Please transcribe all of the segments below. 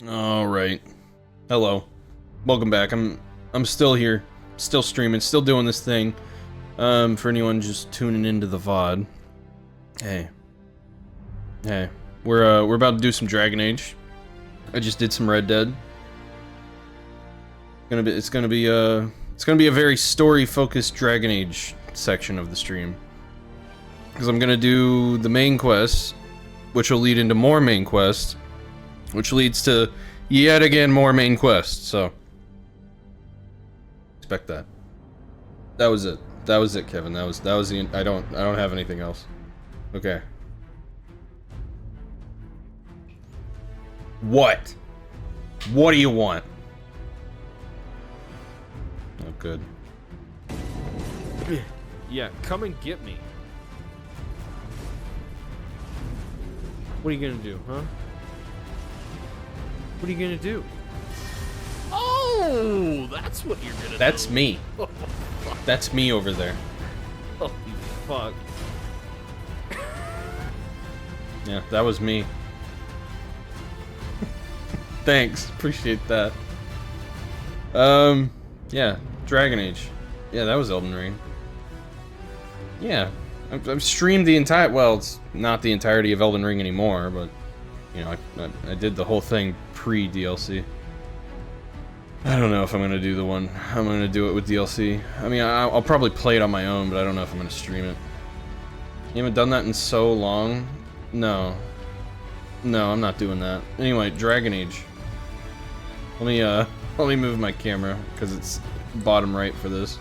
All right. Hello. Welcome back. I'm still here, still streaming, still doing this thing. For anyone just tuning into the VOD. Hey. We're about to do some Dragon Age. I just did some Red Dead. It's gonna be a very story-focused Dragon Age section of the stream. Because I'm gonna do the main quest, which will lead into more main quests, which leads to yet again more main quests. So expect that. That was it. That was it, Kevin. That was the. I don't have anything else. Okay. What? What do you want? Oh, good. Yeah, come and get me. What are you gonna do, huh? What are you gonna do? Oh, that's what you're gonna That's do. me. That's me over there. Holy fuck. Yeah, that was me. Thanks, appreciate that. Yeah, Dragon Age. Yeah, that was Elden Ring. Yeah, I've streamed the entire. Well, it's not the entirety of Elden Ring anymore, but you know, I did the whole thing pre-DLC. I don't know if I'm gonna do the one. I'm gonna do it with DLC. I mean, I'll probably play it on my own, but I don't know if I'm gonna stream it. You haven't done that in so long? No. No, I'm not doing that. Anyway, Dragon Age. Let me move my camera, because it's bottom right for this.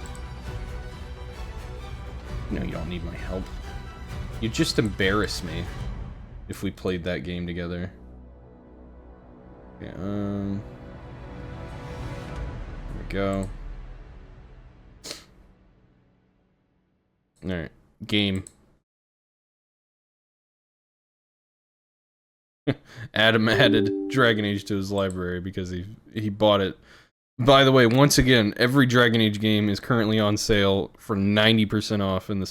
No, you don't need my help. You'd just embarrass me if we played that game together. Okay, there we go. Alright, game. Adam added Dragon Age to his library because he bought it. By the way, once again, every Dragon Age game is currently on sale for 90% off in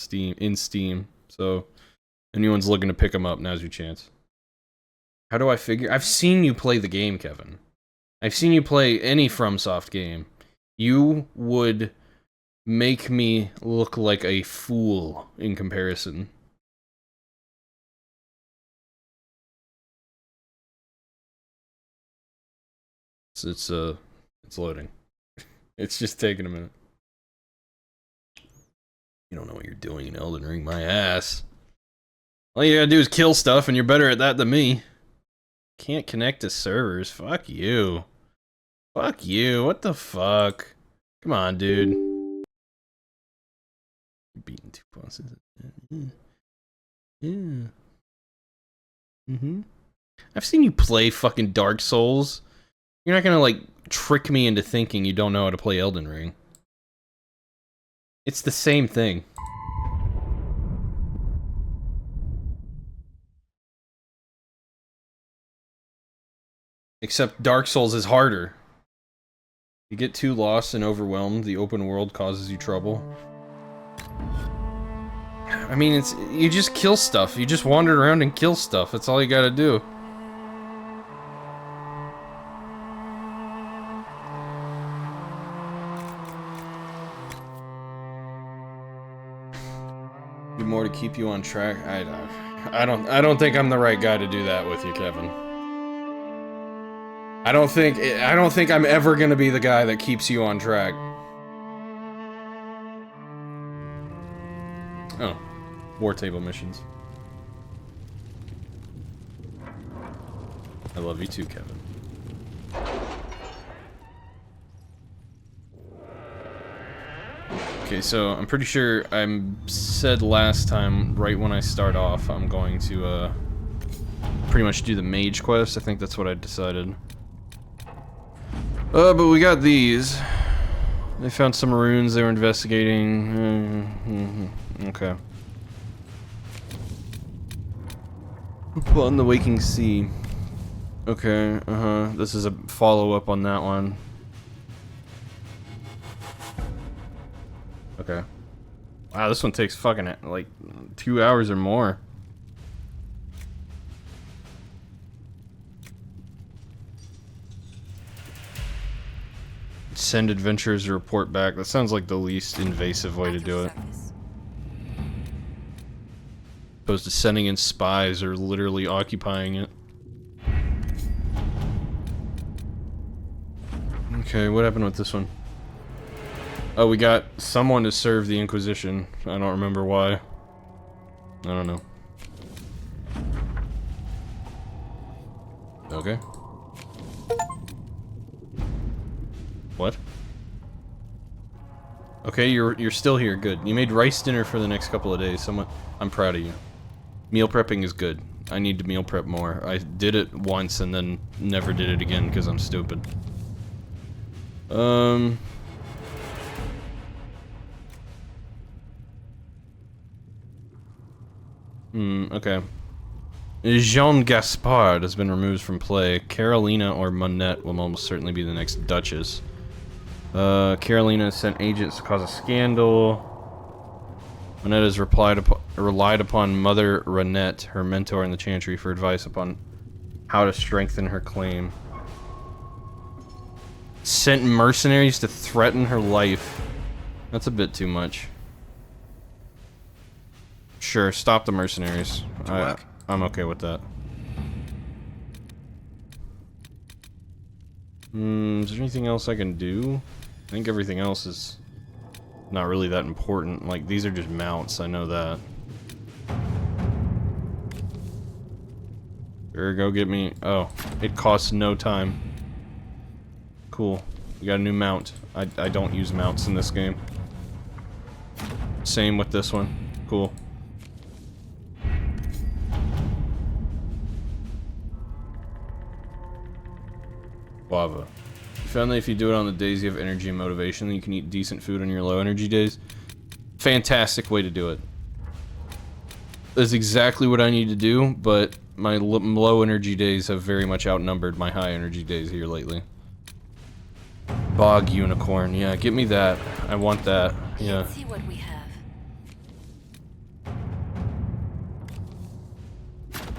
Steam. So, anyone's looking to pick them up, now's your chance. How do I figure? I've seen you play the game, Kevin. I've seen you play any FromSoft game. You would make me look like a fool in comparison. It's loading. It's just taking a minute. You don't know what you're doing in Elden Ring, my ass. All you gotta do is kill stuff, and you're better at that than me. Can't connect to servers. Fuck you. Fuck you. What the fuck? Come on, dude. You're beating two bosses. Yeah. I've seen you play fucking Dark Souls. You're not gonna, like, trick me into thinking you don't know how to play Elden Ring. It's the same thing. Except Dark Souls is harder. You get too lost and overwhelmed, the open world causes you trouble. I mean, you just kill stuff. You just wander around and kill stuff. That's all you gotta do. Do more to keep you on track. I don't think I'm the right guy to do that with you, Kevin. I don't think I'm ever gonna be the guy that keeps you on track. Oh, war table missions. I love you too, Kevin. Okay, so I'm pretty sure I said last time, right when I start off, I'm going to pretty much do the mage quest. I think that's what I decided. But we got these. They found some runes they were investigating. Okay. Upon the Waking Sea. Okay, this is a follow-up on that one. Okay. Wow, this one takes fucking, like, 2 hours or more. Send adventurers to report back. That sounds like the least invasive way to do it. Opposed to sending in spies or literally occupying it. Okay, what happened with this one? Oh, we got someone to serve the Inquisition. I don't remember why. I don't know. Okay. What? Okay, you're still here. Good. You made rice dinner for the next couple of days. I'm proud of you. Meal prepping is good. I need to meal prep more. I did it once and then never did it again because I'm stupid. Okay. Jean Gaspard has been removed from play. Carolina or Monette will almost certainly be the next Duchess. Carolina sent agents to cause a scandal. Monette has relied upon Mother Renette, her mentor in the Chantry, for advice upon how to strengthen her claim. Sent mercenaries to threaten her life. That's a bit too much. Sure, stop the mercenaries. I'm okay with that. Is there anything else I can do? I think everything else is not really that important. Like, these are just mounts, I know that. Sure, go get me. Oh, it costs no time. Cool. We got a new mount. I don't use mounts in this game. Same with this one. Cool. Guava. You found that if you do it on the days you have energy and motivation, then you can eat decent food on your low energy days. Fantastic way to do it. That's exactly what I need to do, but my low energy days have very much outnumbered my high energy days here lately. Bog unicorn, yeah, get me that. I want that. Yeah. Let's see what we have.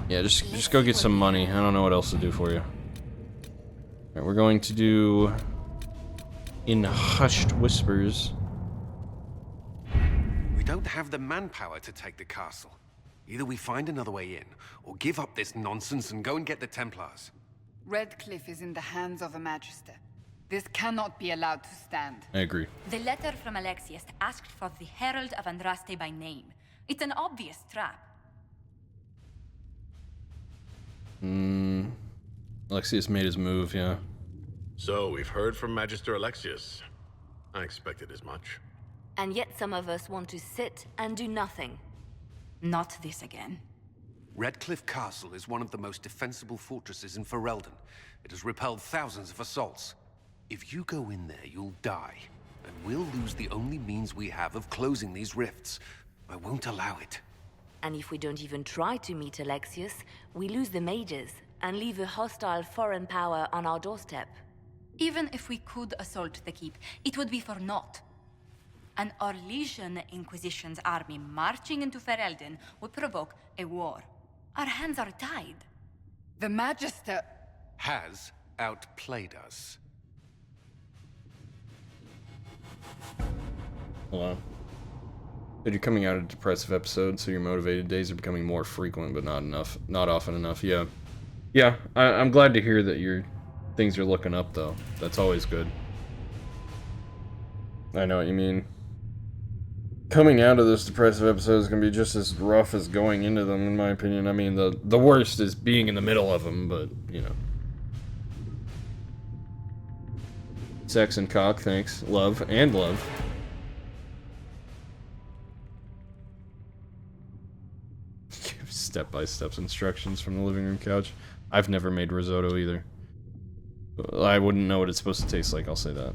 Yeah, just go get some money. I don't know what else to do for you. Alright, we're going to do in hushed whispers. We don't have the manpower to take the castle. Either we find another way in, or give up this nonsense and go and get the Templars. Redcliffe is in the hands of a Magister. This cannot be allowed to stand. I agree. The letter from Alexius asked for the Herald of Andraste by name. It's an obvious trap. Alexius made his move, yeah. So, we've heard from Magister Alexius. I expected as much. And yet some of us want to sit and do nothing. Not this again. Redcliffe Castle is one of the most defensible fortresses in Ferelden. It has repelled thousands of assaults. If you go in there, you'll die. And we'll lose the only means we have of closing these rifts. I won't allow it. And if we don't even try to meet Alexius, we lose the mages and leave a hostile foreign power on our doorstep. Even if we could assault the keep, it would be for naught. An Orlesian Inquisition's army marching into Ferelden would provoke a war. Our hands are tied. The Magister Has outplayed us. Hold on. But you're coming out of depressive episodes, so your motivated days are becoming more frequent, but not often enough. Yeah, yeah. I'm glad to hear that your things are looking up, though. That's always good. I know what you mean. Coming out of this depressive episode is gonna be just as rough as going into them, in my opinion. I mean, the worst is being in the middle of them, but you know. Sex and cock, thanks. Love and love. Step-by-step instructions from the living room couch. I've never made risotto either. I wouldn't know what it's supposed to taste like, I'll say that.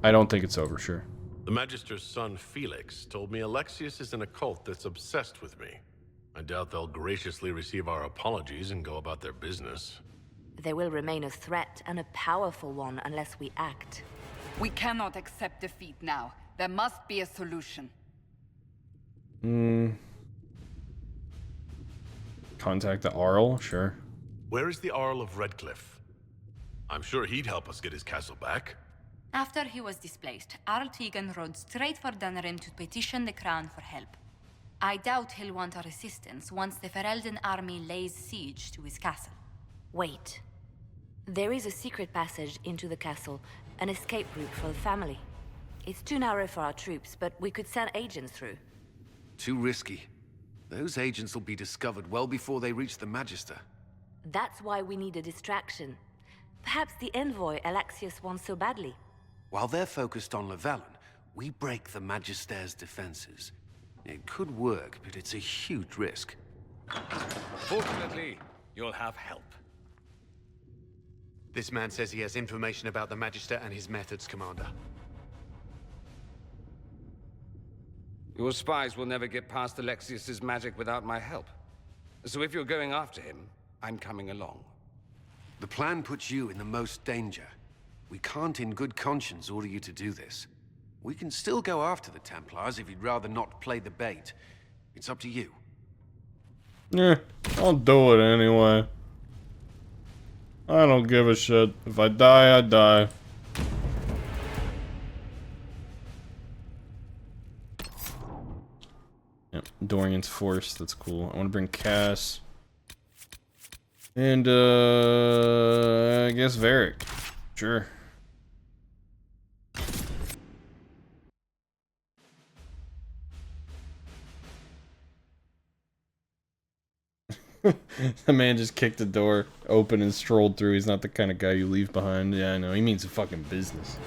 I don't think it's over, sure. The Magister's son, Felix, told me Alexius is in a cult that's obsessed with me. I doubt they'll graciously receive our apologies and go about their business. They will remain a threat, and a powerful one, unless we act. We cannot accept defeat now. There must be a solution. Contact the Arl, sure. Where is the Arl of Redcliffe? I'm sure he'd help us get his castle back. After he was displaced, Arl Tegan rode straight for Dunrim to petition the Crown for help. I doubt he'll want our assistance once the Ferelden army lays siege to his castle. Wait. There is a secret passage into the castle, an escape route for the family. It's too narrow for our troops, but we could send agents through. Too risky. Those agents will be discovered well before they reach the Magister. That's why we need a distraction. Perhaps the envoy Alexius wants so badly. While they're focused on Llewellyn, we break the Magister's defenses. It could work, but it's a huge risk. Fortunately, you'll have help. This man says he has information about the Magister and his methods, Commander. Your spies will never get past Alexius's magic without my help. So if you're going after him, I'm coming along. The plan puts you in the most danger. We can't in good conscience order you to do this. We can still go after the Templars if you'd rather not play the bait. It's up to you. Yeah, I'll do it anyway. I don't give a shit. If I die, I die. Yep, Dorian's Force, that's cool. I want to bring Cass. And, I guess Varric. Sure. The man just kicked the door open and strolled through. He's not the kind of guy you leave behind. Yeah, I know. He means fucking business.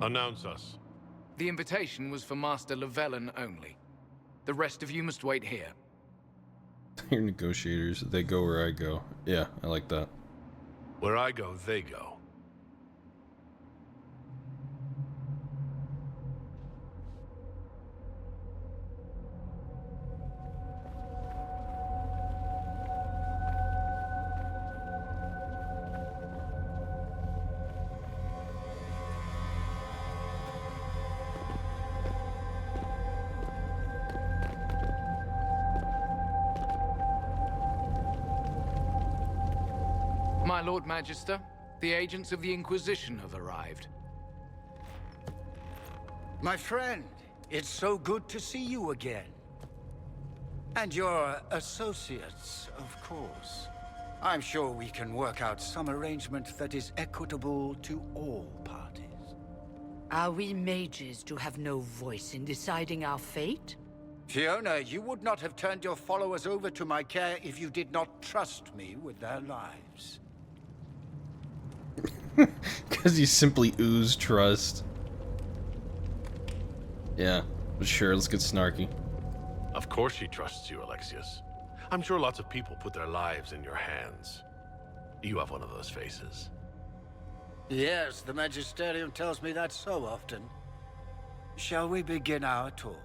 Announce us. The invitation was for Master Llewellyn only. The rest of you must wait here. You're negotiators. They go where I go. Yeah, I like that. Where I go, they go. My Lord Magister, the agents of the Inquisition have arrived. My friend, it's so good to see you again. And your associates, of course. I'm sure we can work out some arrangement that is equitable to all parties. Are we mages to have no voice in deciding our fate? Fiona, you would not have turned your followers over to my care if you did not trust me with their lives. Because you simply ooze trust. Yeah, but sure, let's get snarky. Of course she trusts you, Alexius. I'm sure lots of people put their lives in your hands. You have one of those faces. Yes, the Magisterium tells me that so often. Shall we begin our talks?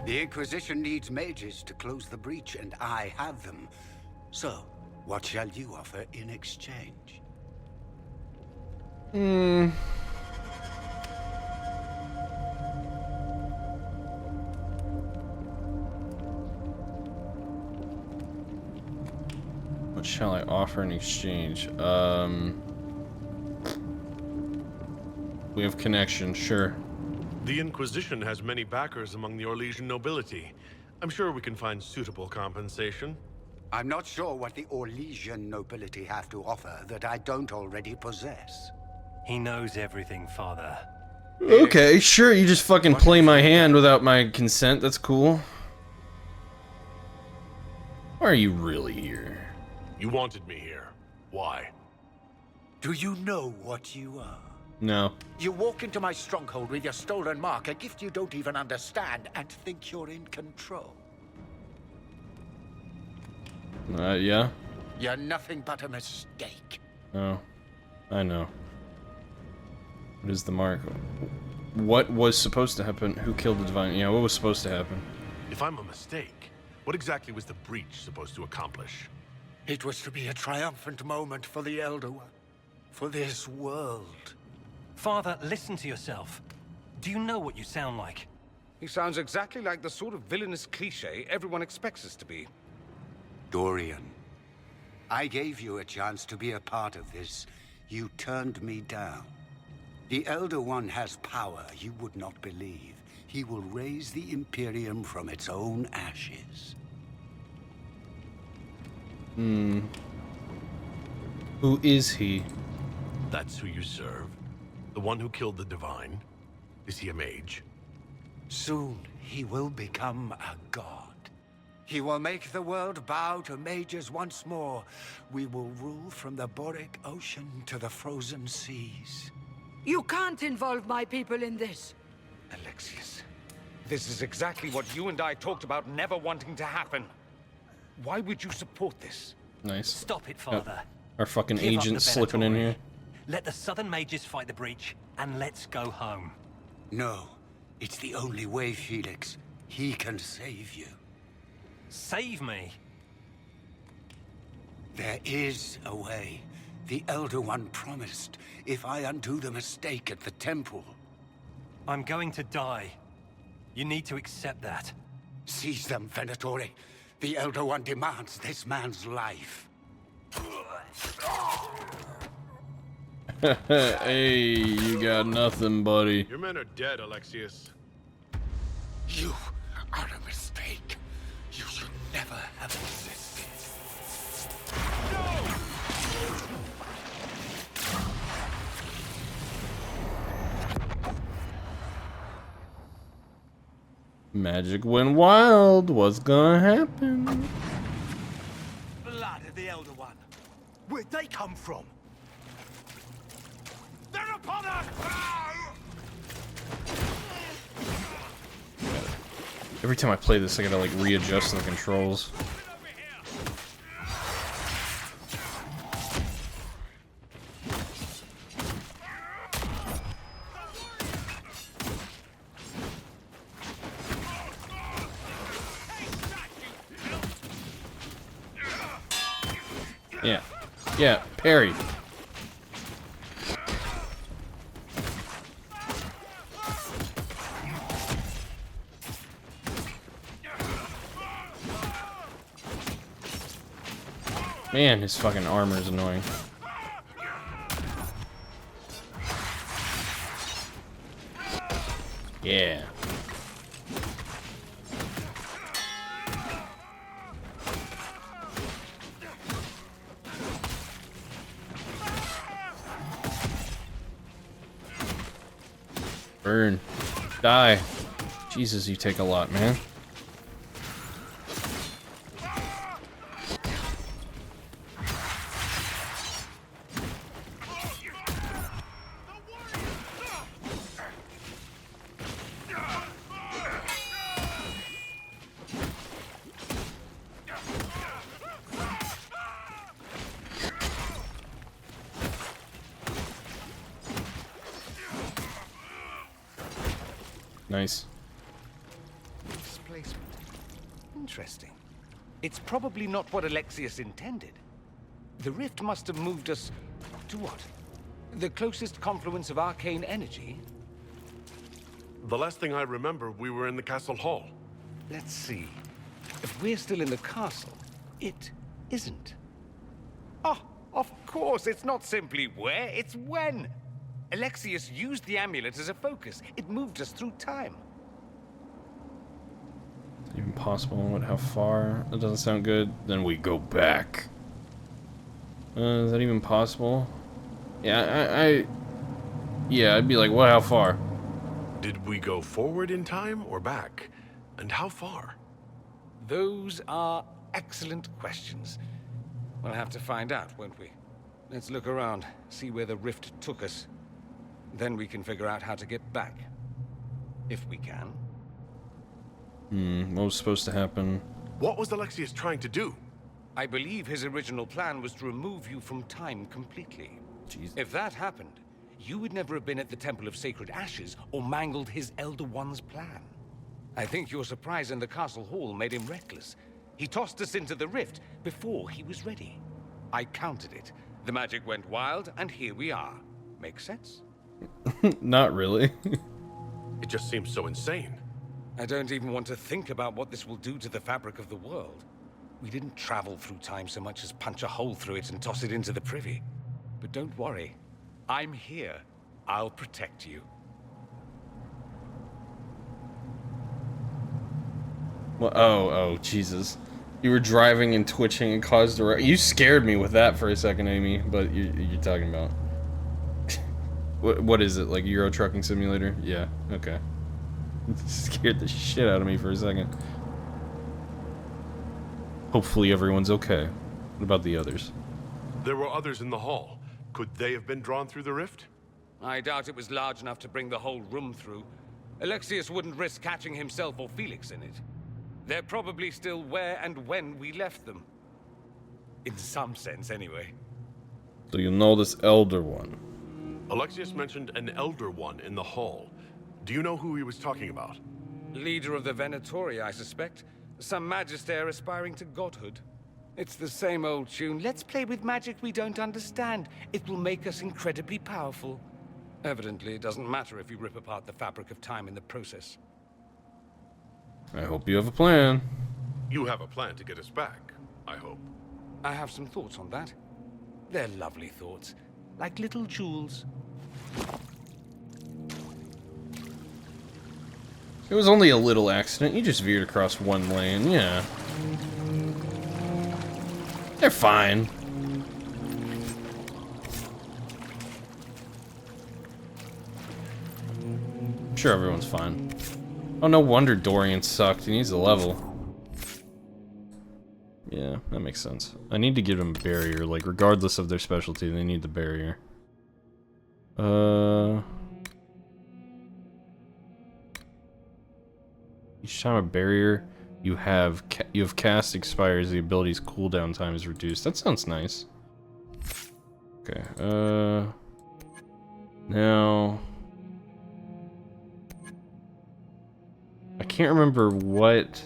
The Inquisition needs mages to close the breach, and I have them. So, what shall you offer in exchange? What shall I offer in exchange? We have connection, sure. The Inquisition has many backers among the Orlesian nobility. I'm sure we can find suitable compensation. I'm not sure what the Orlesian nobility have to offer that I don't already possess. He knows everything, Father. Okay, sure, you just fucking play my hand without my consent, that's cool. Why are you really here? You wanted me here. Why? Do you know what you are? No. You walk into my stronghold with your stolen mark, a gift you don't even understand, and think you're in control. Yeah? You're nothing but a mistake. Oh, I know. What is the mark? What was supposed to happen? Who killed the Divine? Yeah, what was supposed to happen? If I'm a mistake, what exactly was the breach supposed to accomplish? It was to be a triumphant moment for the Elder One. For this world. Father, listen to yourself. Do you know what you sound like? He sounds exactly like the sort of villainous cliché everyone expects us to be. Dorian, I gave you a chance to be a part of this. You turned me down. The Elder One has power you would not believe. He will raise the Imperium from its own ashes. Who is he? That's who you serve? The one who killed the Divine? Is he a mage? Soon, he will become a god. He will make the world bow to mages once more. We will rule from the Boric Ocean to the frozen seas. You can't involve my people in this. Alexius, this is exactly what you and I talked about never wanting to happen. Why would you support this? Nice. Stop it, Father. Our fucking Give up agent the slipping in Venatori. here. Let the Southern Mages fight the breach, and let's go home. No, it's the only way, Felix. He can save you. Save me? There is a way. The Elder One promised, if I undo the mistake at the temple. I'm going to die. You need to accept that. Seize them, Venatori. The Elder One demands this man's life. Hey, you got nothing, buddy. Your men are dead, Alexius. You are a mistake. You should never have existed. Magic went wild. What's gonna happen? Blood of the Elder One. Where'd they come from? They're upon us! Every time I play this, I gotta like readjust the controls. Yeah. Yeah, parry. Man, his fucking armor is annoying. Yeah. Burn. Die. Jesus, you take a lot, man. Nice. Displacement. Interesting. It's probably not what Alexius intended. The rift must have moved us to what? The closest confluence of arcane energy? The last thing I remember, we were in the castle hall. Let's see. If we're still in the castle, it isn't. Oh, of course, it's not simply where, it's when. Alexius used the amulet as a focus. It moved us through time. Even possible? What? How far? That doesn't sound good. Then we go back. Is that even possible? Yeah, yeah, I'd be like, what? How far? Did we go forward in time or back? And how far? Those are excellent questions. We'll have to find out, won't we? Let's look around, see where the rift took us. Then we can figure out how to get back. If we can. What was supposed to happen? What was Alexius trying to do? I believe his original plan was to remove you from time completely. Jeez. If that happened, you would never have been at the Temple of Sacred Ashes or mangled his Elder One's plan. I think your surprise in the castle hall made him reckless. He tossed us into the rift before he was ready. I countered it. The magic went wild, and here we are. Make sense? Not really. It just seems so insane. I don't even want to think about what this will do to the fabric of the world. We didn't travel through time so much as punch a hole through it and toss it into the privy. But don't worry. I'm here. I'll protect you. Well, oh, Jesus. You were driving and twitching and caused a... You scared me with that for a second, Amy, but you're talking about... what is it, like Euro Trucking Simulator? Yeah, okay. Scared the shit out of me for a second. Hopefully everyone's okay. What about the others? There were others in the hall. Could they have been drawn through the rift? I doubt it was large enough to bring the whole room through. Alexius wouldn't risk catching himself or Felix in it. They're probably still where and when we left them. In some sense, anyway. So you know this Elder One. Alexius mentioned an Elder One in the hall. Do you know who he was talking about? Leader of the Venatori, I suspect. Some magister aspiring to godhood. It's the same old tune. Let's play with magic we don't understand. It will make us incredibly powerful. Evidently, it doesn't matter if you rip apart the fabric of time in the process. I hope you have a plan. You have a plan to get us back, I hope. I have some thoughts on that. They're lovely thoughts, like little jewels. It was only a little accident. You just veered across one lane, yeah. They're fine. I'm sure everyone's fine. Oh, no wonder Dorian sucked. He needs a level. Yeah, that makes sense. I need to give him a barrier. Like, regardless of their specialty, they need the barrier. Each time a barrier you have cast expires, the ability's cooldown time is reduced. That sounds nice. Okay, now... I can't remember what...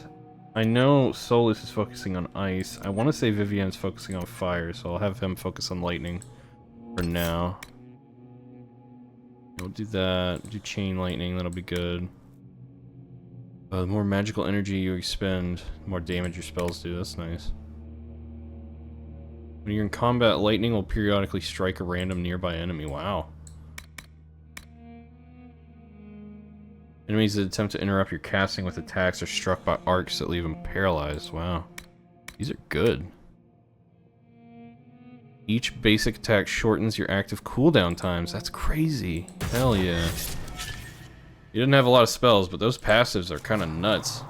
I know Solus is focusing on ice. I want to say Vivienne's focusing on fire, so I'll have him focus on lightning for now. We'll do that. Do chain lightning, that'll be good. The more magical energy you expend, the more damage your spells do. That's nice. When you're in combat, lightning will periodically strike a random nearby enemy. Wow. Enemies that attempt to interrupt your casting with attacks are struck by arcs that leave them paralyzed. Wow. These are good. Each basic attack shortens your active cooldown times. That's crazy. Hell yeah. You didn't have a lot of spells, but those passives are kind of nuts.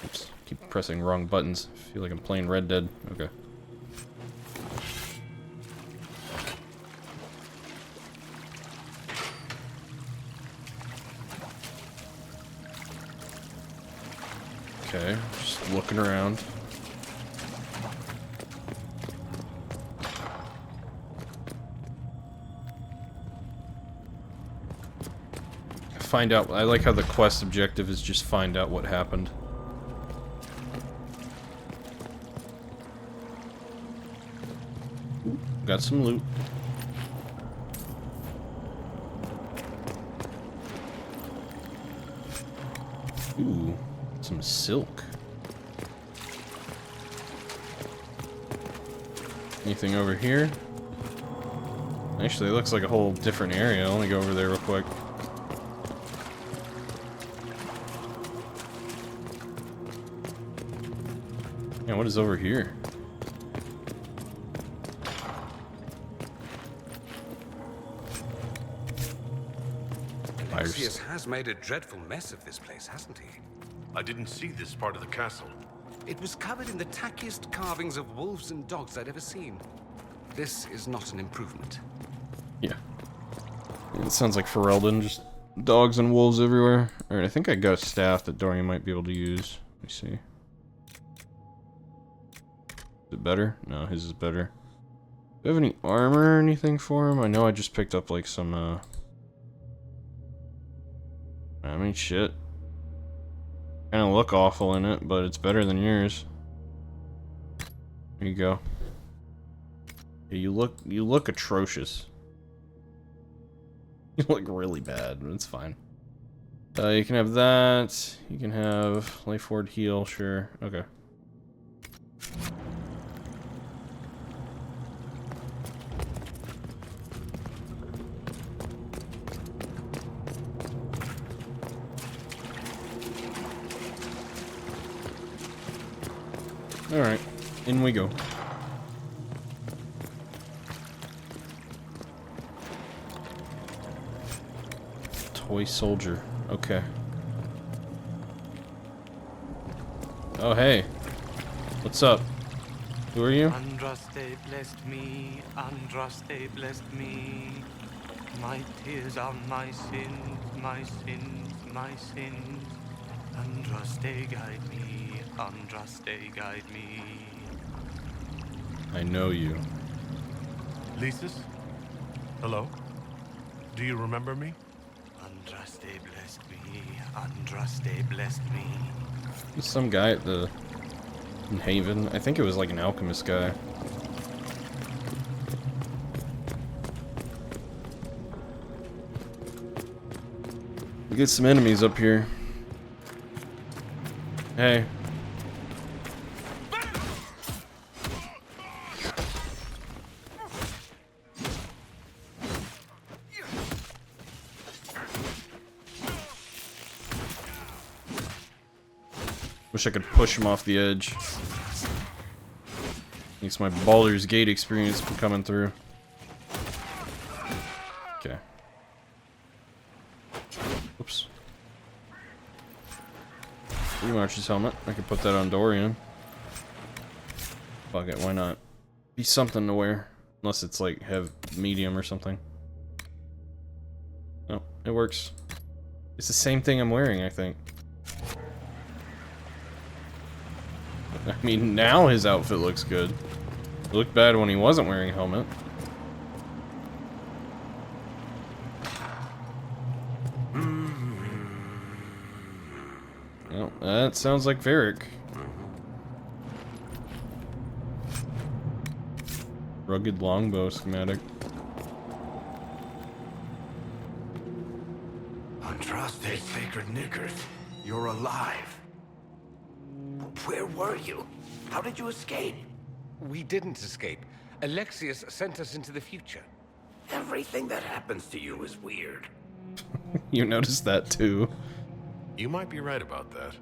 Oops, keep pressing wrong buttons. I feel like I'm playing Red Dead. Okay. Okay, just looking around. Find out. I like how the quest objective is just find out what happened. Ooh, got some loot. Ooh, some silk. Anything over here? Actually, it looks like a whole different area. Let me go over there real quick. Yeah, what is over here? Lucius has made a dreadful mess of this place, hasn't he? I didn't see this part of the castle. It was covered in the tackiest carvings of wolves and dogs I'd ever seen. This is not an improvement. Yeah. It sounds like Ferelden, just dogs and wolves everywhere. Alright, I think I got a staff that Dorian might be able to use. Let me see. Is it better? No, his is better. Do you have any armor or anything for him? I know I just picked up like some, I mean, shit. Kind of look awful in it, but it's better than yours. There you go. Yeah, you look atrocious. You look really bad, but it's fine. You can have that. You can have life ward heal, sure. Okay. Alright, in we go. Toy soldier, okay. Oh, hey. What's up? Who are you? Andraste blessed me, Andraste blessed me. My tears are my sins, my sins, my sins. Andraste guide me, Andraste guide me. I know you. Lucius? Hello? Do you remember me? Andraste blessed me, Andraste blessed me. There's some guy at the in Haven. I think it was like an alchemist guy. We get some enemies up here. Hey. Wish I could push him off the edge. Thanks my Baldur's Gate experience for coming through. Okay. Oops. Remarch's helmet. I could put that on Dorian. Fuck it, why not? Be something to wear. Unless it's like medium or something. No, it works. It's the same thing I'm wearing, I think. I mean, now his outfit looks good. It looked bad when he wasn't wearing a helmet. Well, that sounds like Varric. Rugged longbow schematic. Andraste sacred knickers, you're alive. Where were you? How did you escape? We didn't escape. Alexius sent us into the future. Everything that happens to you is weird. You noticed that too. You might be right about that.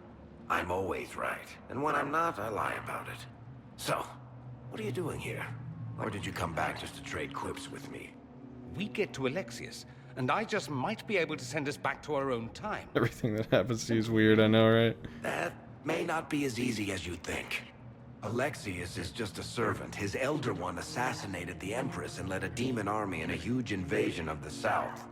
I'm always right, and when I'm not, I lie about it. So, what are you doing here? Or did you come back just to trade quips with me? We get to Alexius, and I just might be able to send us back to our own time. Everything that happens to you is weird, I know, right? That may not be as easy as you think. Alexius is just a servant. His Elder One assassinated the Empress and led a demon army in a huge invasion of the South.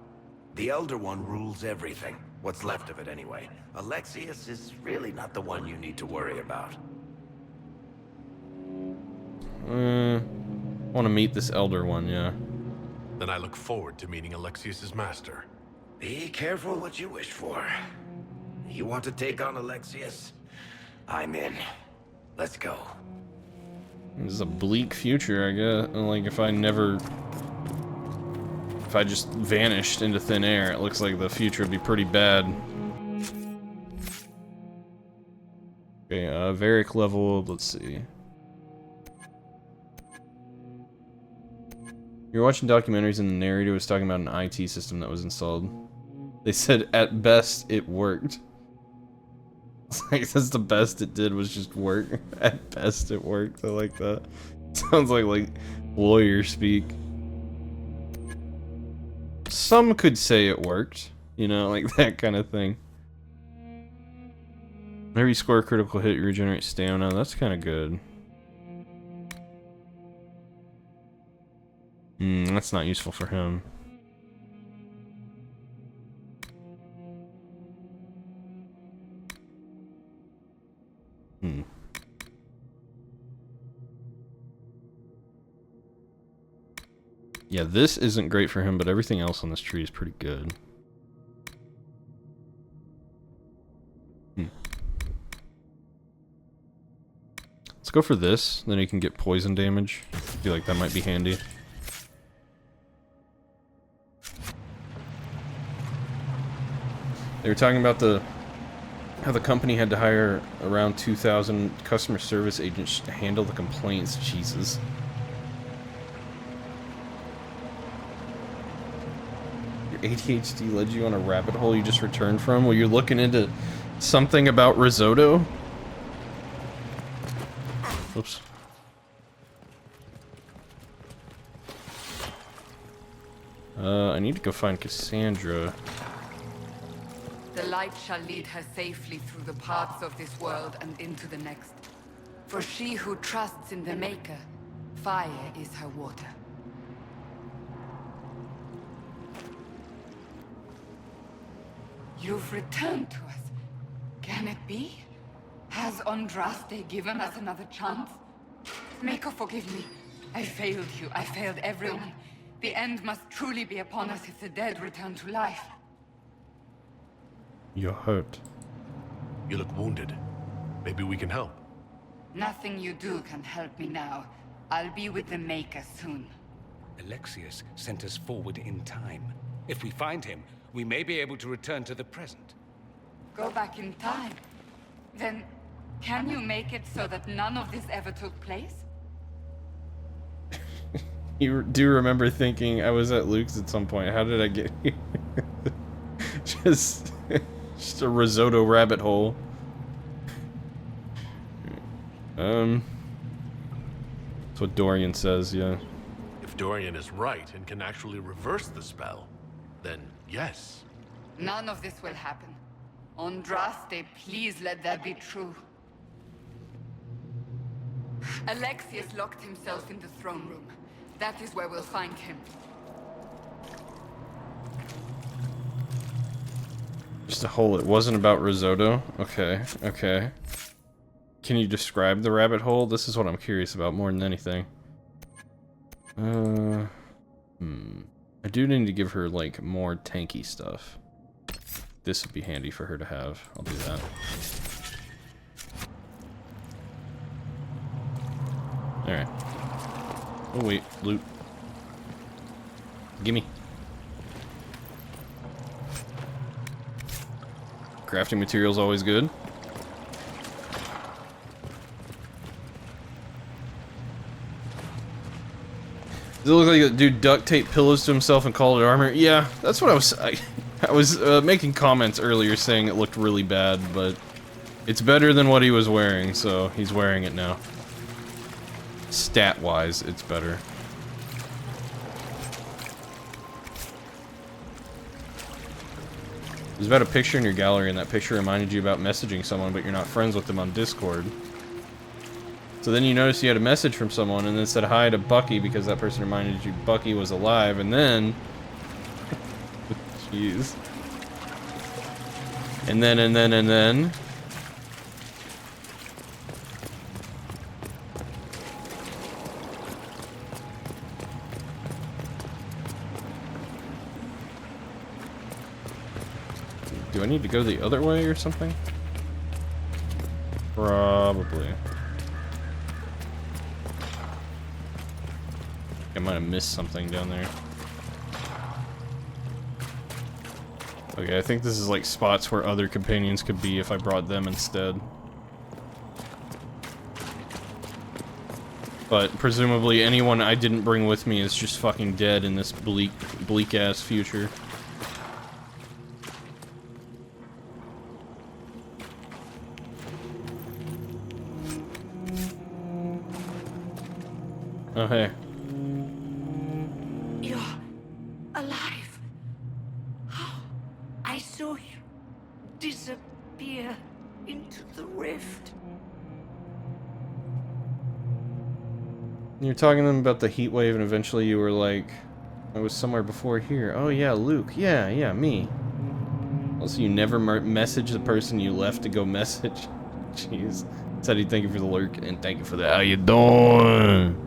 The Elder One rules everything. What's left of it, anyway. Alexius is really not the one you need to worry about. I want to meet this Elder One, yeah. Then I look forward to meeting Alexius's master. Be careful what you wish for. You want to take on Alexius? I'm in. Let's go. This is a bleak future, I guess. Like, if I just vanished into thin air, it looks like the future would be pretty bad. Okay, Varric level, let's see. You're watching documentaries and the narrator was talking about an IT system that was installed. They said at best it worked. It's like that's the best it did was just work. At best it worked. I like that. Sounds like lawyer speak. Some could say it worked, you know, like that kind of thing. Whenever you score a critical hit, you regenerate stamina. That's kind of good. That's not useful for him. Yeah, this isn't great for him, but everything else on this tree is pretty good. Let's go for this, then he can get poison damage. I feel like that might be handy. They were talking about how the company had to hire around 2,000 customer service agents to handle the complaints. Jesus. Your ADHD led you on a rabbit hole you just returned from? Well, you're looking into something about risotto? Oops. I need to go find Cassandra. The light shall lead her safely through the paths of this world and into the next. For she who trusts in the Maker, fire is her water. You've returned to us. Can it be? Has Andraste given us another chance? Maker, forgive me. I failed you. I failed everyone. The end must truly be upon us if the dead return to life. You're hurt. You look wounded. Maybe we can help. Nothing you do can help me now. I'll be with the Maker soon. Alexius sent us forward in time. If we find him, we may be able to return to the present. Go back in time? Then, can you make it so that none of this ever took place? You do remember thinking, I was at Luke's at some point. How did I get here? just a risotto rabbit hole. That's what Dorian says, yeah. If Dorian is right and can actually reverse the spell, then yes. None of this will happen. Andraste, please let that be true. Alexius locked himself in the throne room. That is where we'll find him. Just a hole. It wasn't about risotto. Okay, okay. Can you describe the rabbit hole? This is what I'm curious about more than anything. I do need to give her, like, more tanky stuff. This would be handy for her to have. I'll do that. Alright. Oh wait, loot. Gimme. Crafting material's always good. Does it look like a dude duct tape pillows to himself and called it armor? Yeah, that's what I was making comments earlier saying it looked really bad, but it's better than what he was wearing, so he's wearing it now. Stat-wise, it's better. There's about a picture in your gallery, and that picture reminded you about messaging someone, but you're not friends with them on Discord. So then you noticed you had a message from someone, and then said hi to Bucky because that person reminded you Bucky was alive, and then... Jeez. And then... Do I need to go the other way or something? Probably. I might have missed something down there. Okay, I think this is like spots where other companions could be if I brought them instead. But presumably anyone I didn't bring with me is just fucking dead in this bleak ass future. Oh, hey. You're alive. How? I saw you disappear into the rift. You were talking to them about the heat wave, and eventually you were like, I was somewhere before here. Oh yeah, Luke. Yeah, me. Also, you never message the person you left to go message. Jeez. Teddy, thank you for the lurk, and thank you for the how you doing?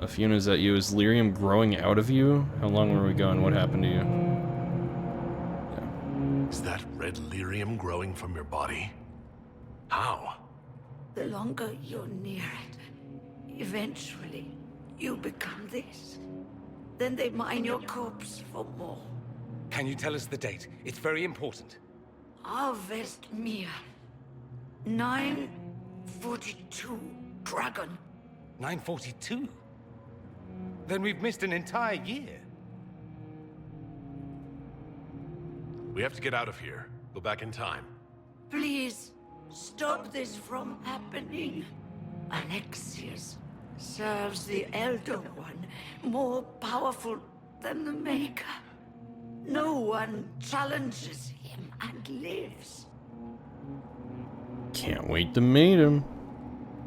Fiona, is that you? Is lyrium growing out of you? How long were we going? What happened to you? Yeah. Is that red lyrium growing from your body? How? The longer you're near it, eventually you become this. Then they mine your corpse for more. Can you tell us the date? It's very important. Harvest Mir. 942 Dragon. 942? Then we've missed an entire year. We have to get out of here. Go back in time. Please, stop this from happening. Alexius serves the Elder One, more powerful than the Maker. No one challenges him and lives. Can't wait to meet him.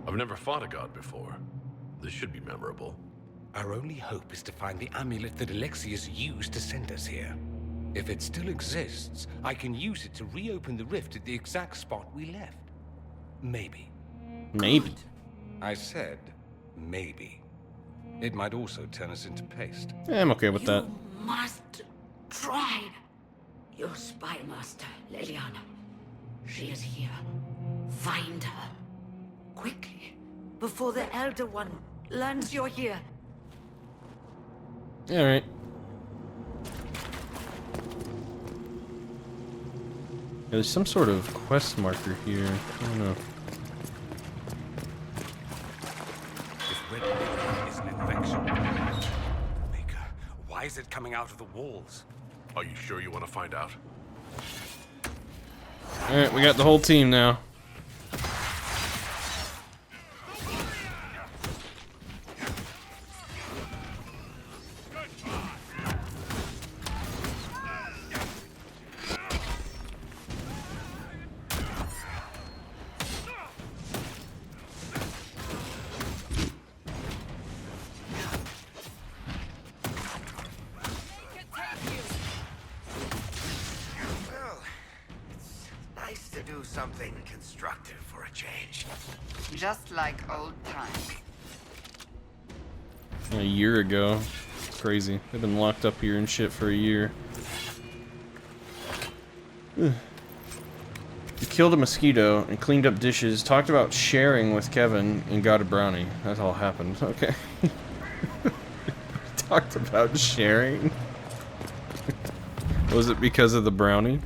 I've never fought a god before. This should be memorable. Our only hope is to find the amulet that Alexius used to send us here. If it still exists, I can use it to reopen the rift at the exact spot we left. Maybe. Maybe. I said maybe. It might also turn us into paste. Yeah, I'm okay with that. You must try. Your spy master, Leliana. She is here. Find her. Quickly. Before the Elder One learns you're here. Alright. Yeah, there's some sort of quest marker here. I don't know. This red liquid is an infection. Maker, why is it coming out of the walls? Are you sure you want to find out? Alright, we got the whole team now. Something constructive for a change. Just like old times. A year ago. It's crazy. They've been locked up here and shit for a year. You killed a mosquito and cleaned up dishes, talked about sharing with Kevin, and got a brownie. That all happened. Okay. Talked about sharing? Was it because of the brownie?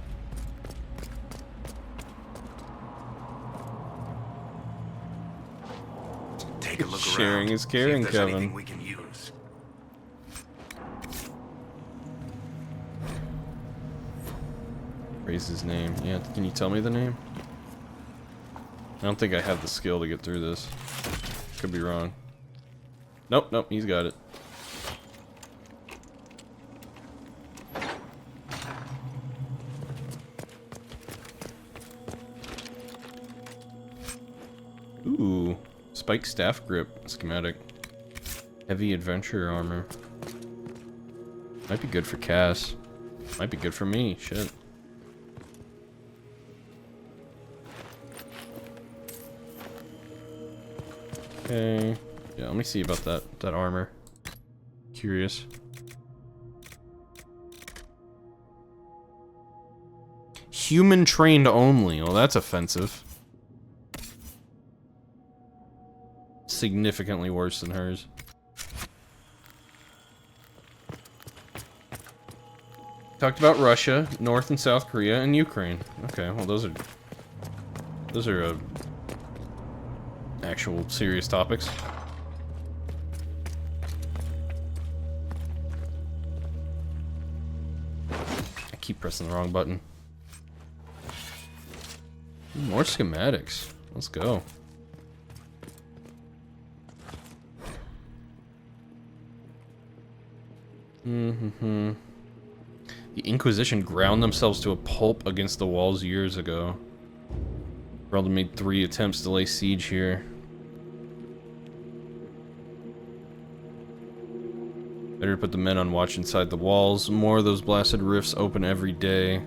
Take a look Sharing around. is caring, See if there's Kevin. anything we can use. Raise his name. Yeah, can you tell me the name? I don't think I have the skill to get through this. Could be wrong. Nope, nope, he's got it. Ooh, spike staff grip schematic. Heavy adventure armor. Might be good for Cass. Might be good for me. Shit. Okay. Yeah, let me see about that armor. Curious. Human trained only. Well, that's offensive. Significantly worse than hers. Talked about Russia, North and South Korea, and Ukraine. Okay, well those are actual serious topics. I keep pressing the wrong button. More schematics. Let's go. The Inquisition ground themselves to a pulp against the walls years ago. Ronaldo made 3 attempts to lay siege here. Better put the men on watch inside the walls. More of those blasted rifts open every day.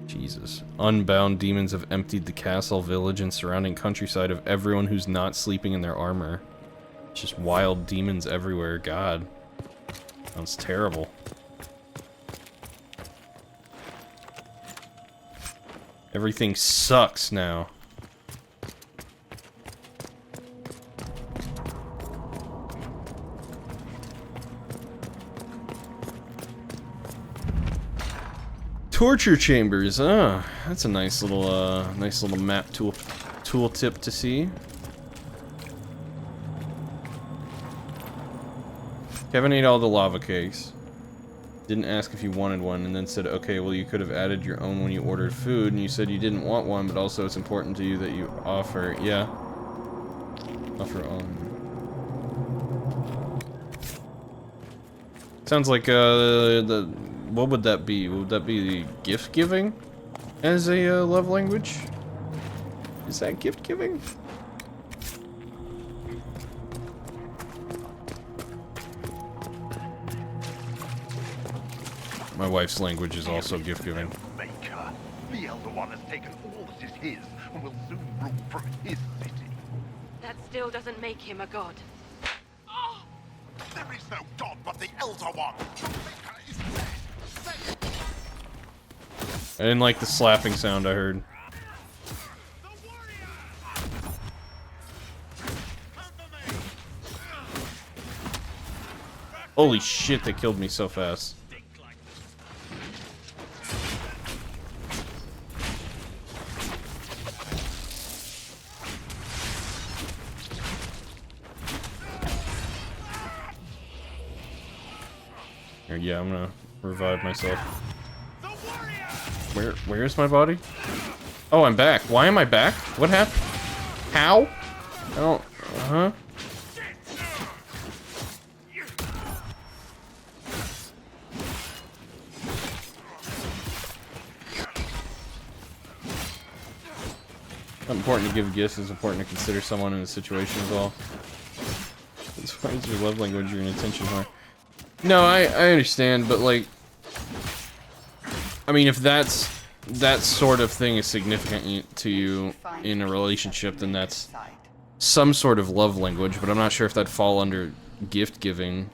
Jesus. Unbound demons have emptied the castle, village, and surrounding countryside of everyone who's not sleeping in their armor. It's just wild demons everywhere. God. Sounds terrible. Everything sucks now. Torture chambers. Ah, that's a nice little map tool tip to see. Kevin ate all the lava cakes. Didn't ask if you wanted one, and then said, okay, well, you could have added your own when you ordered food, and you said you didn't want one, but also it's important to you that you offer. Yeah. Offer on. Sounds like, what would that be? Would that be the gift giving as a love language? Is that gift giving? My wife's language is also gift giving. Maker. The Elder One has taken all that is his and will soon rule from his city. That still doesn't make him a god. There is no god but the Elder One. The Maker is dead. Say it. I didn't like the slapping sound I heard. Holy shit, they killed me so fast. Yeah, I'm gonna revive myself. Where's my body? Oh, I'm back. Why am I back? What happened? How? I don't... Uh-huh. Not important to give gifts, it's important to consider someone in a situation as well. As far as your love language, you're an attention whore. No, I understand, but like, I mean, if that sort of thing is significant to you in a relationship, then that's some sort of love language, but I'm not sure if that'd fall under gift giving.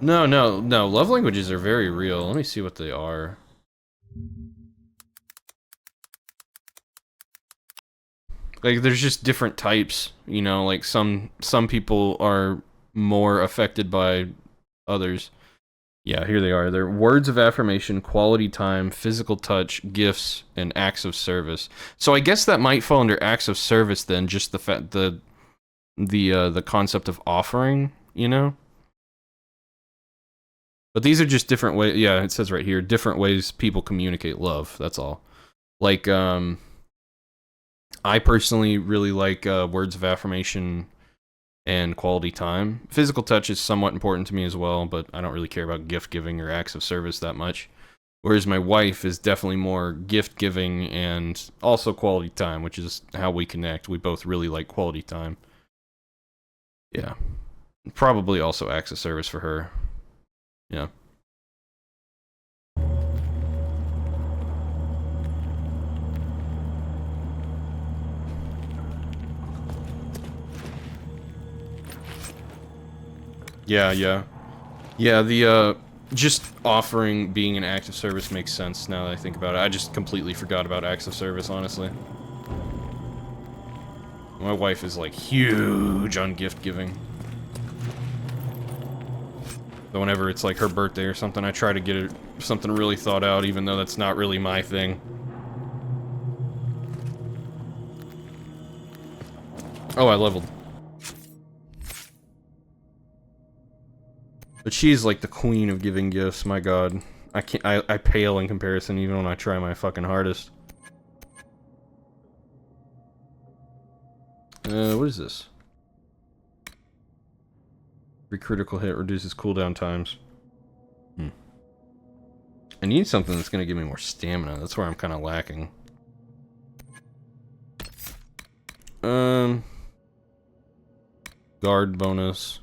No, love languages are very real. Let me see what they are. Like, there's just different types, you know, like some people are more affected by others. Yeah, here they are. They're words of affirmation, quality time, physical touch, gifts, and acts of service. So I guess that might fall under acts of service then, just the fact the concept of offering, you know? But these are just different ways. Yeah, it says right here, different ways people communicate love. That's all. Like, I personally really like words of affirmation and quality time. Physical touch is somewhat important to me as well, but I don't really care about gift giving or acts of service that much. Whereas my wife is definitely more gift giving and also quality time, which is how we connect. We both really like quality time. Yeah. Probably also acts of service for her. Yeah. Yeah, the, just offering being an act of service makes sense now that I think about it. I just completely forgot about acts of service, honestly. My wife is, like, huge on gift giving. So whenever it's, like, her birthday or something, I try to get her something really thought out, even though that's not really my thing. Oh, I leveled. But she's like the queen of giving gifts, my god. I can't, I pale in comparison even when I try my fucking hardest. What is this? Every critical hit reduces cooldown times. I need something that's gonna give me more stamina. That's where I'm kind of lacking. Guard bonus.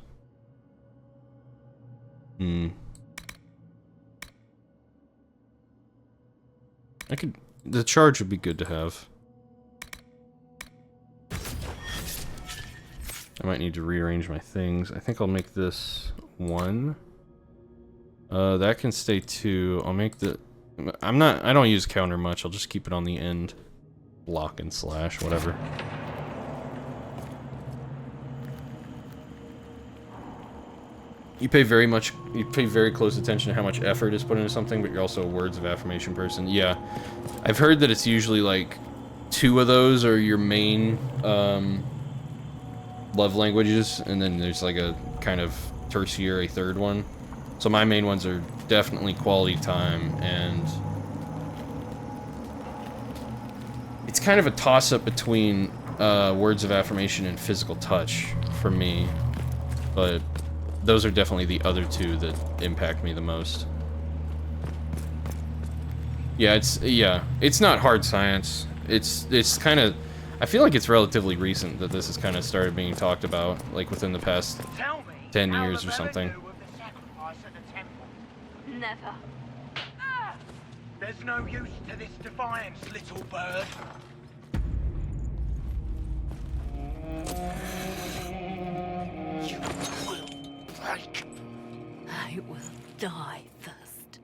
The charge would be good to have. I might need to rearrange my things. I think I'll make this 1. That can stay 2. I'll make the... I don't use counter much. I'll just keep it on the end. Block and slash, whatever. you pay very close attention to how much effort is put into something, but you're also a words of affirmation person. Yeah, I've heard that it's usually like 2 of those are your main love languages, and then there's like a kind of tertiary third one. So my main ones are definitely quality time, and it's kind of a toss-up between words of affirmation and physical touch for me, but those are definitely the other 2 that impact me the most. Yeah, it's not hard science. It's kind of, I feel like it's relatively recent that this has kind of started being talked about, like within the past 10 years or something. Never. There's no use to this defiance, little bird. You will break. I will die first.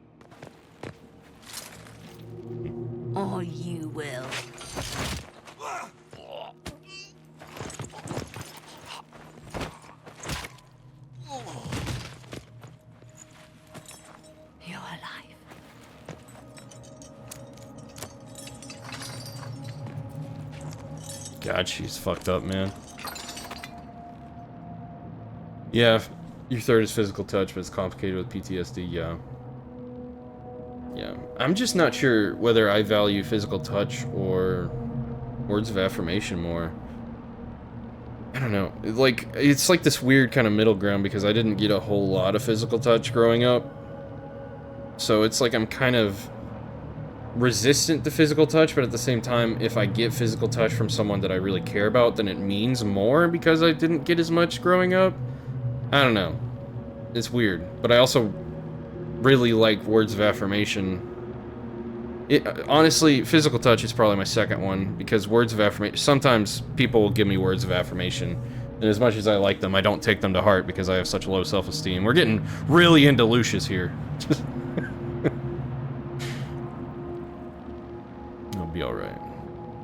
Or you will. You're alive. God, she's fucked up, man. Yeah, your third is physical touch, but it's complicated with PTSD, yeah. Yeah, I'm just not sure whether I value physical touch or words of affirmation more. I don't know. Like, it's like this weird kind of middle ground because I didn't get a whole lot of physical touch growing up. So it's like I'm kind of resistant to physical touch, but at the same time, if I get physical touch from someone that I really care about, then it means more because I didn't get as much growing up. I don't know. It's weird. But I also really like words of affirmation. Honestly, physical touch is probably my second one, because words of affirmation, sometimes people will give me words of affirmation, and as much as I like them, I don't take them to heart because I have such low self-esteem. We're getting really into Lucius here. It'll be alright.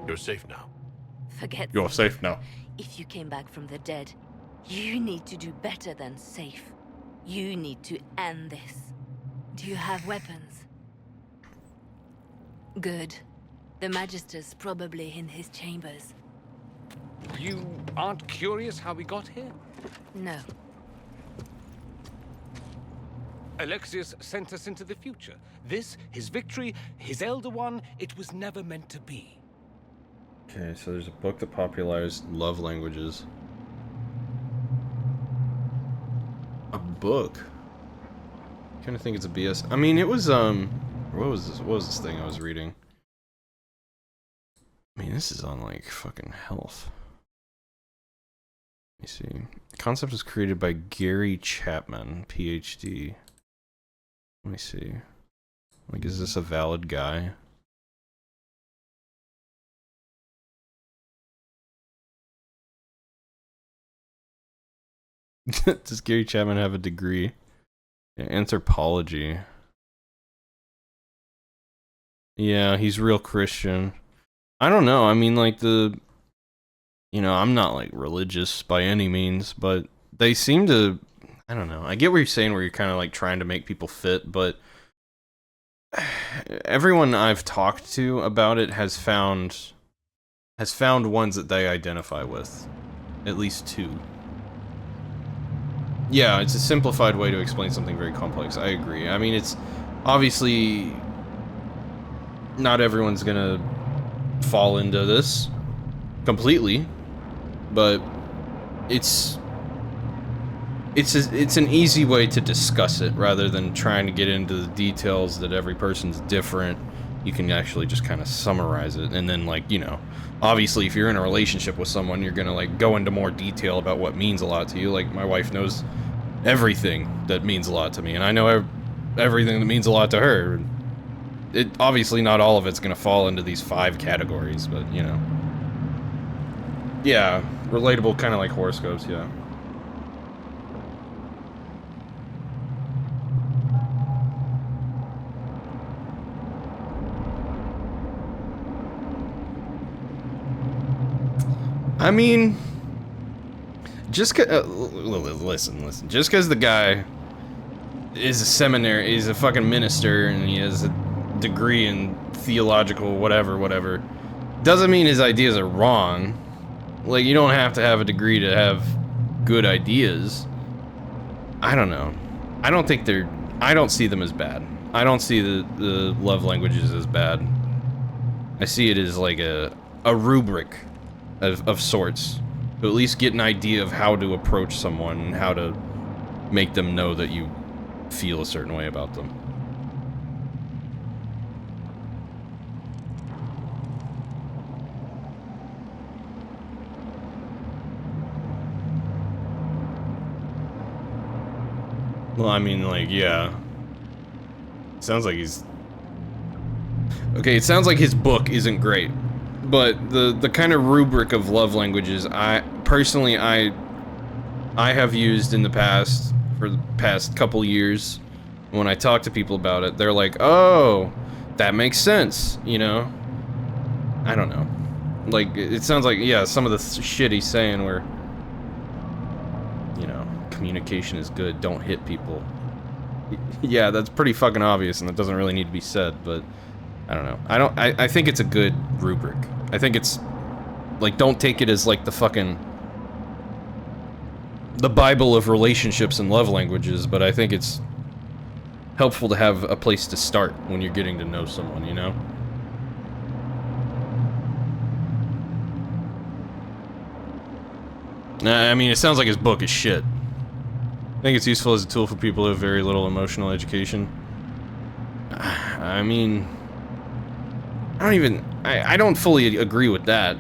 You're safe now. Forget You're safe now. If you came back from the dead, you need to do better than safe. You need to end this. Do you have weapons? Good. The Magister's probably in his chambers. You aren't curious how we got here? No. Alexius sent us into the future. This, his victory, his Elder One, it was never meant to be. Okay, so there's a book that popularized love languages. A book? I kind of think it's a BS. I mean, it was, what was this thing I was reading? I mean, this is on, like, fucking health. Let me see. The concept was created by Gary Chapman, PhD. Let me see. Like, is this a valid guy? Does Gary Chapman have a degree? Yeah, anthropology. Yeah, he's real Christian. I don't know. I mean, like, you know, I'm not, like, religious by any means, but they seem to, I don't know. I get what you're saying where you're kind of, like, trying to make people fit, but everyone I've talked to about it has found ones that they identify with. At least 2. Yeah, it's a simplified way to explain something very complex. I agree. I mean, it's obviously not everyone's gonna fall into this completely, but it's an easy way to discuss it rather than trying to get into the details that every person's different. You can actually just kind of summarize it, and then, like, you know, obviously if you're in a relationship with someone, you're gonna, like, go into more detail about what means a lot to you. Like, my wife knows everything that means a lot to me, and I know everything that means a lot to her. It obviously not all of it's gonna fall into these 5 categories, but, you know. Yeah, relatable, kind of like horoscopes, yeah. I mean, just listen. Just because the guy is a seminary, he's a fucking minister, and he has a degree in theological whatever, doesn't mean his ideas are wrong. Like, you don't have to have a degree to have good ideas. I don't know. I don't think I don't see them as bad. I don't see the love languages as bad. I see it as like a rubric of sorts. To at least get an idea of how to approach someone and how to make them know that you feel a certain way about them. Well, I mean, like, yeah. Sounds like he's... Okay, it sounds like his book isn't great. But the kind of rubric of love languages, I have used in the past, for the past couple years, when I talk to people about it, they're like, oh, that makes sense, you know? I don't know. Like, it sounds like, yeah, some of the shit he's saying where, you know, communication is good, don't hit people. Yeah, that's pretty fucking obvious, and that doesn't really need to be said, but I don't know. I think it's a good rubric. I think it's, like, don't take it as, like, the Bible of relationships and love languages, but I think it's helpful to have a place to start when you're getting to know someone, you know? I mean, it sounds like his book is shit. I think it's useful as a tool for people who have very little emotional education. I mean... I don't fully agree with that.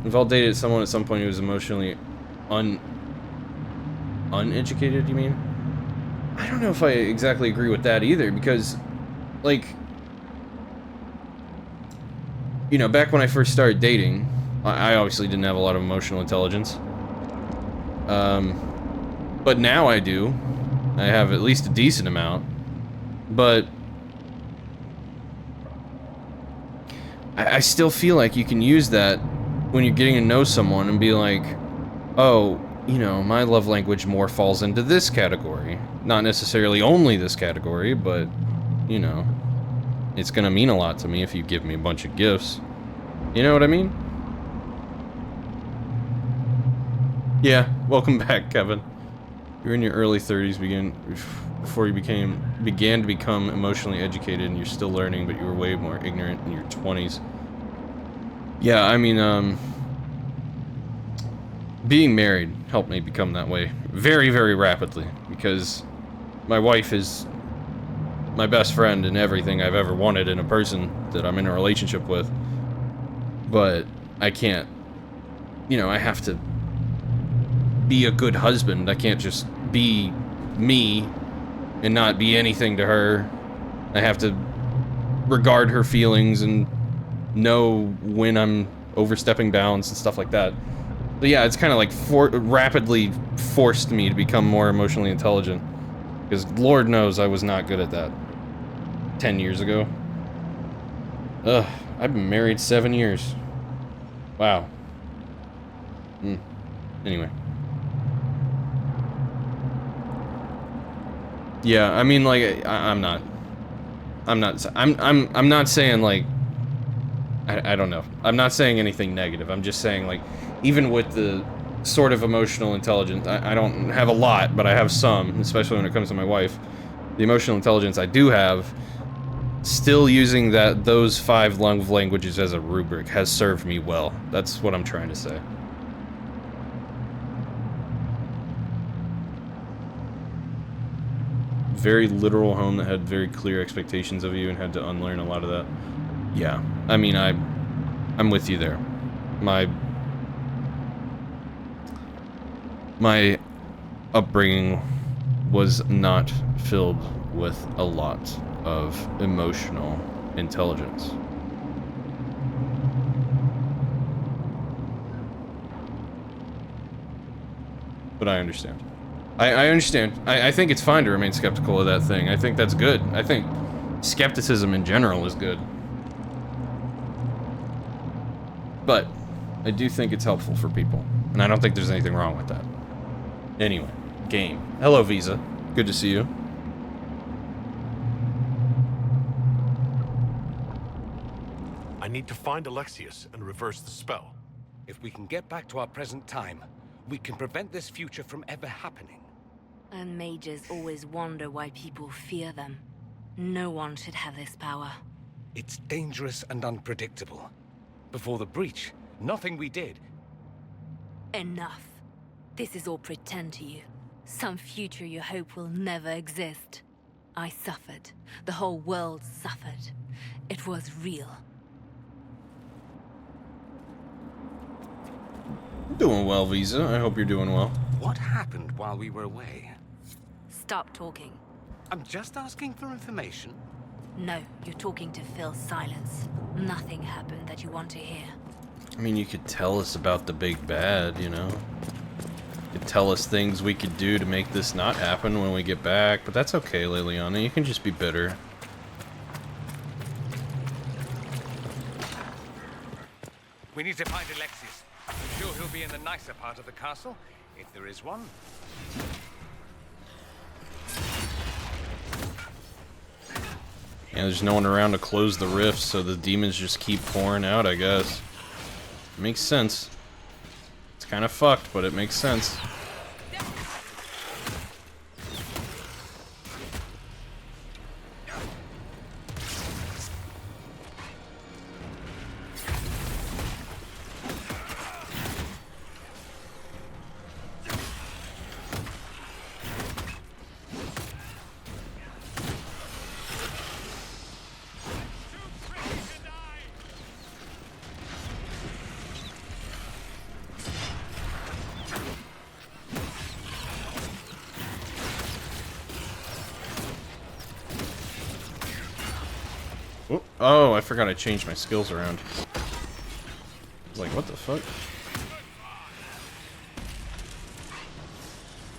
We've all dated someone at some point who was emotionally uneducated, you mean? I don't know if I exactly agree with that either, because, like, you know, back when I first started dating, I obviously didn't have a lot of emotional intelligence. But now I do. I have at least a decent amount. But I still feel like you can use that when you're getting to know someone and be like, oh, you know, my love language more falls into this category. Not necessarily only this category, but, you know, it's gonna mean a lot to me if you give me a bunch of gifts. You know what I mean? Yeah, welcome back, Kevin. You're in your early 30s, before you began to become emotionally educated, and you're still learning, but you were way more ignorant in your 20s. Yeah, I mean, being married helped me become that way very, very rapidly, because my wife is my best friend and everything I've ever wanted in a person that I'm in a relationship with. But I can't, you know, I have to be a good husband. I can't just be me and not be anything to her. I have to regard her feelings and know when I'm overstepping bounds and stuff like that. But yeah, it's kind of like rapidly forced me to become more emotionally intelligent, because Lord knows I was not good at that 10 years ago. Ugh, I've been married 7 years. Wow. Anyway. Yeah, I mean, like, I'm not saying, like, I don't know. I'm not saying anything negative. I'm just saying, like, even with the sort of emotional intelligence, I don't have a lot, but I have some, especially when it comes to my wife. The emotional intelligence I do have, still using those 5 love languages as a rubric has served me well. That's what I'm trying to say. Very literal home that had very clear expectations of you and had to unlearn a lot of that. Yeah, I mean, I'm with you there. My upbringing was not filled with a lot of emotional intelligence. But I understand. I understand. I think it's fine to remain skeptical of that thing. I think that's good. I think skepticism in general is good. But I do think it's helpful for people. And I don't think there's anything wrong with that. Anyway, game. Hello, Visa. Good to see you. I need to find Alexius and reverse the spell. If we can get back to our present time, we can prevent this future from ever happening. And mages always wonder why people fear them. No one should have this power. It's dangerous and unpredictable. Before the breach, nothing we did. Enough. This is all pretend to you. Some future you hope will never exist. I suffered. The whole world suffered. It was real. Doing well, Visa. I hope you're doing well. What happened while we were away? Stop talking. I'm just asking for information. No, you're talking to fill silence. Nothing happened that you want to hear. I mean, you could tell us about the big bad, you know? You could tell us things we could do to make this not happen when we get back, but that's okay, Liliana. You can just be bitter. We need to find Alexius. I'm sure he'll be in the nicer part of the castle, if there is one. Yeah, there's no one around to close the rifts, so the demons just keep pouring out, I guess. Makes sense. It's kind of fucked, but it makes sense. Oh, I forgot I changed my skills around. I was like, what the fuck?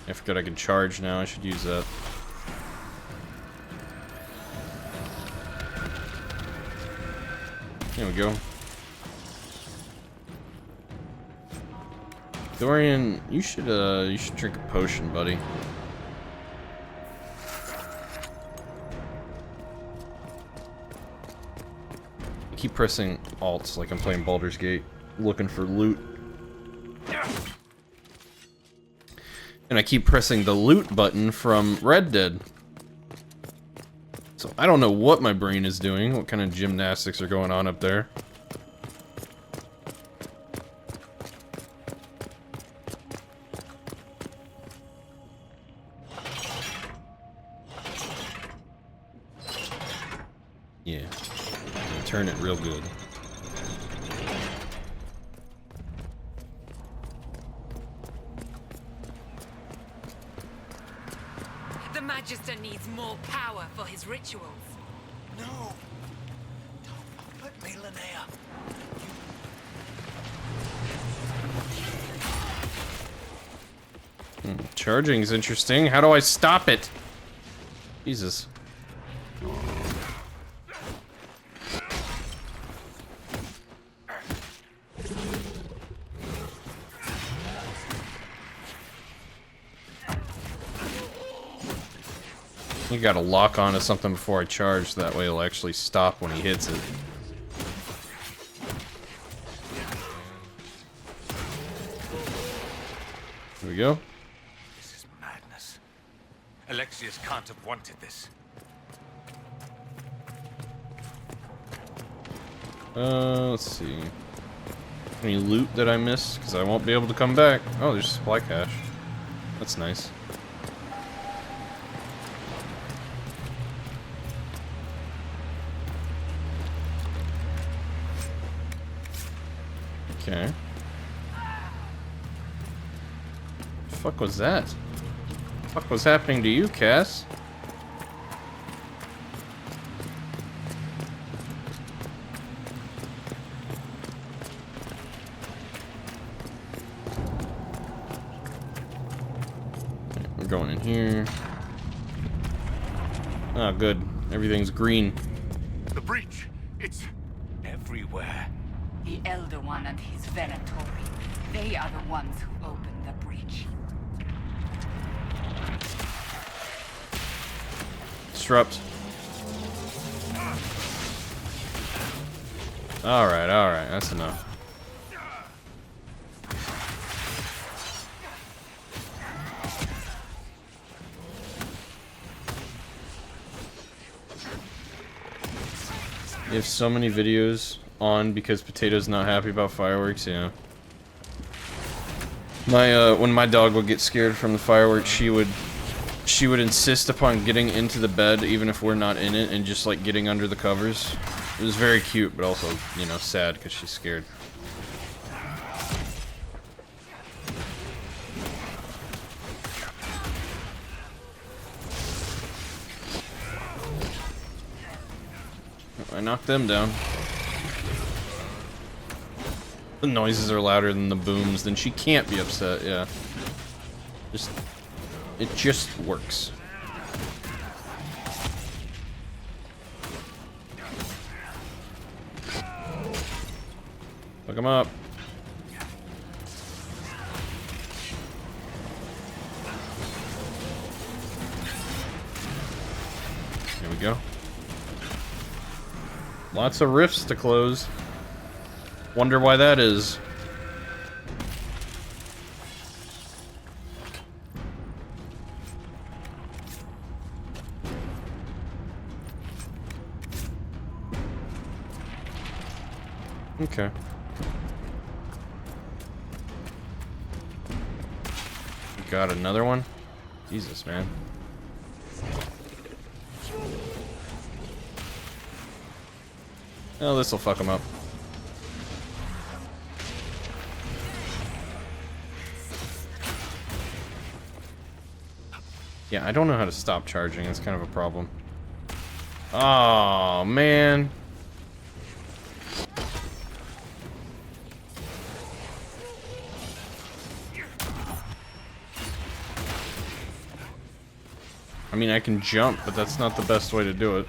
I forgot I can charge now. I should use that. There we go. Dorian, you should drink a potion, buddy. Keep pressing Alt like I'm playing Baldur's Gate, looking for loot. And I keep pressing the loot button from Red Dead. So I don't know what my brain is doing, what kind of gymnastics are going on up there. Yeah. Turn it real good. The Magister needs more power for his rituals. No! Don't let me, Linnea. Charging is interesting. How do I stop it? Jesus. You gotta lock onto something before I charge, that way it'll actually stop when he hits it. Here we go. This is madness. Alexius can't have wanted this. Let's see. Any loot that I missed? Because I won't be able to come back. Oh, there's supply cache. That's nice. Okay. The fuck was that? The fuck was happening to you, Cass? Okay, we're going in here. Oh, good. Everything's green. The breach. It's everywhere. The Elder One and his Venatori. They are the ones who opened the breach. Disrupt. Alright, that's enough. You have so many videos on because Potato's not happy about fireworks, yeah. My when my dog would get scared from the fireworks, she would insist upon getting into the bed even if we're not in it and just like getting under the covers. It was very cute, but also, you know, sad because she's scared. I knocked them down. The noises are louder than the booms, then she can't be upset, yeah. It just works. Fuck him up. Here we go. Lots of rifts to close. Wonder why that is. Okay. Got another one? Jesus, man. Oh, this'll fuck him up. Yeah, I don't know how to stop charging. It's kind of a problem. Oh, man. I mean, I can jump, but that's not the best way to do it.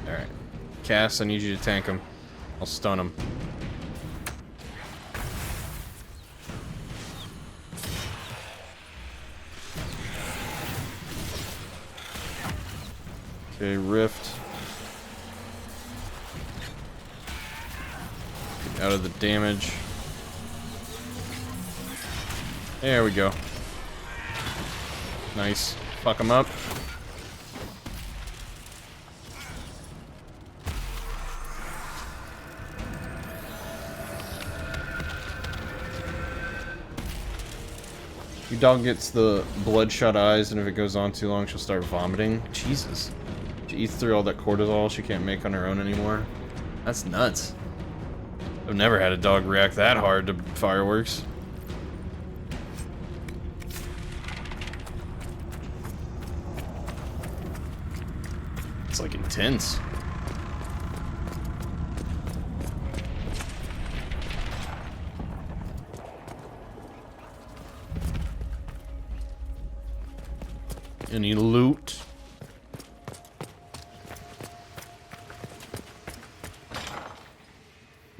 Alright. Cass, I need you to tank him. I'll stun him. Okay, Rift. Get out of the damage. There we go. Nice. Fuck him up. Your dog gets the bloodshot eyes, and if it goes on too long, she'll start vomiting. Jesus. She eats through all that cortisol she can't make on her own anymore. That's nuts. I've never had a dog react that hard to fireworks. It's like intense. Any loot?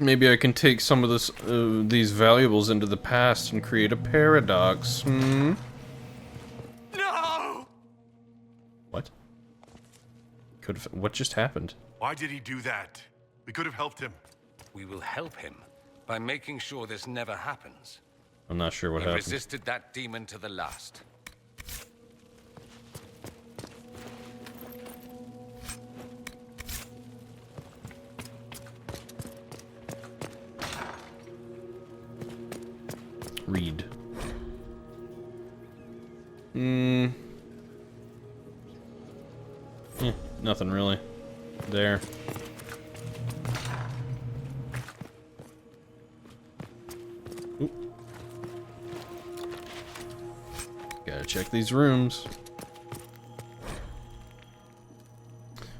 Maybe I can take some of this, these valuables into the past and create a paradox. Hmm? No! What? What just happened? Why did he do that? We could have helped him. We will help him by making sure this never happens. I'm not sure what happened. He resisted that demon to the last. Read. Nothing really. There. Oop. Gotta check these rooms.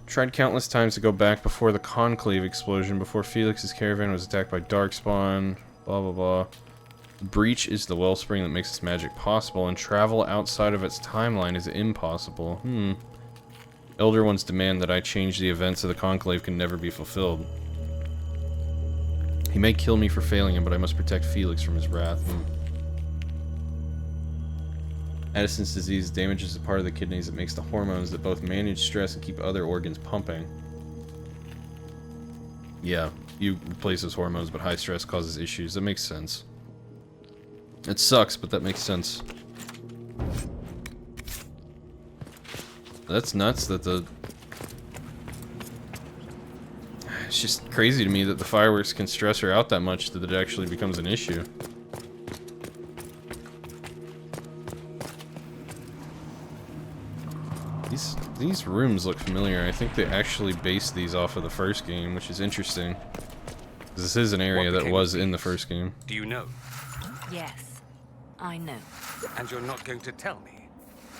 Tried countless times to go back before the Conclave explosion, before Felix's caravan was attacked by Darkspawn, blah blah blah. The breach is the wellspring that makes this magic possible, and travel outside of its timeline is impossible. Elder One's demand that I change the events of the Conclave can never be fulfilled. He may kill me for failing him, but I must protect Felix from his wrath. Addison's disease damages the part of the kidneys that makes the hormones that both manage stress and keep other organs pumping. Yeah, you replace those hormones, but high stress causes issues. That makes sense. It sucks, but that makes sense. That's nuts that the... It's just crazy to me that the fireworks can stress her out that much that it actually becomes an issue. These rooms look familiar. I think they actually based these off of the first game, which is interesting. This is an area that was in the first game. Do you know? Yes, I know. And you're not going to tell me?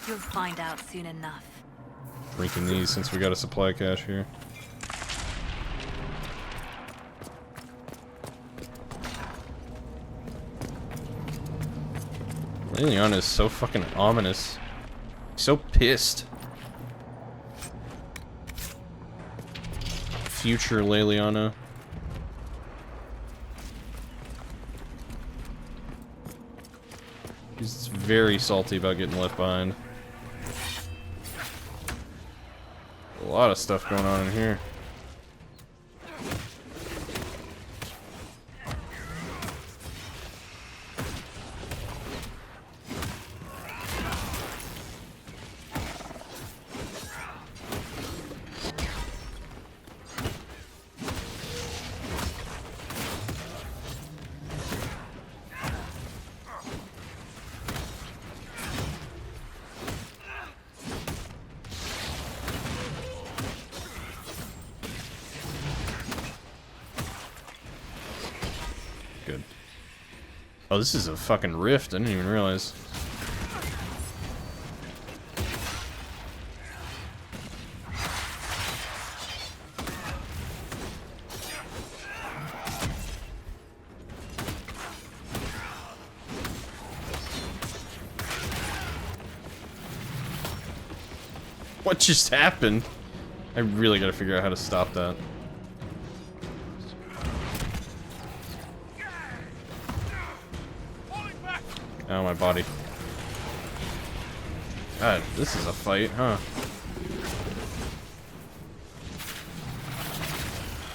You'll find out soon enough. Drinking these since we got a supply cache here. Liliana is so fucking ominous. So pissed. Future Liliana. He's very salty about getting left behind. A lot of stuff going on in here. Good. Oh, this is a fucking rift. I didn't even realize. What just happened? I really gotta figure out how to stop that. Oh, my body. God, this is a fight, huh?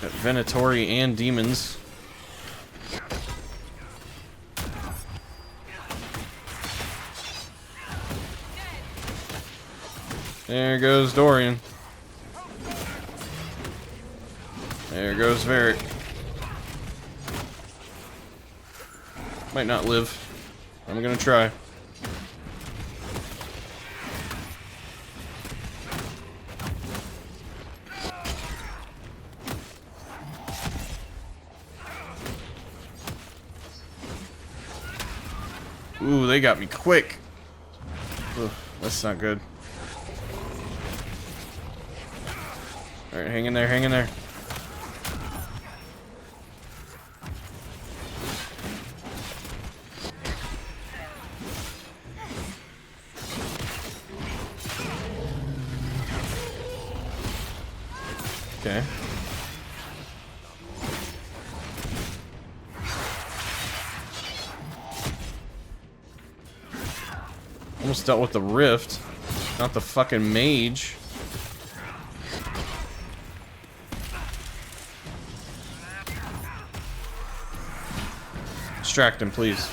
Got Venatori and demons. There goes Dorian. There goes Varric. Might not live. I'm gonna try. Ooh, they got me quick. Ugh, that's not good. Alright, hang in there, hang in there. Okay. Almost dealt with the rift, not the fucking mage. Distract him, please.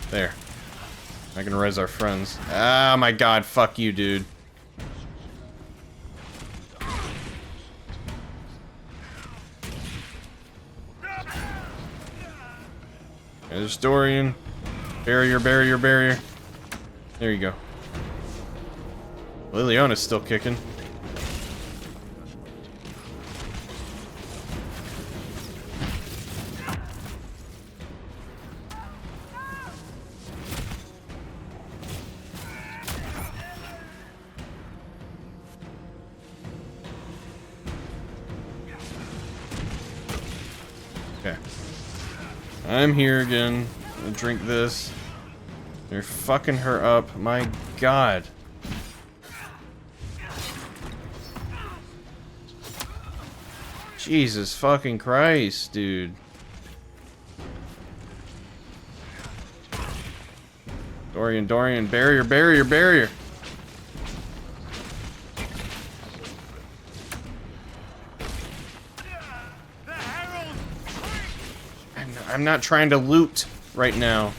There. I can res our friends. Ah, my god, fuck you, dude. There's Dorian. Barrier, barrier, barrier. There you go. Liliana's still kicking. Okay. I'm here again. I'm gonna drink this. They're fucking her up. My god. Jesus fucking Christ, dude. Dorian, barrier, barrier, barrier. I'm not trying to loot right now.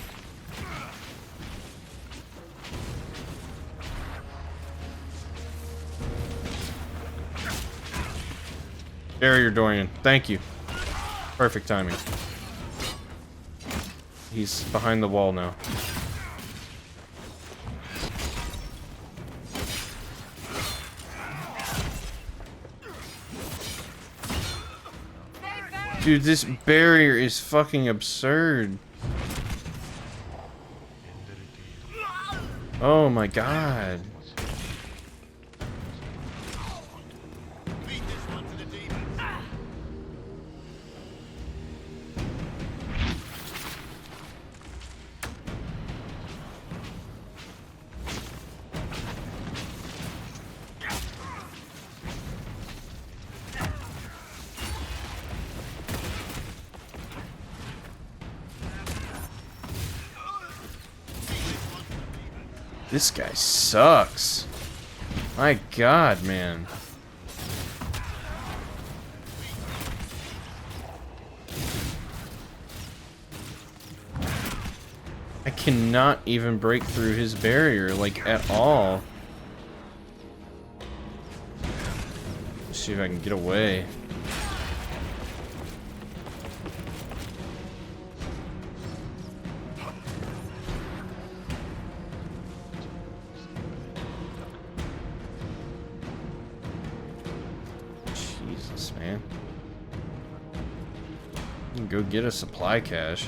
Barrier, Dorian. Thank you. Perfect timing. He's behind the wall now. Dude, this barrier is fucking absurd. Oh my god. This guy sucks. My god, man. I cannot even break through his barrier, like, at all. Let's see if I can get away. Man, you can go get a supply cache.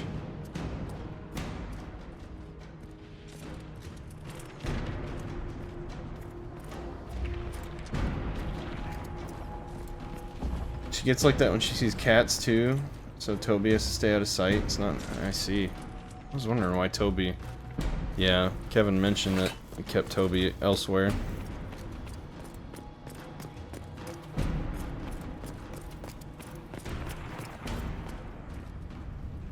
She gets like that when she sees cats too, so Toby has to stay out of sight. It's not. I see. I was wondering why Toby. Yeah, Kevin mentioned that he kept Toby elsewhere.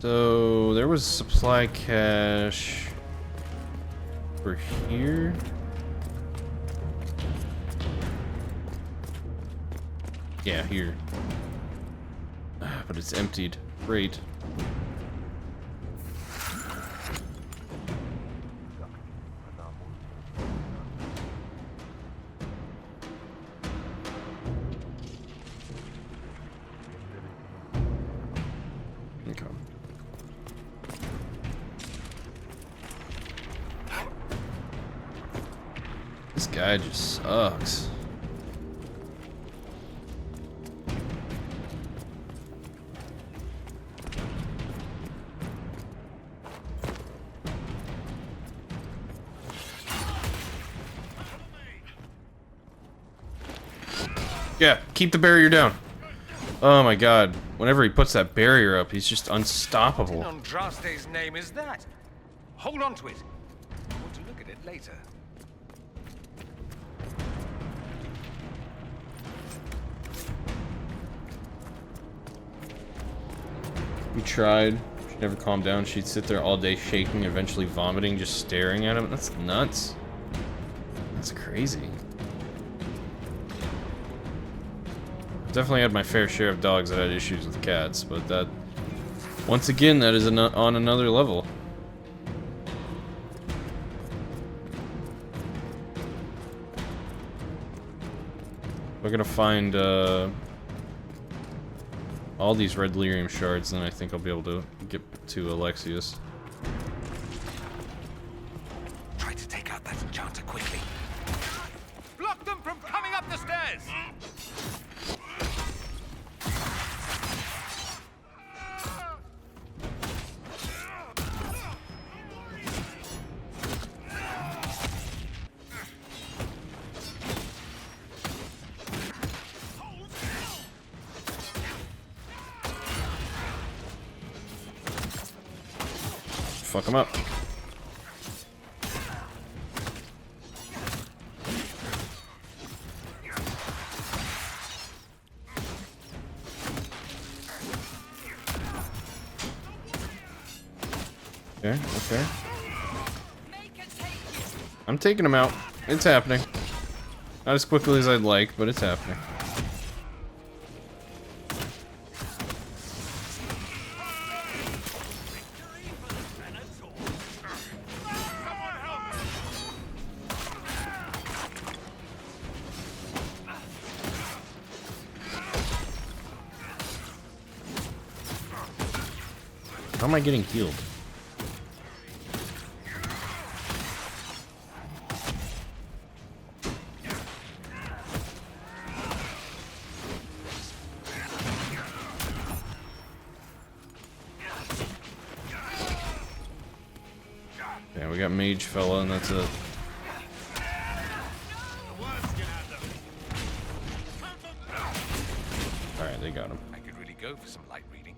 So there was a supply cache over here. Yeah, here. But it's emptied. Great. Okay. This guy just sucks. Yeah, keep the barrier down. Oh my god. Whenever he puts that barrier up, he's just unstoppable. What in Andraste's name is that? Hold on to it. I want to look at it later. We tried. She never calmed down. She'd sit there all day shaking, eventually vomiting, just staring at him. That's nuts. That's crazy. Definitely had my fair share of dogs that had issues with cats, but that, once again, that is on another level. We're gonna find all these red lyrium shards, then I think I'll be able to get to Alexius. Try to take out that enchanter quickly. Block them from coming up the stairs! Fuck him up. Okay. I'm taking him out. It's happening. Not as quickly as I'd like, but it's happening. How am I getting healed? Yeah, we got Mage Fella, and that's it. Alright, they got him. I could really go for some light reading.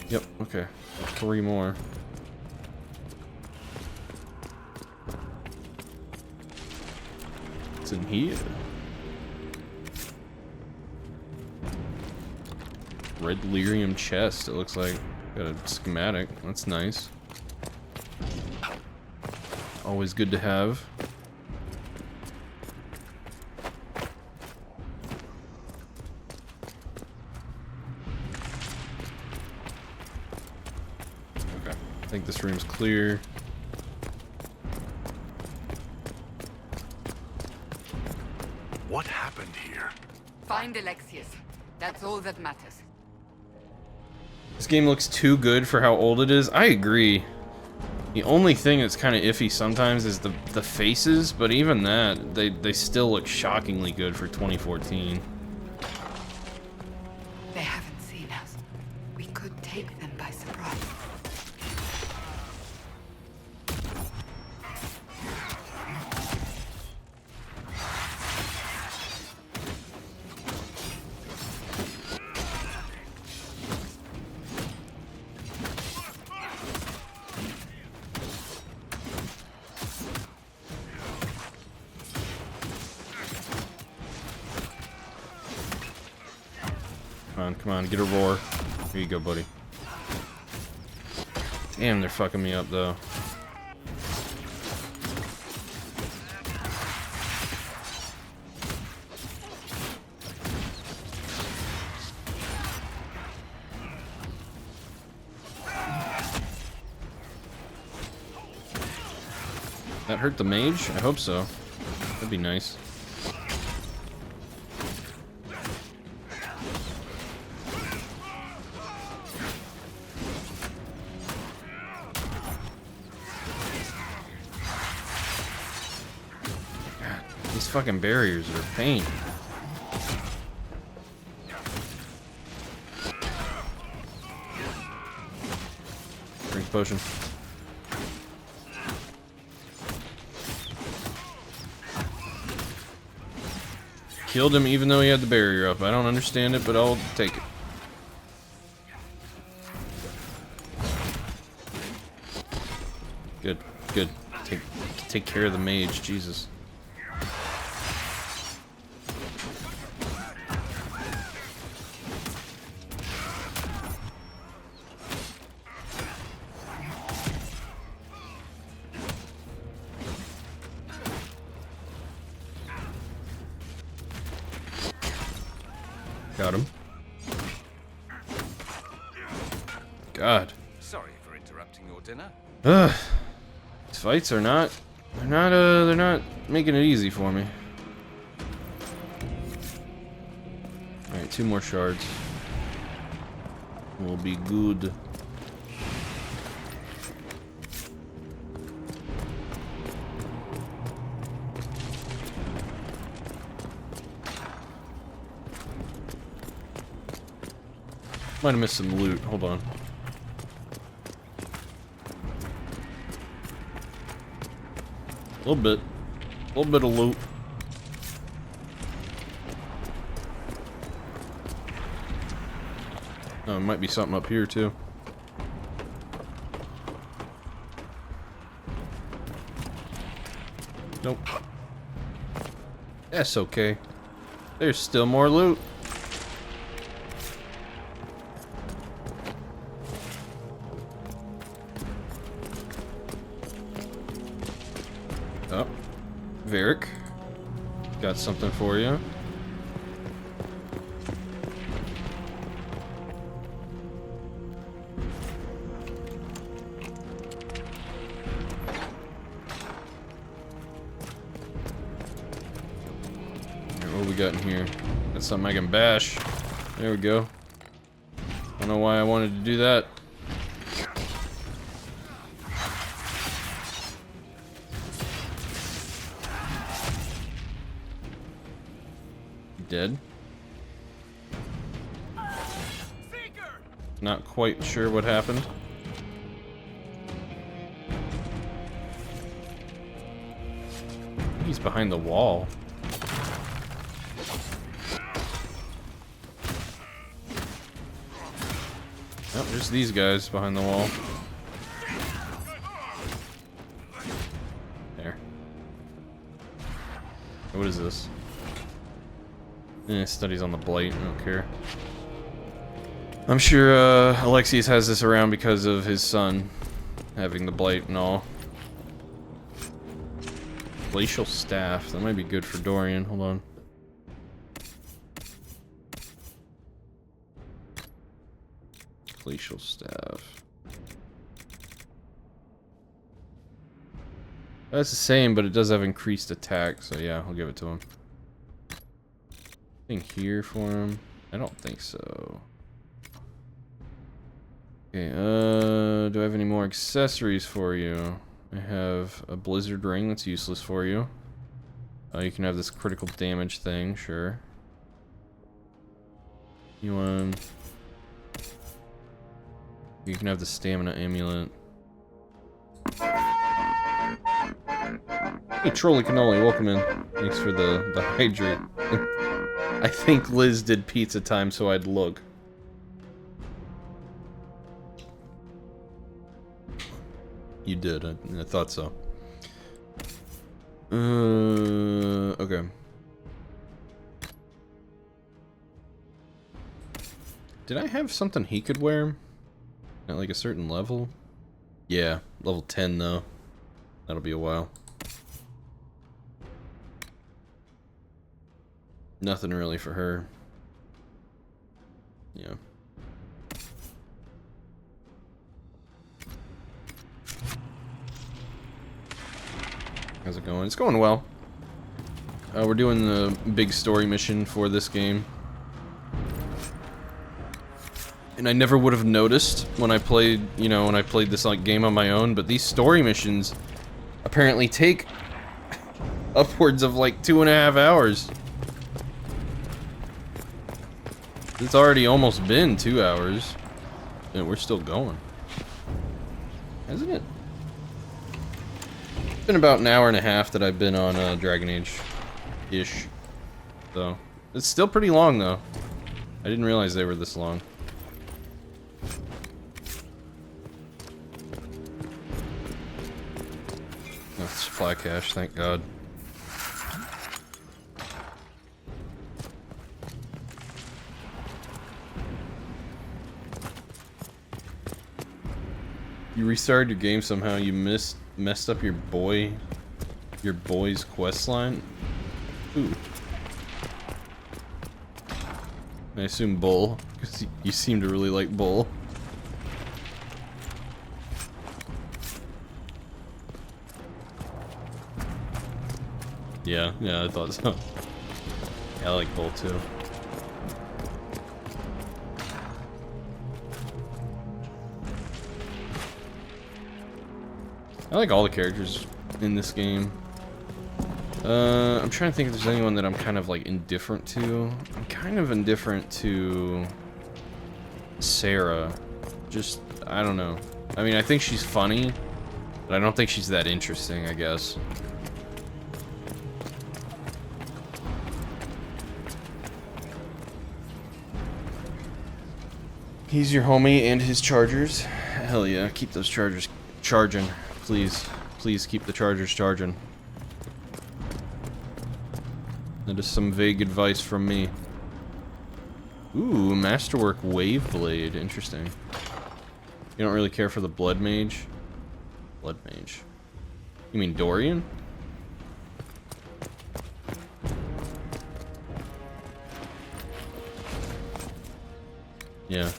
Yep, okay. 3 more. What's in here? Red lyrium chest, it looks like. Got a schematic. That's nice. Always good to have. Okay, I think this room's clear. What happened here? Find Alexius. That's all that matters. This game looks too good for how old it is. I agree. The only thing that's kind of iffy sometimes is the faces, but even that, they still look shockingly good for 2014. They haven't seen us. We could take them by surprise. Come on, get a roar. Here you go, buddy. Damn, they're fucking me up, though. That hurt the mage? I hope so. That'd be nice. These fucking barriers are a pain. Drink potion. Killed him even though he had the barrier up. I don't understand it, but I'll take it. Good, good. Take care of the mage, Jesus. Got him. God. Sorry for interrupting your dinner. Ugh. These fights are not. They're not making it easy for me. All right, 2 more shards. Will be good. Might have missed some loot. Hold on. A little bit of loot. Oh, there might be something up here too. Nope. That's okay. There's still more loot. Oh, Varric, got something for you. What we got in here? That's something I can bash. There we go. Don't know why I wanted to do that. Dead. Not quite sure what happened. He's behind the wall. Oh, there's these guys behind the wall. There. What is this? Studies on the blight, I don't care. I'm sure Alexius has this around because of his son having the blight and all. Glacial staff, that might be good for Dorian, hold on. Glacial staff. That's the same, but it does have increased attack, so yeah, I'll give it to him. Anything here for him? I don't think so. Okay, do I have any more accessories for you? I have a blizzard ring that's useless for you. You can have this critical damage thing, sure. You can have the stamina amulet. Hey, Trolly Cannoli, welcome in. Thanks for the hydrate. I think Liz did pizza time, so I'd look. You did, I thought so. Okay. Did I have something he could wear? At like a certain level? Yeah, level 10 though. That'll be a while. Nothing really for her. Yeah. How's it going? It's going well. We're doing the big story mission for this game. And I never would have noticed when I played, you know, when I played this like game on my own, but these story missions apparently take upwards of like 2.5 hours. It's already almost been 2 hours, and we're still going. Hasn't it? It's been about an hour and a half that I've been on Dragon Age-ish. So, it's still pretty long though. I didn't realize they were this long. That's supply cache, thank God. You restarted your game somehow. You messed up your boy's quest line. Ooh. I assume Bull, because you seem to really like Bull. Yeah, I thought so. Yeah, I like Bull too. I like all the characters in this game. I'm trying to think if there's anyone that I'm kind of like indifferent to. I'm kind of indifferent to Sarah. Just, I don't know. I mean, I think she's funny, but I don't think she's that interesting, I guess. He's your homie and his chargers. Hell yeah, keep those chargers charging. Please keep the chargers charging. That is some vague advice from me. Ooh, Masterwork Wave Blade. Interesting. You don't really care for the Blood Mage? Blood Mage. You mean Dorian? Yeah.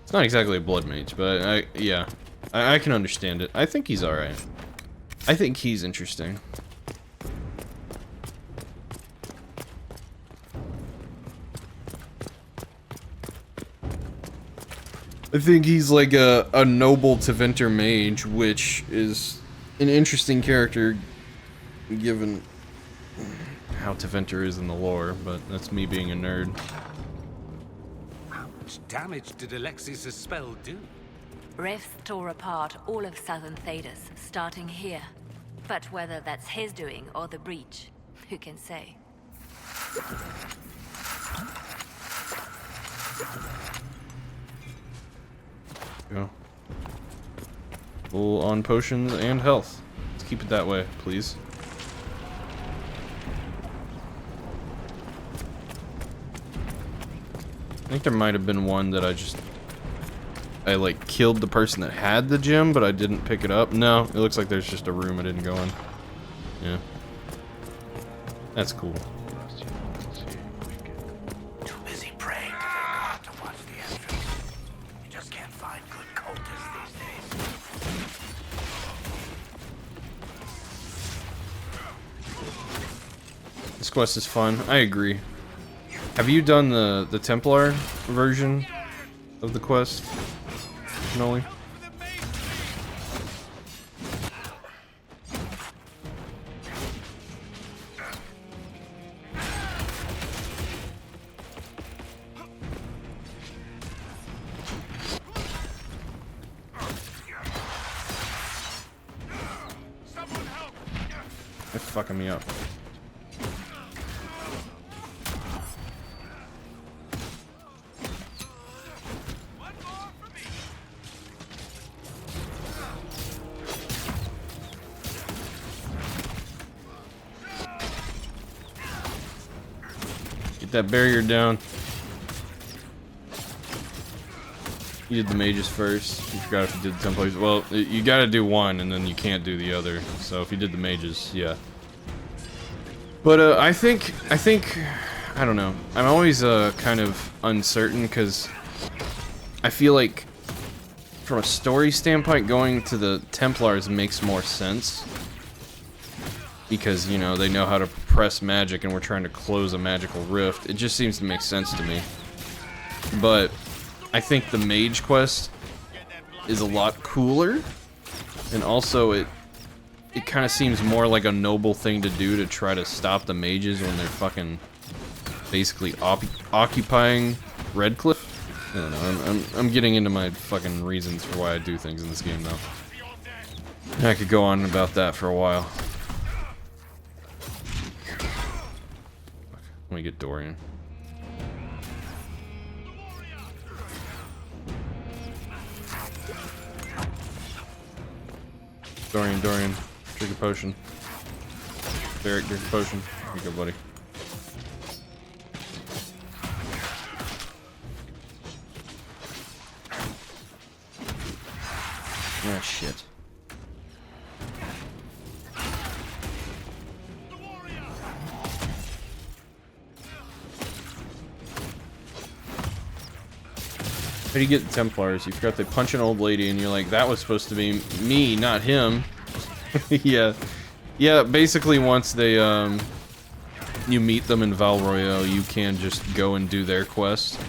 It's not exactly a Blood Mage, but I can understand it. I think he's alright. I think he's interesting. I think he's like a noble Teventer mage, which is an interesting character given how Teventer is in the lore, but that's me being a nerd. How much damage did Alexius' spell do? Rifts tore apart all of southern Thedas, starting here. But whether that's his doing or the breach, who can say? Go. Full on potions and health. Let's keep it that way, please. I think there might have been one that I like killed the person that had the gem, but I didn't pick it up. No, it looks like there's just a room I didn't go in. Yeah. That's cool. Too busy praying to their god to watch the entrance. You just can't find good cultists these days. This quest is fun. I agree. Have you done the Templar version of the quest, Noli? They're fucking me up. Get that barrier down. You did the mages first. You forgot if you did the Templars. Well, you gotta do one, and then you can't do the other. So if you did the mages, yeah. But I think, I don't know. I'm always kind of uncertain because I feel like, from a story standpoint, going to the Templars makes more sense. Because, you know, they know how to press magic and we're trying to close a magical rift. It just seems to make sense to me. But I think the mage quest is a lot cooler. And also it kind of seems more like a noble thing to do to try to stop the mages when they're fucking basically occupying Redcliffe. I don't know, I'm getting into my fucking reasons for why I do things in this game though. And I could go on about that for a while. Let me get Dorian. Dorian, drink a potion. Barrick, drink a potion. Here you go, buddy. Ah, shit. How do you get the Templars? You forgot they punch an old lady and you're like, that was supposed to be me, not him. Yeah. Yeah, basically once they, you meet them in Val Royale, you can just go and do their quest.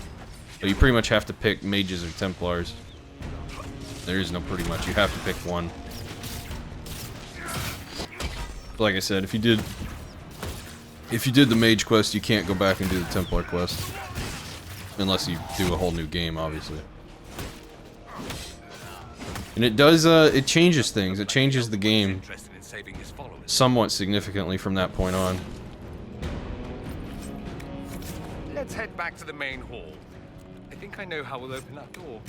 But you pretty much have to pick mages or Templars. There is no pretty much, you have to pick one. But like I said, if you did the mage quest, you can't go back and do the Templar quest. Unless you do a whole new game, obviously. And it does, it changes things. It changes the game somewhat significantly from that point on. Let's head back to the main hall. I think I know how we'll open that door.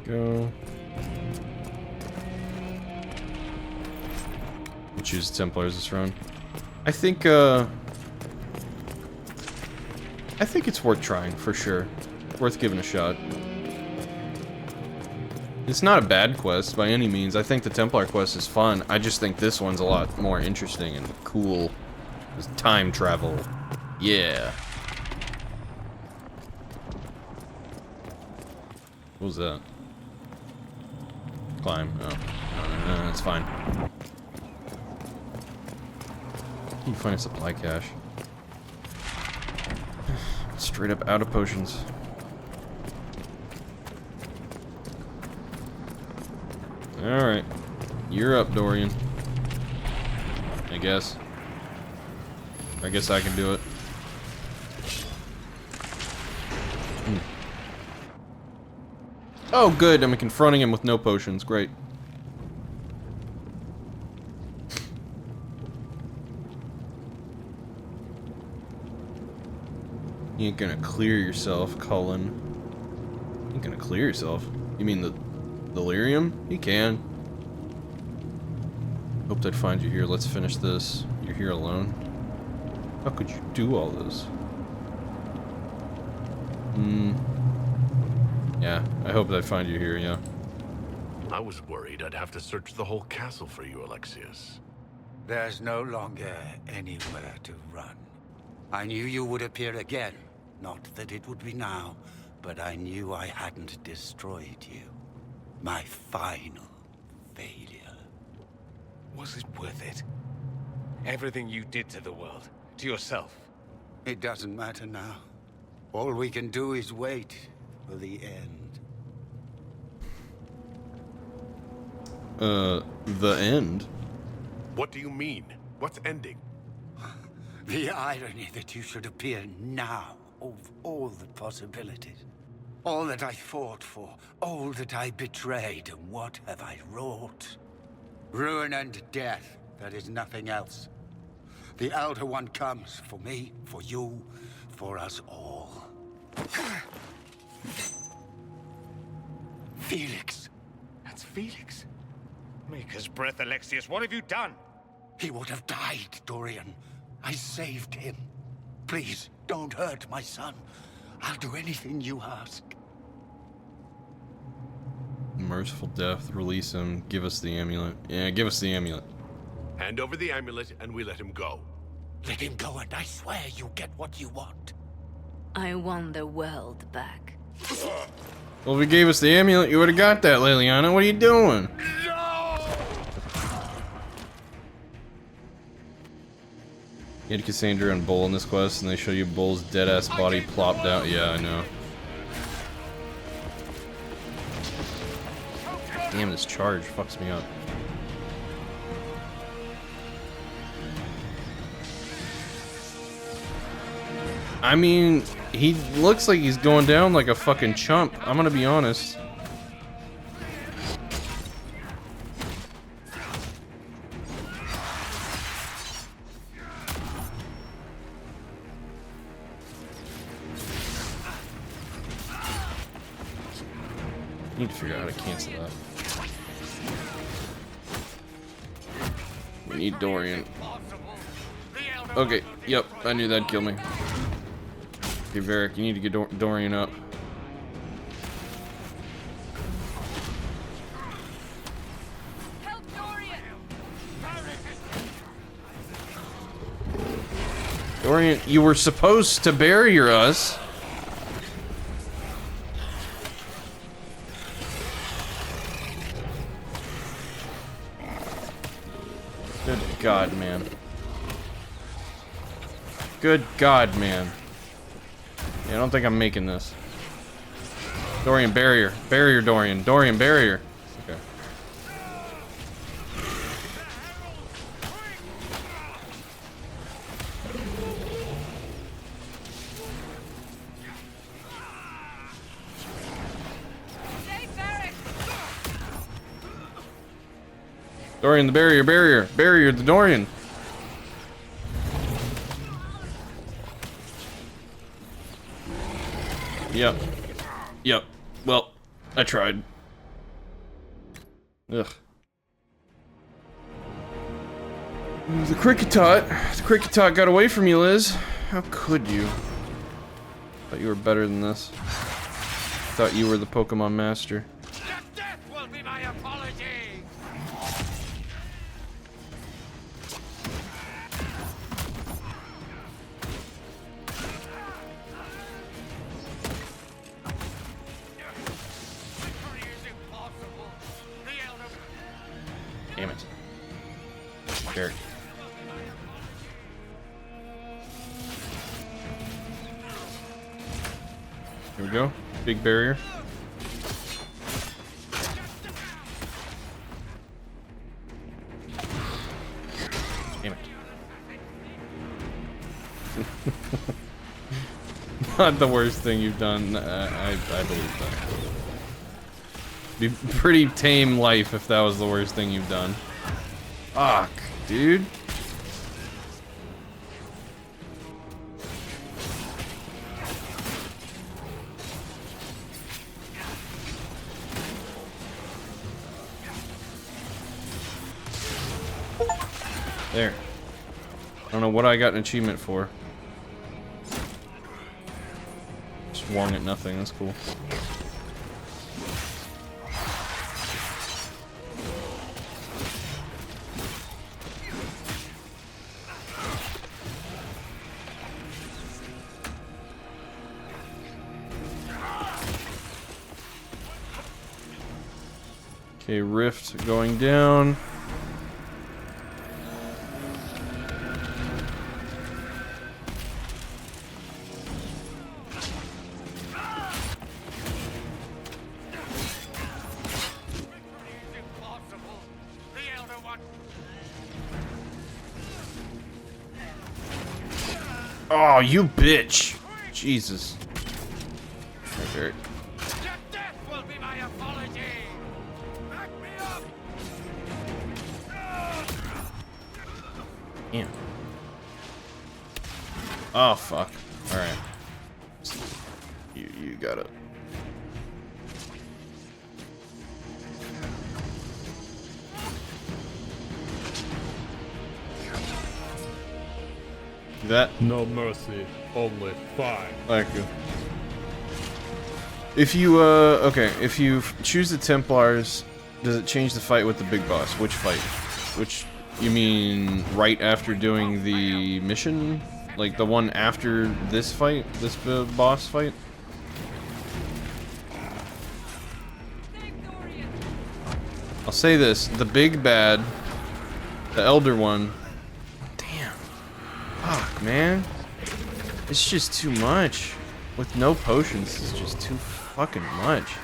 Go. We'll choose Templars this round. I think it's worth trying, for sure. Worth giving a shot. It's not a bad quest by any means. I think the Templar quest is fun. I just think this one's a lot more interesting and cool. It's time travel. Yeah. What was that? Climb. Oh. No, that's fine. You can find a supply cache. Straight up out of potions. Alright. You're up, Dorian. I guess. I guess I can do it. Oh, good. I'm confronting him with no potions. Great. You ain't gonna clear yourself, Cullen. You ain't gonna clear yourself? You mean the delirium? You can. Hoped I'd find you here. Let's finish this. You're here alone? How could you do all this? Yeah, I hoped I'd find you here, yeah. I was worried I'd have to search the whole castle for you, Alexius. There's no longer anywhere to run. I knew you would appear again. Not that it would be now, but I knew I hadn't destroyed you. My final failure. Was it worth it? Everything you did to the world, to yourself. It doesn't matter now. All we can do is wait for the end. The end? What do you mean? What's ending? The irony that you should appear now of all the possibilities. All that I fought for, all that I betrayed, and what have I wrought? Ruin and death, there is nothing else. The Elder One comes for me, for you, for us all. Felix. That's Felix. Maker's breath, Alexius. What have you done? He would have died, Dorian. I saved him. Please, don't hurt my son. I'll do anything you ask. Merciful death, release him, give us the amulet. Yeah, give us the amulet. Hand over the amulet and we let him go. Let him go and I swear you'll get what you want. I want the world back. Well, if you gave us the amulet, you would have got that, Liliana. What are you doing? You had Cassandra and Bull in this quest, and they show you Bull's dead-ass body plopped out. Yeah, I know. Damn, this charge fucks me up. I mean, he looks like he's going down like a fucking chump. I'm gonna be honest. Need to figure out how to cancel that. We need Dorian. Okay, yep, I knew that'd kill me. Okay, Varric, you need to get Dorian up. Help Dorian! Dorian, you were supposed to barrier us. Good God, man. Good God, man. Yeah, I don't think I'm making this. Dorian, barrier. Barrier, Dorian. Dorian, barrier. Okay. Dorian, the barrier, barrier. Barrier, the Dorian. Yep. Yep. Well, I tried. Ugh. The cricket-tot got away from you, Liz. How could you? Thought you were better than this. Thought you were the Pokemon master. Death will be my apology! Damn it. Cher. Here we go. Big barrier. Damn it. Not the worst thing you've done. I believe that. Be pretty tame life if that was the worst thing you've done. Fuck, dude. There. I don't know what I got an achievement for. Swung at nothing, that's cool. Okay, rift going down. Oh, you bitch! Jesus. Okay. Death will be my apology! Back me up! Damn. Oh fuck. Alright. You got it. That no mercy, only fire. Thank you. If you okay, if you choose the Templars, does it change the fight with the big boss? Which fight? Which you mean right after doing the mission? Like the one after this fight, this boss fight? I'll say this, the big bad, the elder one. Fuck, man. It's just too much. With no potions, it's just too fucking much.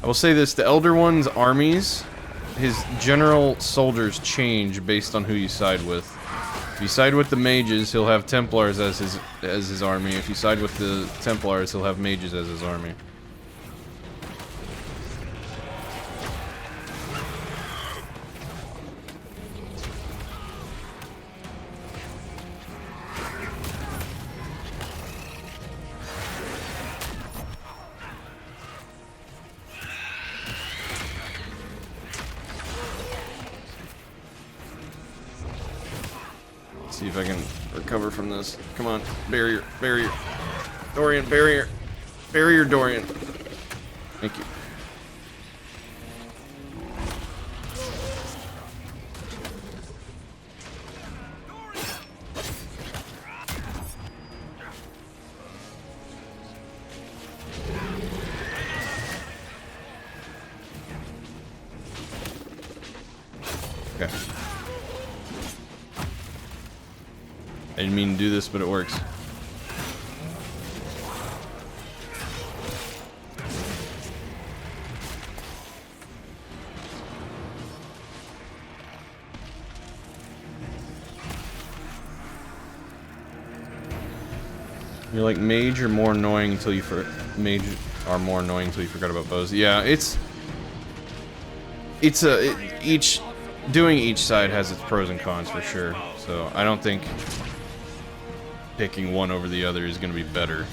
I will say this, the Elder One's armies, his general soldiers change based on who you side with. If you side with the mages, he'll have Templars as his army. If you side with the Templars, he'll have mages as his army. See if I can recover from this. Come on, barrier, barrier. Dorian, barrier. Barrier, Dorian. Thank you. Okay. I didn't mean to do this, but it works. You're like mage or more annoying until you mage are more annoying until you forgot about bows. Yeah, doing each side has its pros and cons for sure. So I don't think picking one over the other is going to be better.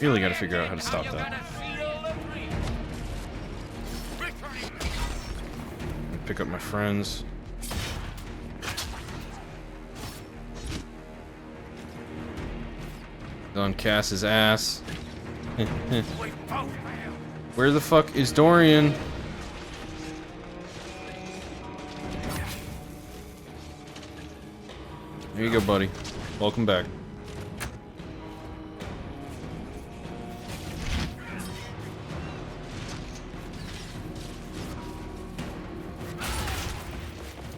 Really gotta figure out how to stop that. Pick up my friends. On Cass's ass. Where the fuck is Dorian? There you go, buddy. Welcome back.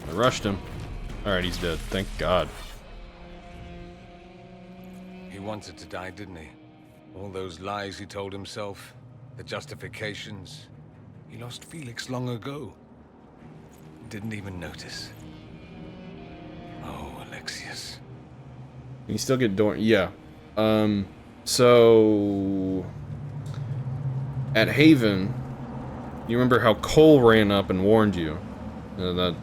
I rushed him. Alright, he's dead. Thank God. He wanted to die, didn't he? All those lies he told himself, the justifications. He lost Felix long ago. Didn't even notice. Oh, Alexius. Can you still get Dorian? Yeah. So... At Haven, you remember how Cole ran up and warned you? That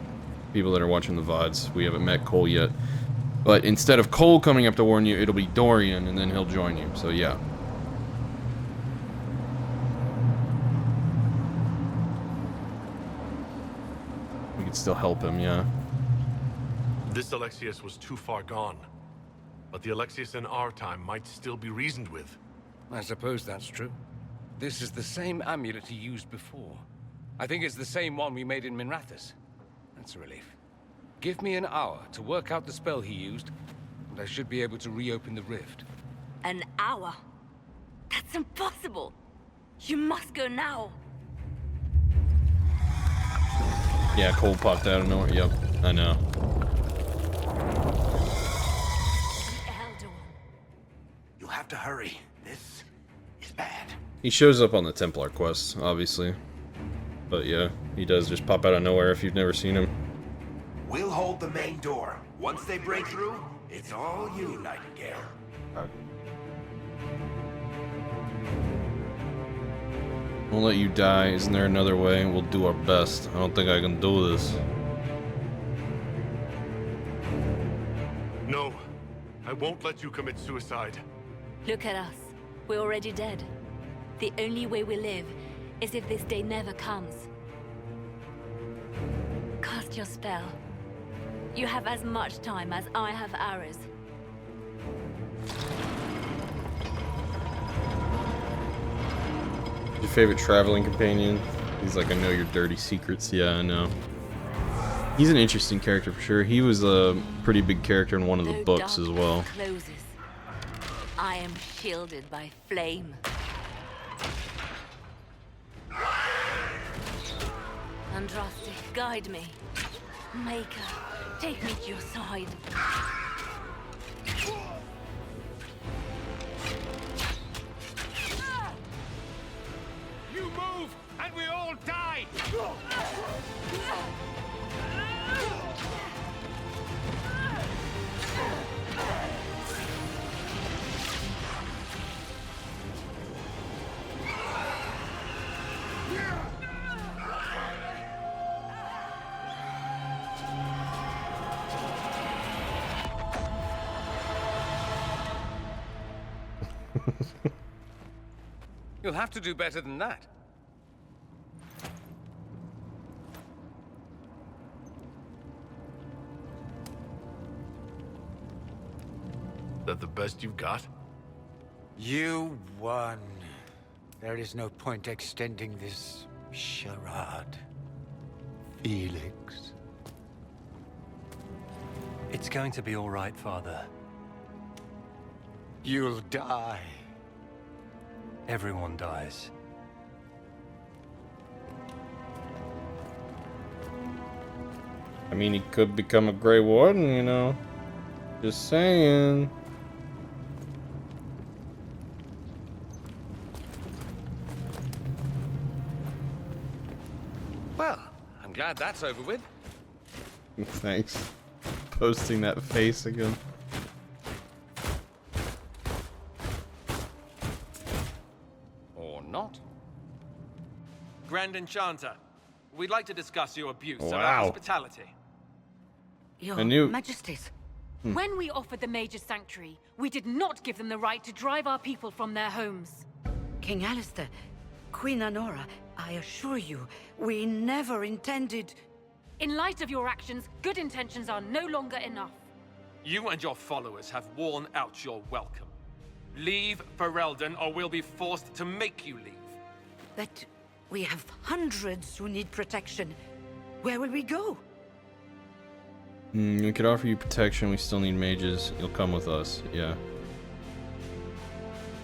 people that are watching the VODs, we haven't met Cole yet. But instead of Cole coming up to warn you, it'll be Dorian, and then he'll join you. So, yeah. We could still help him, yeah. This Alexius was too far gone. But the Alexius in our time might still be reasoned with. I suppose that's true. This is the same amulet he used before. I think it's the same one we made in Minrathous. That's a relief. Give me an hour to work out the spell he used, and I should be able to reopen the rift. An hour? That's impossible! You must go now! Yeah, Cole popped out of nowhere. Yep, I know. You'll have to hurry. This is bad. He shows up on the Templar quest, obviously. But yeah, he does just pop out of nowhere if you've never seen him. We'll hold the main door. Once they break through, it's all you, Nightingale. We'll let you die. Isn't there another way? We'll do our best. I don't think I can do this. No, I won't let you commit suicide. Look at us. We're already dead. The only way we live is if this day never comes. Cast your spell. You have as much time as I have arrows. Your favorite traveling companion? He's like, I know your dirty secrets. Yeah, I know. He's an interesting character for sure. He was a pretty big character in one of the books as well. Closes. I am shielded by flame. Andraste, guide me. Maker, take me to your side. You move, and we all die! You'll have to do better than that. That the best you've got? You won. There is no point extending this charade. Felix. It's going to be all right, Father. You'll die. Everyone dies. I mean, he could become a Grey Warden, you know. Just saying. Well, I'm glad that's over with. Thanks. Posting that face again. Or not. Grand Enchanter, we'd like to discuss your abuse of Wow. our hospitality. Your I knew- Majesties, When we offered the Mage's Sanctuary, we did not give them the right to drive our people from their homes. King Alistair, Queen Honora, I assure you, we never intended... In light of your actions, good intentions are no longer enough. You and your followers have worn out your welcome. Leave Ferelden, or we'll be forced to make you leave. But we have hundreds who need protection. Where will we go? We could offer you protection. We still need mages. You'll come with us. Yeah.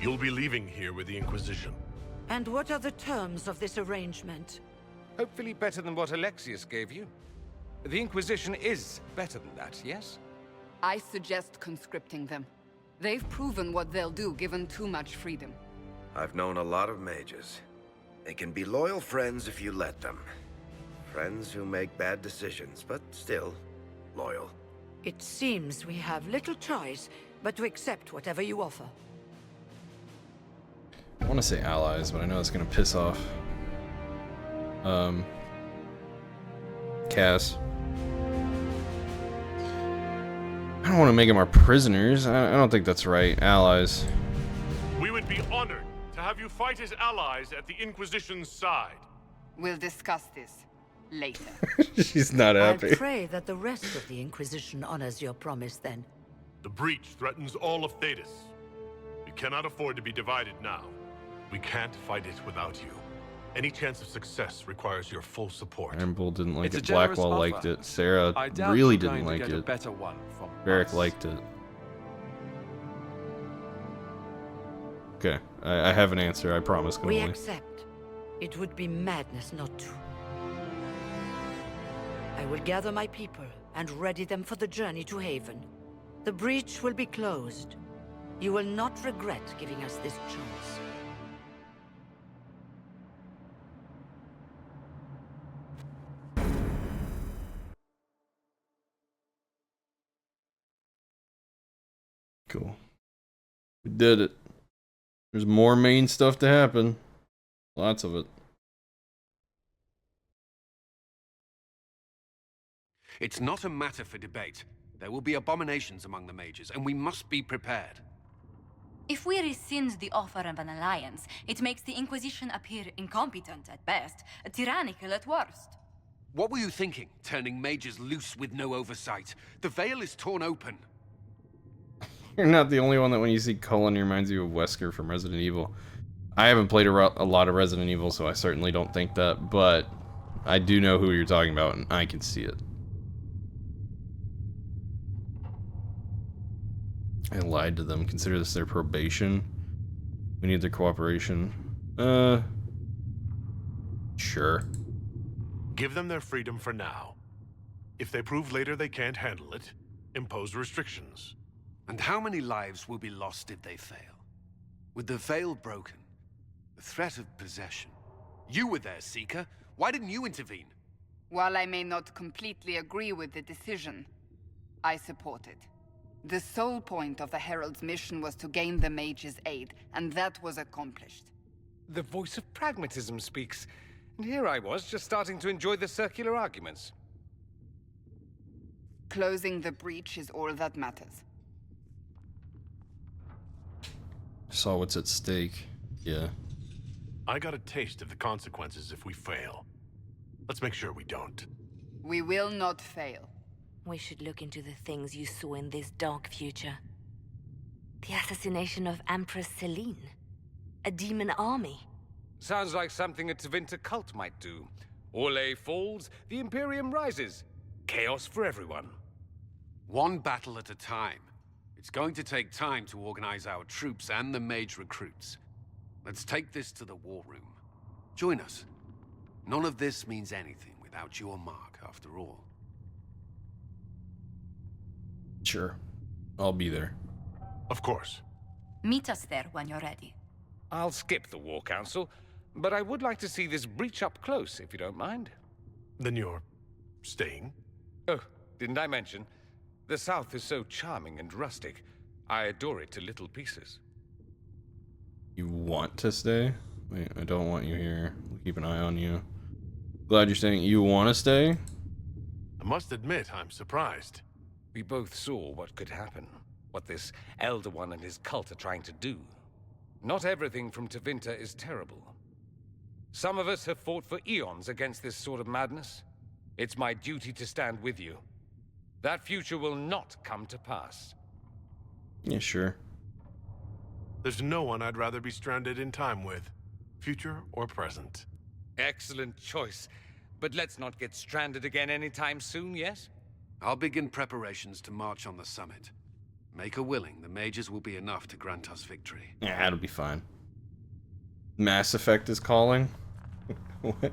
You'll be leaving here with the Inquisition. And what are the terms of this arrangement? Hopefully better than what Alexius gave you. The Inquisition is better than that, yes? I suggest conscripting them. They've proven what they'll do given too much freedom. I've known a lot of mages. They can be loyal friends if you let them. Friends who make bad decisions, but still loyal. It seems we have little choice but to accept whatever you offer. I want to say allies, but I know it's gonna piss off Cass. I don't want to make them our prisoners. I don't think that's right. Allies. We would be honored to have you fight as allies at the Inquisition's side. We'll discuss this later. She's not happy. I pray that the rest of the Inquisition honors your promise then. The breach threatens all of Thedas. We cannot afford to be divided now. We can't fight it without you. Any chance of success requires your full support. Iron Bull didn't like It's a it. generous Blackwell offer. liked it. Sarah I doubt really you're didn't going to like get a it. better one from Varric us. liked it. Okay, I have an answer. I promise. We Gunnar. accept. It would be madness not to. I will gather my people and ready them for the journey to Haven. The breach will be closed. You will not regret giving us this chance. Cool. We did it. There's more main stuff to happen. Lots of it. It's not a matter for debate. There will be abominations among the mages, and we must be prepared. If we rescind the offer of an alliance, it makes the Inquisition appear incompetent at best, tyrannical at worst. What were you thinking, turning mages loose with no oversight? The veil is torn open. You're not the only one that when you see Cullen, he reminds you of Wesker from Resident Evil. I haven't played a lot of Resident Evil, so I certainly don't think that, but I do know who you're talking about, and I can see it. I lied to them. Consider this their probation. We need their cooperation. Sure. Give them their freedom for now. If they prove later they can't handle it, impose restrictions. And how many lives will be lost if they fail? With the veil broken, the threat of possession. You were there, Seeker. Why didn't you intervene? While I may not completely agree with the decision, I support it. The sole point of the Herald's mission was to gain the mage's aid, and that was accomplished. The voice of pragmatism speaks. And here I was, just starting to enjoy the circular arguments. Closing the breach is all that matters. Saw what's at stake. Yeah. I got a taste of the consequences if we fail. Let's make sure we don't. We will not fail. We should look into the things you saw in this dark future. The assassination of Empress Celine. A demon army. Sounds like something a Tevinter cult might do. Orlais falls, the Imperium rises. Chaos for everyone. One battle at a time. It's going to take time to organize our troops and the mage recruits. Let's take this to the war room. Join us. None of this means anything without your mark, after all. Sure. I'll be there. Of course. Meet us there when you're ready. I'll skip the War Council, but I would like to see this breach up close, if you don't mind. Then you're staying? Oh, didn't I mention? The South is so charming and rustic. I adore it to little pieces. You want to stay? Wait, I don't want you here. We'll keep an eye on you. Glad you're staying. You want to stay? I must admit, I'm surprised. We both saw what could happen, what this Elder One and his cult are trying to do. Not everything from Tevinter is terrible. Some of us have fought for eons against this sort of madness. It's my duty to stand with you. That future will not come to pass. Yeah, sure. There's no one I'd rather be stranded in time with, future or present. Excellent choice. But let's not get stranded again anytime soon, yes? I'll begin preparations to march on the summit. Maker willing, the mages will be enough to grant us victory. Yeah, that'll be fine. Mass Effect is calling? What?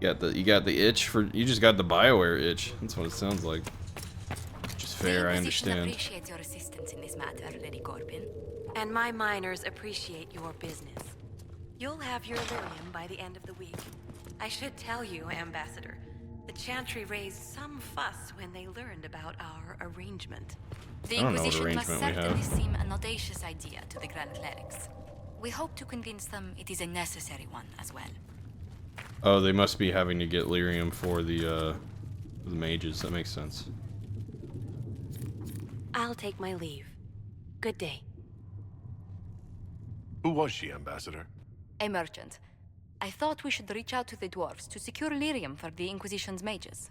You got the itch for you just got the BioWare itch. That's what it sounds like. Which is fair, I understand. Appreciates your assistance in this matter, Lady Corbin. And my miners appreciate your business. You'll have your lyrium by the end of the week. I should tell you, Ambassador, the Chantry raised some fuss when they learned about our arrangement. The Inquisition must certainly seem an audacious idea to the Grand Clerics. We hope to convince them it is a necessary one as well. Oh, they must be having to get lyrium for the mages. That makes sense. I'll take my leave. Good day. Who was she, Ambassador? A merchant. I thought we should reach out to the dwarves to secure lyrium for the Inquisition's mages.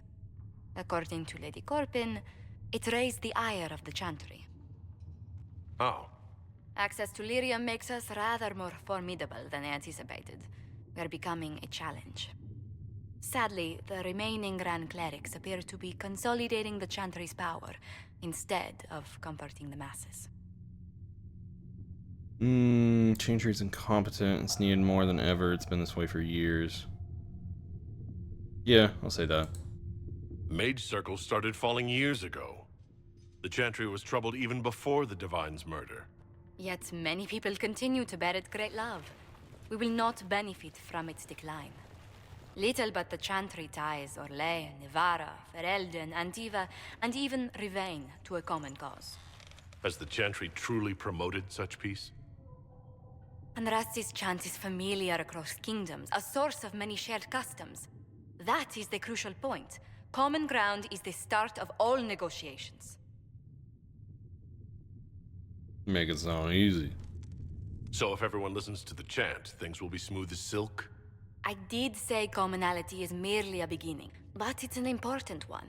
According to Lady Corbin, it raised the ire of the Chantry. Oh. Access to lyrium makes us rather more formidable than anticipated. We're becoming a challenge. Sadly, the remaining Grand Clerics appear to be consolidating the Chantry's power, instead of comforting the masses. Chantry's incompetent. It's needed more than ever. It's been this way for years. Yeah, I'll say that. Mage circles started falling years ago. The Chantry was troubled even before the Divine's murder. Yet many people continue to bear it great love. We will not benefit from its decline. Little but the Chantry ties Orlais, Nevarra, Ferelden, Antiva, and even Rivain to a common cause. Has the Chantry truly promoted such peace? Andraste's chant is familiar across kingdoms, a source of many shared customs. That is the crucial point. Common ground is the start of all negotiations. Make it sound easy. So if everyone listens to the chant, things will be smooth as silk? I did say commonality is merely a beginning, but it's an important one.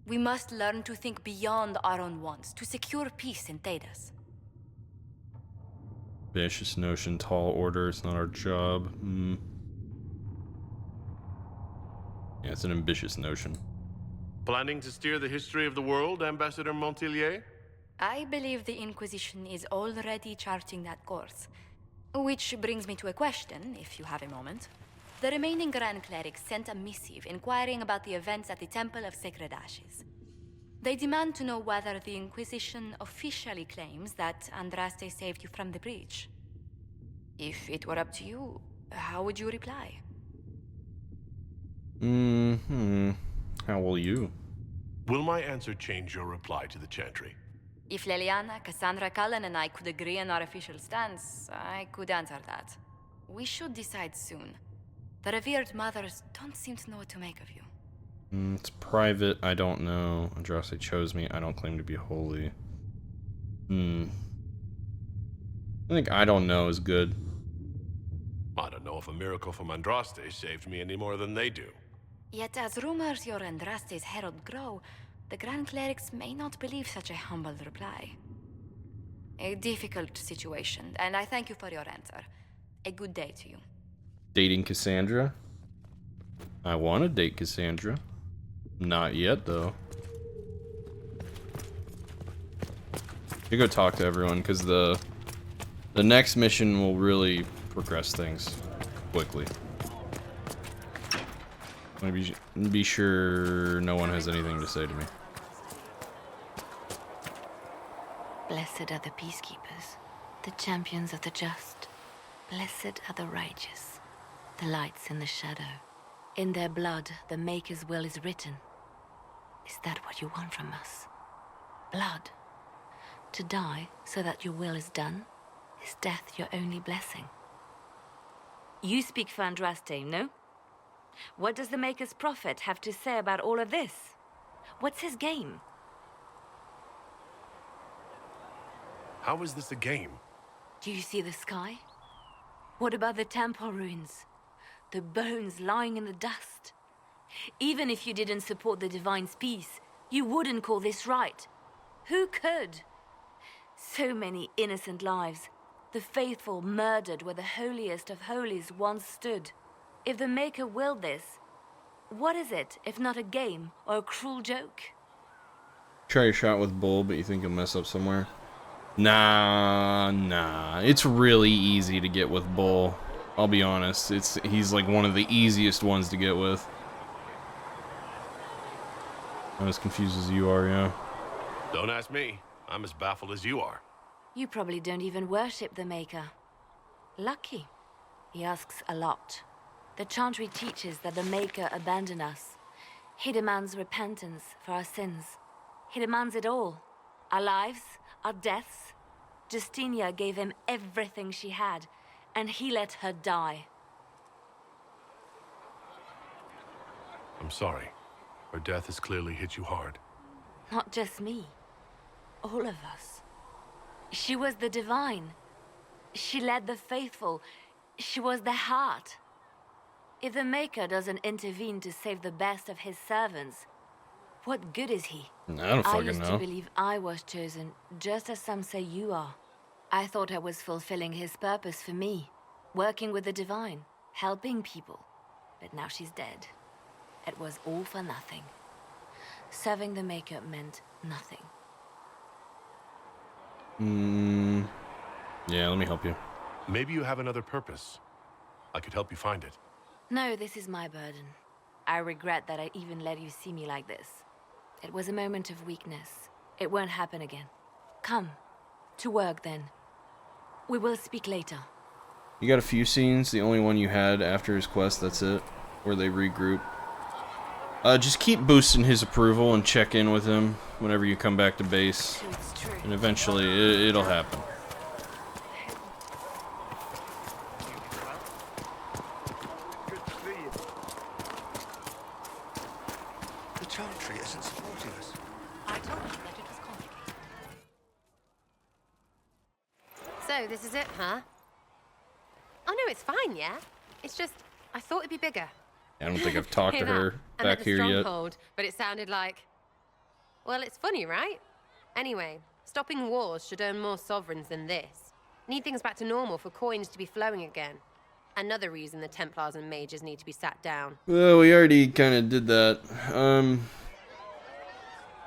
We must learn to think beyond our own wants to secure peace in Thedas. Ambitious notion, tall order. It's not our job. Yeah, it's an ambitious notion. Planning to steer the history of the world, Ambassador Montilier? I believe the Inquisition is already charting that course. Which brings me to a question, if you have a moment. The remaining Grand Clerics sent a missive inquiring about the events at the Temple of Sacred Ashes. They demand to know whether the Inquisition officially claims that Andraste saved you from the breach. If it were up to you, how would you reply? How will you? Will my answer change your reply to the Chantry? If Leliana, Cassandra Cullen, and I could agree on our official stance, I could answer that. We should decide soon. The revered mothers don't seem to know what to make of you. It's private. I don't know. Andraste chose me. I don't claim to be holy. I think I don't know is good. I don't know if a miracle from Andraste saved me any more than they do. Yet as rumors your Andraste's herald grow, the Grand Clerics may not believe such a humble reply. A difficult situation, and I thank you for your answer. A good day to you. Dating Cassandra? I want to date Cassandra. Not yet, though. You go talk to everyone, because the next mission will really progress things quickly. I'm gonna be sure no one has anything to say to me. Blessed are the peacekeepers, the champions of the just. Blessed are the righteous, the lights in the shadow. In their blood, the Maker's will is written. Is that what you want from us? Blood? To die so that your will is done? Is death your only blessing? You speak for Andraste, no? What does the Maker's prophet have to say about all of this? What's his game? How is this a game? Do you see the sky? What about the temple ruins? The bones lying in the dust? Even if you didn't support the Divine's peace, you wouldn't call this right. Who could? So many innocent lives. The faithful murdered where the holiest of holies once stood. If the Maker willed this, what is it if not a game or a cruel joke? Try your shot with Bull, but you think you'll mess up somewhere? Nah. It's really easy to get with Bull. I'll be honest. He's like one of the easiest ones to get with. I'm as confused as you are, yeah. Don't ask me. I'm as baffled as you are. You probably don't even worship the Maker. Lucky. He asks a lot. The Chantry teaches that the Maker abandoned us. He demands repentance for our sins. He demands it all. Our lives, our deaths. Justinia gave him everything she had, and he let her die. I'm sorry. Her death has clearly hit you hard. Not just me. All of us. She was the Divine. She led the faithful. She was their heart. If the Maker doesn't intervene to save the best of his servants, what good is he? I don't fucking used know. to believe I was chosen, just as some say you are. I thought I was fulfilling his purpose for me, working with the Divine, helping people. But now she's dead. It was all for nothing. Serving the Maker meant nothing. Yeah, let me help you. Maybe you have another purpose. I could help you find it. No, this is my burden. I regret that I even let you see me like this. It was a moment of weakness. It won't happen again. Come. To work, then. We will speak later. You got a few scenes. The only one you had after his quest, that's it. Where they regroup. Just keep boosting his approval and check in with him whenever you come back to base. And eventually, it'll happen. The Chantry isn't supporting us. I told you that it was complicated. So, this is it, huh? Oh no, it's fine, yeah? It's just, I thought it'd be bigger. I don't think I've talked to her I'm back at the here yet. stronghold, but it sounded like... Well, it's funny, right? Anyway, stopping wars should earn more sovereigns than this. Need things back to normal for coins to be flowing again. Another reason the Templars and Mages need to be sat down. Well, we already kind of did that.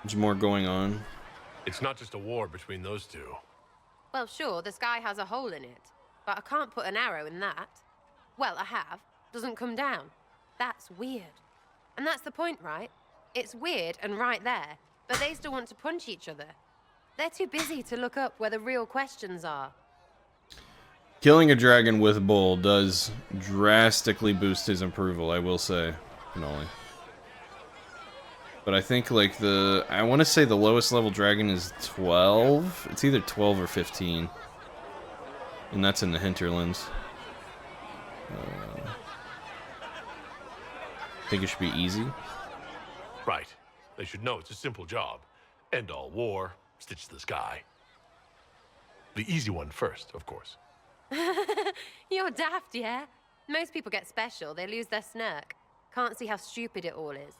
There's more going on. It's not just a war between those two. Well, sure, the sky has a hole in it, but I can't put an arrow in that. Well, I have. Doesn't come down. That's weird. And that's the point, right? It's weird and right there, but they still want to punch each other. They're too busy to look up where the real questions are. Killing a dragon with Bull does drastically boost his approval, I will say. Only. But I think, like, I want to say the lowest level dragon is 12? It's either 12 or 15. And that's in the hinterlands. Think it should be easy? Right. They should know it's a simple job. End all war, stitch the sky. The easy one first, of course. You're daft, yeah? Most people get special, they lose their snark. Can't see how stupid it all is.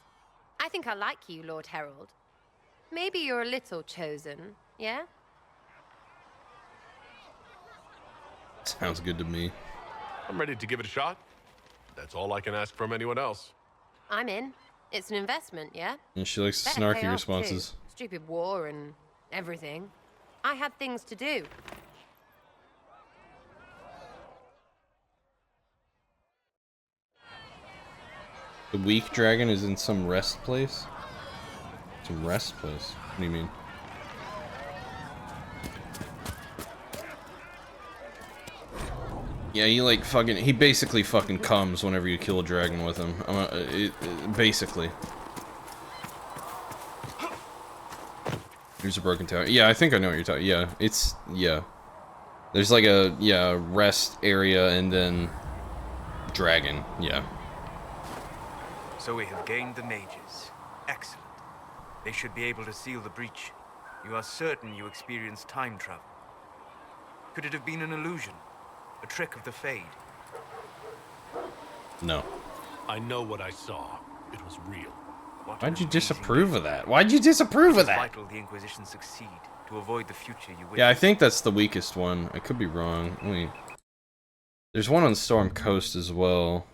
I think I like you, Lord Herald. Maybe you're a little chosen, yeah? Sounds good to me. I'm ready to give it a shot. That's all I can ask from anyone else. I'm in. It's an investment, yeah? And she likes Better snarky pay off, responses. too. Stupid war and everything. I had things to do. The weak dragon is in some rest place? Some rest place? What do you mean? Yeah, he basically fucking comes whenever you kill a dragon with him. Basically. Here's a broken tower. Yeah, I think I know what you're talking. Yeah, there's like a rest area and then dragon. Yeah. So we have gained the mages. Excellent. They should be able to seal the breach. You are certain you experienced time travel. Could it have been an illusion? A trick of the Fade? No. I know what I saw. It was real. Why'd you disapprove of that? Why'd you disapprove of that? It's vital the Inquisition succeed to avoid the future you wish. Yeah, I think that's the weakest one. I could be wrong. Wait. There's one on Storm Coast as well.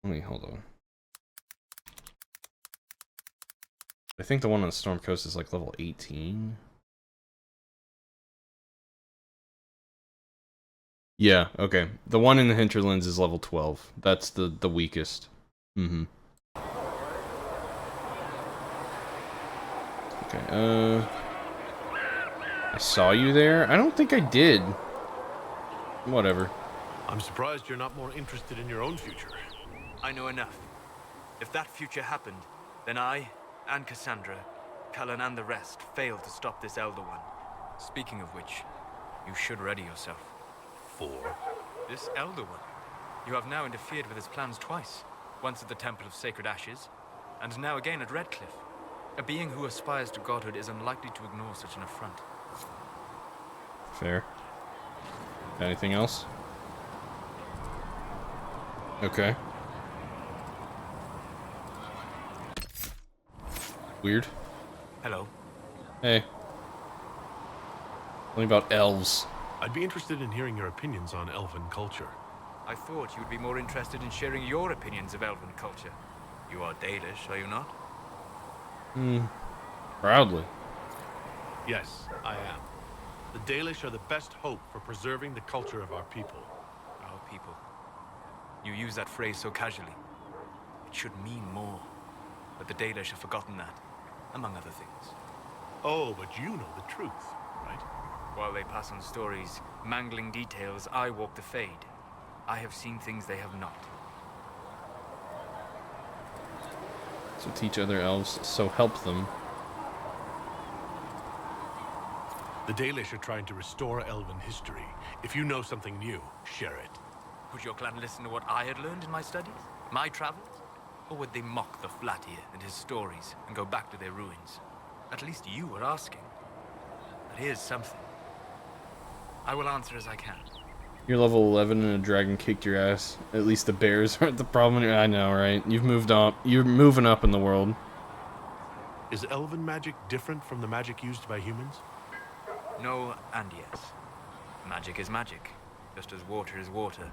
Let me hold on. I think the one on Storm Coast is like level 18. Yeah, okay. The one in the Hinterlands is level 12. That's the weakest. Mm-hmm. Okay, I saw you there? I don't think I did. Whatever. I'm surprised you're not more interested in your own future. I know enough. If that future happened, then I, and Cassandra, Cullen and the rest, failed to stop this Elder One. Speaking of which, you should ready yourself. For? This Elder One. You have now interfered with his plans twice. Once at the Temple of Sacred Ashes, and now again at Redcliffe. A being who aspires to godhood is unlikely to ignore such an affront. Fair. Anything else? Okay. Weird. Hello. Hey. Tell me about elves. I'd be interested in hearing your opinions on elven culture. I thought you would be more interested in sharing your opinions of elven culture. You are Dalish, are you not? Proudly. Yes, I am. The Dalish are the best hope for preserving the culture of our people. Our people. You use that phrase so casually. It should mean more. But the Dalish have forgotten that, among other things. Oh, but you know the truth, right? While they pass on stories, mangling details, I walk the Fade. I have seen things they have not. So teach other elves, so help them. The Dalish are trying to restore elven history. If you know something new, share it. Would your clan listen to what I had learned in my studies? My travels? Or would they mock the Flatir and his stories and go back to their ruins? At least you were asking. But here's something. I will answer as I can. You're level 11 and a dragon kicked your ass. At least the bears aren't the problem. I know, right? You've moved up. You're moving up in the world. Is elven magic different from the magic used by humans? No and yes. Magic is magic, just as water is water,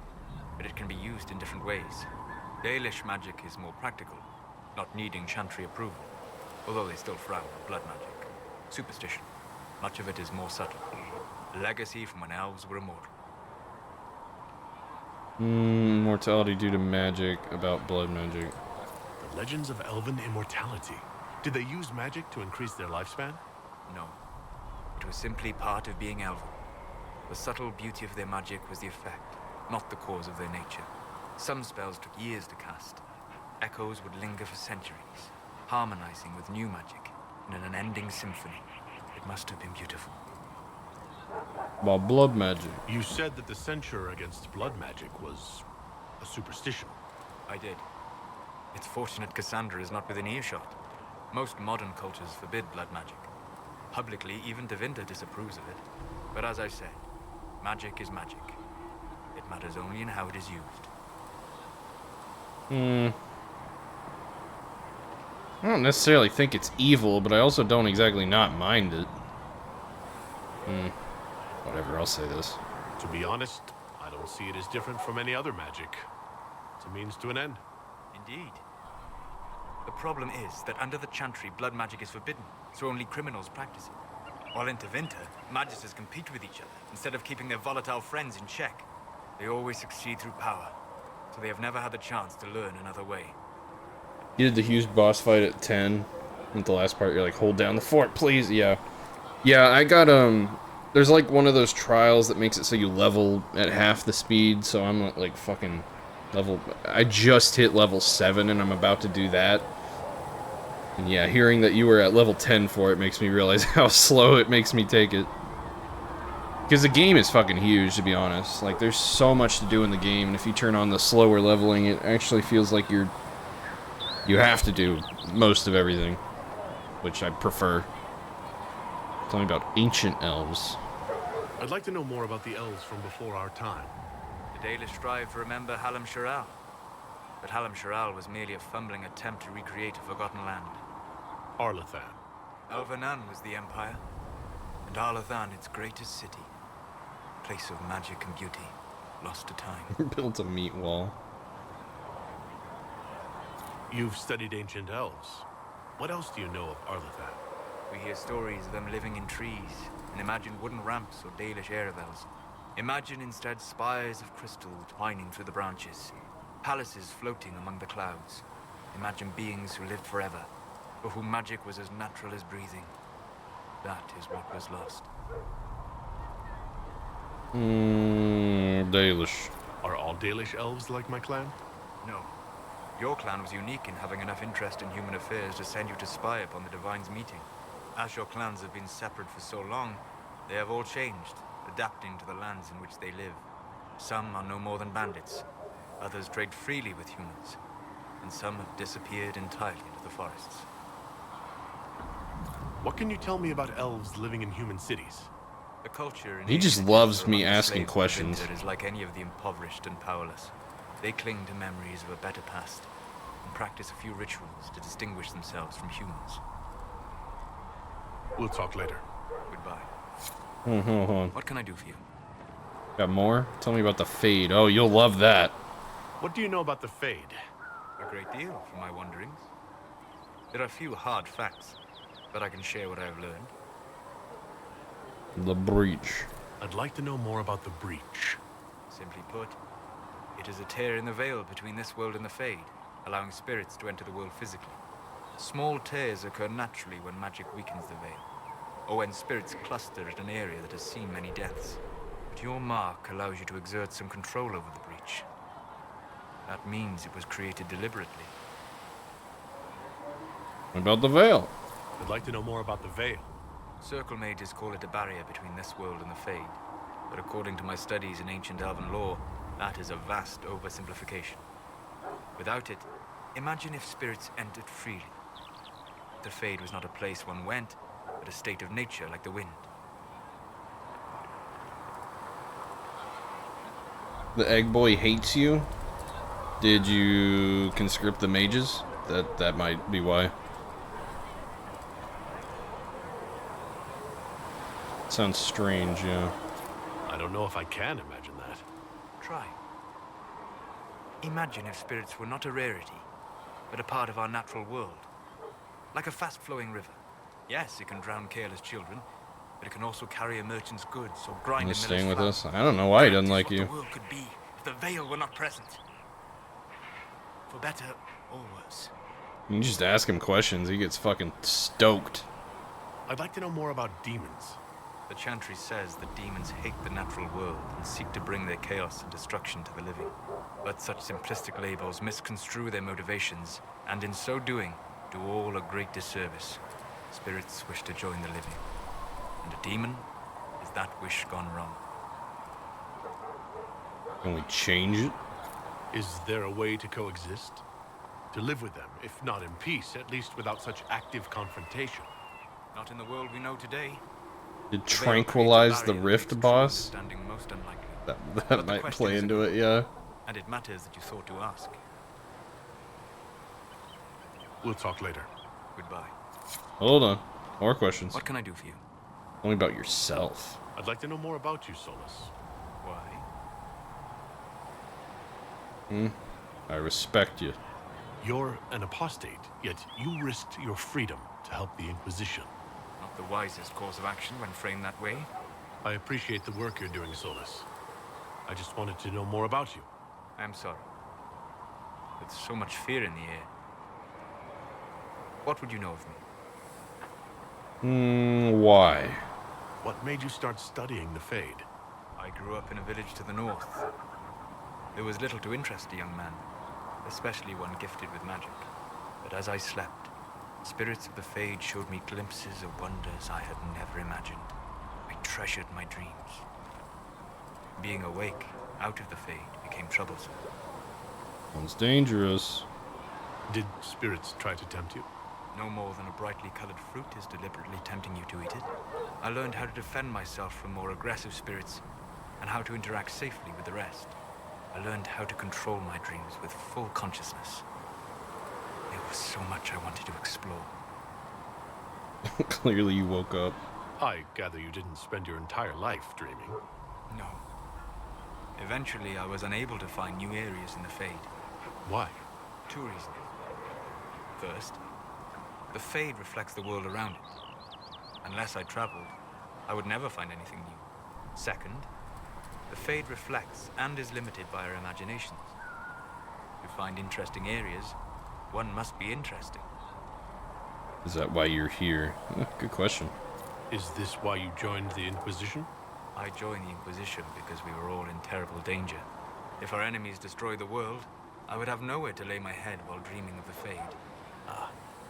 but it can be used in different ways. Dalish magic is more practical, not needing chantry approval, although they still frown on blood magic. Superstition. Much of it is more subtle. Legacy from when elves were immortal. Mortality due to magic, about blood magic. The legends of elven immortality. Did they use magic to increase their lifespan? No. It was simply part of being elven. The subtle beauty of their magic was the effect, not the cause of their nature. Some spells took years to cast. Echoes would linger for centuries, harmonizing with new magic in an unending symphony. It must have been beautiful. About blood magic. You said that the censure against blood magic was a superstition. I did. It's fortunate Cassandra is not within earshot. Most modern cultures forbid blood magic. Publicly, even Tevinter disapproves of it. But as I said, magic is magic. It matters only in how it is used. I don't necessarily think it's evil, but I also don't exactly not mind it. Whatever, I'll say this. To be honest, I don't see it as different from any other magic. It's a means to an end. Indeed. The problem is that under the Chantry, blood magic is forbidden, so only criminals practice it. While in Tevinter, magisters compete with each other, instead of keeping their volatile friends in check. They always succeed through power, so they have never had the chance to learn another way. You did the huge boss fight at 10. At the last part, you're like, hold down the fort, please. Yeah. Yeah, I got, there's like one of those trials that makes it so you level at half the speed, so I'm like fucking level... I just hit level 7 and I'm about to do that. And yeah, hearing that you were at level 10 for it makes me realize how slow it makes me take it. Because the game is fucking huge, to be honest. Like, there's so much to do in the game, and if you turn on the slower leveling, it actually feels like you're You have to do most of everything, which I prefer. Tell me about ancient elves. I'd like to know more about the elves from before our time. The Dalish strive to remember Hallam Sharal. But Hallam Sharal was merely a fumbling attempt to recreate a forgotten land. Arlathan. Elvanan was the empire, and Arlathan its greatest city. Place of magic and beauty, lost to time. Built a meat wall. You've studied ancient elves. What else do you know of Arlathan? We hear stories of them living in trees, and imagine wooden ramps or Dalish aeravels. Imagine instead spires of crystal twining through the branches, palaces floating among the clouds. Imagine beings who lived forever, for whom magic was as natural as breathing. That is what was lost. Dalish. Are all Dalish elves like my clan? No. Your clan was unique in having enough interest in human affairs to send you to spy upon the Divine's meeting. As your clans have been separate for so long, they have all changed, adapting to the lands in which they live. Some are no more than bandits, others trade freely with humans, and some have disappeared entirely into the forests. What can you tell me about elves living in human cities? The culture in He just ancient loves Israel me among the asking slaves questions. of Vinter is like any of the impoverished and powerless. They cling to memories of a better past and practice a few rituals to distinguish themselves from humans. We'll talk later. Goodbye. Hold on. What can I do for you? Got more? Tell me about the Fade. Oh, you'll love that. What do you know about the Fade? A great deal from my wanderings. There are few hard facts, but I can share what I have learned. The Breach. I'd like to know more about the Breach. Simply put, it is a tear in the veil between this world and the Fade, allowing spirits to enter the world physically. Small tears occur naturally when magic weakens the veil, or when spirits cluster at an area that has seen many deaths. But your mark allows you to exert some control over the Breach. That means it was created deliberately. What about the Veil? I'd like to know more about the Veil. Circle mages call it a barrier between this world and the Fade, but according to my studies in ancient elven lore, that is a vast oversimplification. Without it, imagine if spirits entered freely. The Fade was not a place one went, but a state of nature like the wind. The Egg Boy hates you? Did you conscript the mages? That might be why. Sounds strange, yeah. I don't know if I can imagine that. Try. Imagine if spirits were not a rarity, but a part of our natural world. Like a fast-flowing river. Yes, it can drown careless children, but it can also carry a merchant's goods or grind a You're miller's staying with flour. us? I don't know why he doesn't like That is you. what the world could be if the Veil were not present. For better or worse. You just ask him questions, he gets fucking stoked. I'd like to know more about demons. The Chantry says that demons hate the natural world and seek to bring their chaos and destruction to the living. But such simplistic labels misconstrue their motivations, and in so doing, do all a great disservice. Spirits wish to join the living, and a demon is that wish gone wrong. Can we change it? Is there a way to coexist? To live with them, if not in peace, at least without such active confrontation? Not in the world we know today. Did tranquilize the barrier rift, boss? Understanding most unlikely. That might play into it, yeah. And it matters that you thought to ask. We'll talk later. Goodbye. Hold on. More questions. What can I do for you? Tell me about yourself. I'd like to know more about you, Solus. Why? I respect you. You're an apostate, yet you risked your freedom to help the Inquisition. Not the wisest course of action when framed that way. I appreciate the work you're doing, Solus. I just wanted to know more about you. I'm sorry. With so much fear in the air. What would you know of me? Why? What made you start studying the Fade? I grew up in a village to the north. There was little to interest a young man, especially one gifted with magic. But as I slept, spirits of the Fade showed me glimpses of wonders I had never imagined. I treasured my dreams. Being awake, out of the Fade, became troublesome. Sounds dangerous. Did spirits try to tempt you? No more than a brightly colored fruit is deliberately tempting you to eat it. I learned how to defend myself from more aggressive spirits, and how to interact safely with the rest. I learned how to control my dreams with full consciousness. There was so much I wanted to explore. Clearly you woke up. I gather you didn't spend your entire life dreaming. No. Eventually, I was unable to find new areas in the Fade. Why? 2 reasons. First, the Fade reflects the world around it. Unless I traveled, I would never find anything new. Second, the Fade reflects and is limited by our imaginations. To find interesting areas, one must be interesting. Is that why you're here? Good question. Is this why you joined the Inquisition? I joined the Inquisition because we were all in terrible danger. If our enemies destroyed the world, I would have nowhere to lay my head while dreaming of the Fade.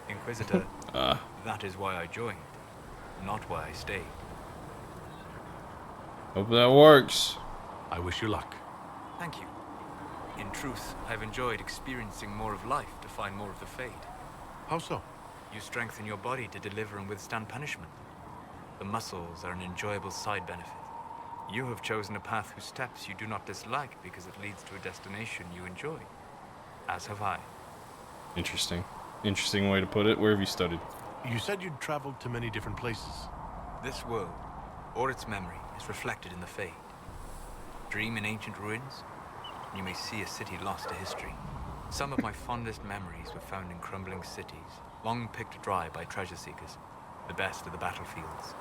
Inquisitor, that is why I joined, not why I stayed. Hope that works. I wish you luck. Thank you. In truth, I've enjoyed experiencing more of life to find more of the Fade. How so? You strengthen your body to deliver and withstand punishment. The muscles are an enjoyable side benefit. You have chosen a path whose steps you do not dislike because it leads to a destination you enjoy. As have I. Interesting. Interesting way to put it. Where have you studied? You said you'd traveled to many different places. This world, or its memory, is reflected in the Fade. Dream in ancient ruins, and you may see a city lost to history. Some of my fondest memories were found in crumbling cities, long picked dry by treasure seekers, the best of the battlefields.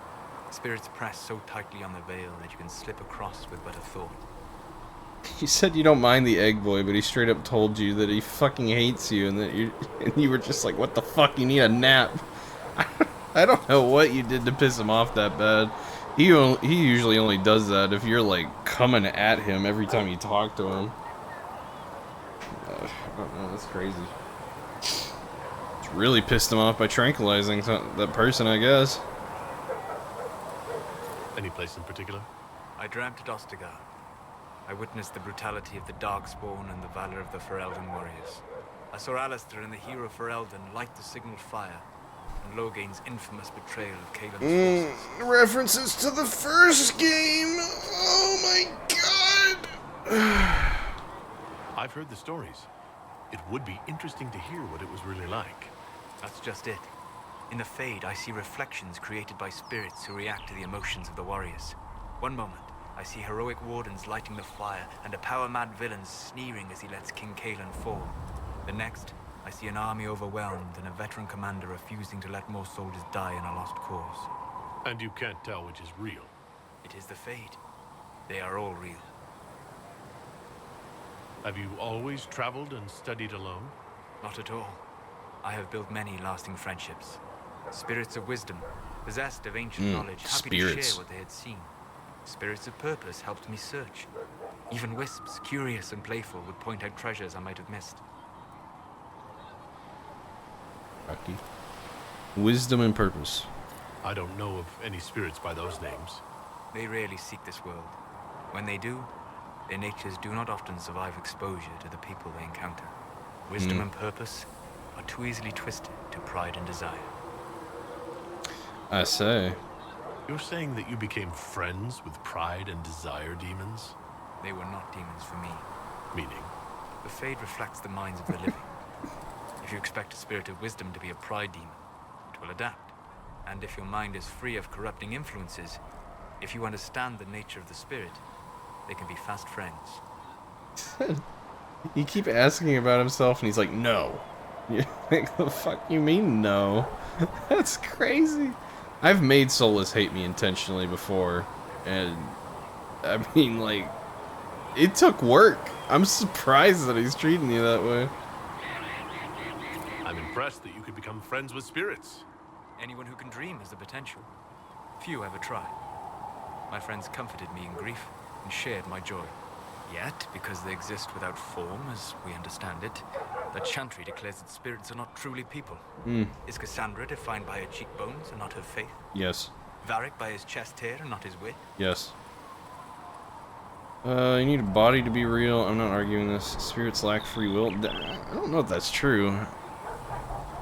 Spirits press so tightly on the veil that you can slip across with but a thought. You said you don't mind the egg boy, but he straight up told you that he fucking hates you, and that you were just like, what the fuck, you need a nap. I don't know what you did to piss him off that bad. He usually only does that if you're like coming at him every time you talk to him. I don't know, that's crazy. It's really pissed him off by tranquilizing that person, I guess. Any place in particular? I dreamt at Ostagar. I witnessed the brutality of the Darkspawn and the valor of the Ferelden warriors. I saw Alistair and the hero Ferelden light the signal fire, and Logain's infamous betrayal of Caelan's forces. References to the first game! Oh my god! I've heard the stories. It would be interesting to hear what it was really like. That's just it. In the Fade, I see reflections created by spirits who react to the emotions of the warriors. One moment, I see heroic wardens lighting the fire, and a power-mad villain sneering as he lets King Caelan fall. The next, I see an army overwhelmed and a veteran commander refusing to let more soldiers die in a lost cause. And you can't tell which is real. It is the Fade. They are all real. Have you always traveled and studied alone? Not at all. I have built many lasting friendships. Spirits of wisdom, possessed of ancient knowledge, happy to share what they had seen. Spirits of purpose helped me search. Even wisps, curious and playful, would point out treasures I might have missed. Rocky. Wisdom and purpose. I don't know of any spirits by those names. They rarely seek this world. When they do, their natures do not often survive exposure to the people they encounter. Wisdom and purpose are too easily twisted to pride and desire. I say. You're saying that you became friends with pride and desire demons? They were not demons for me. Meaning? The Fade reflects the minds of the living. If you expect a spirit of wisdom to be a pride demon, it will adapt. And if your mind is free of corrupting influences, if you understand the nature of the spirit, they can be fast friends. You keep asking about himself, and he's like, no. You're like, the fuck you mean, no? That's crazy. I've made Solus hate me intentionally before, and I mean, like, it took work. I'm surprised that he's treating you that way. I'm impressed that you could become friends with spirits. Anyone who can dream has the potential. Few ever try. My friends comforted me in grief and shared my joy. Yet, because they exist without form, as we understand it, the Chantry declares that spirits are not truly people. Is Cassandra defined by her cheekbones and not her faith? Yes. Varric by his chest hair and not his wit? Yes. You need a body to be real. I'm not arguing this. Spirits lack free will. I don't know if that's true.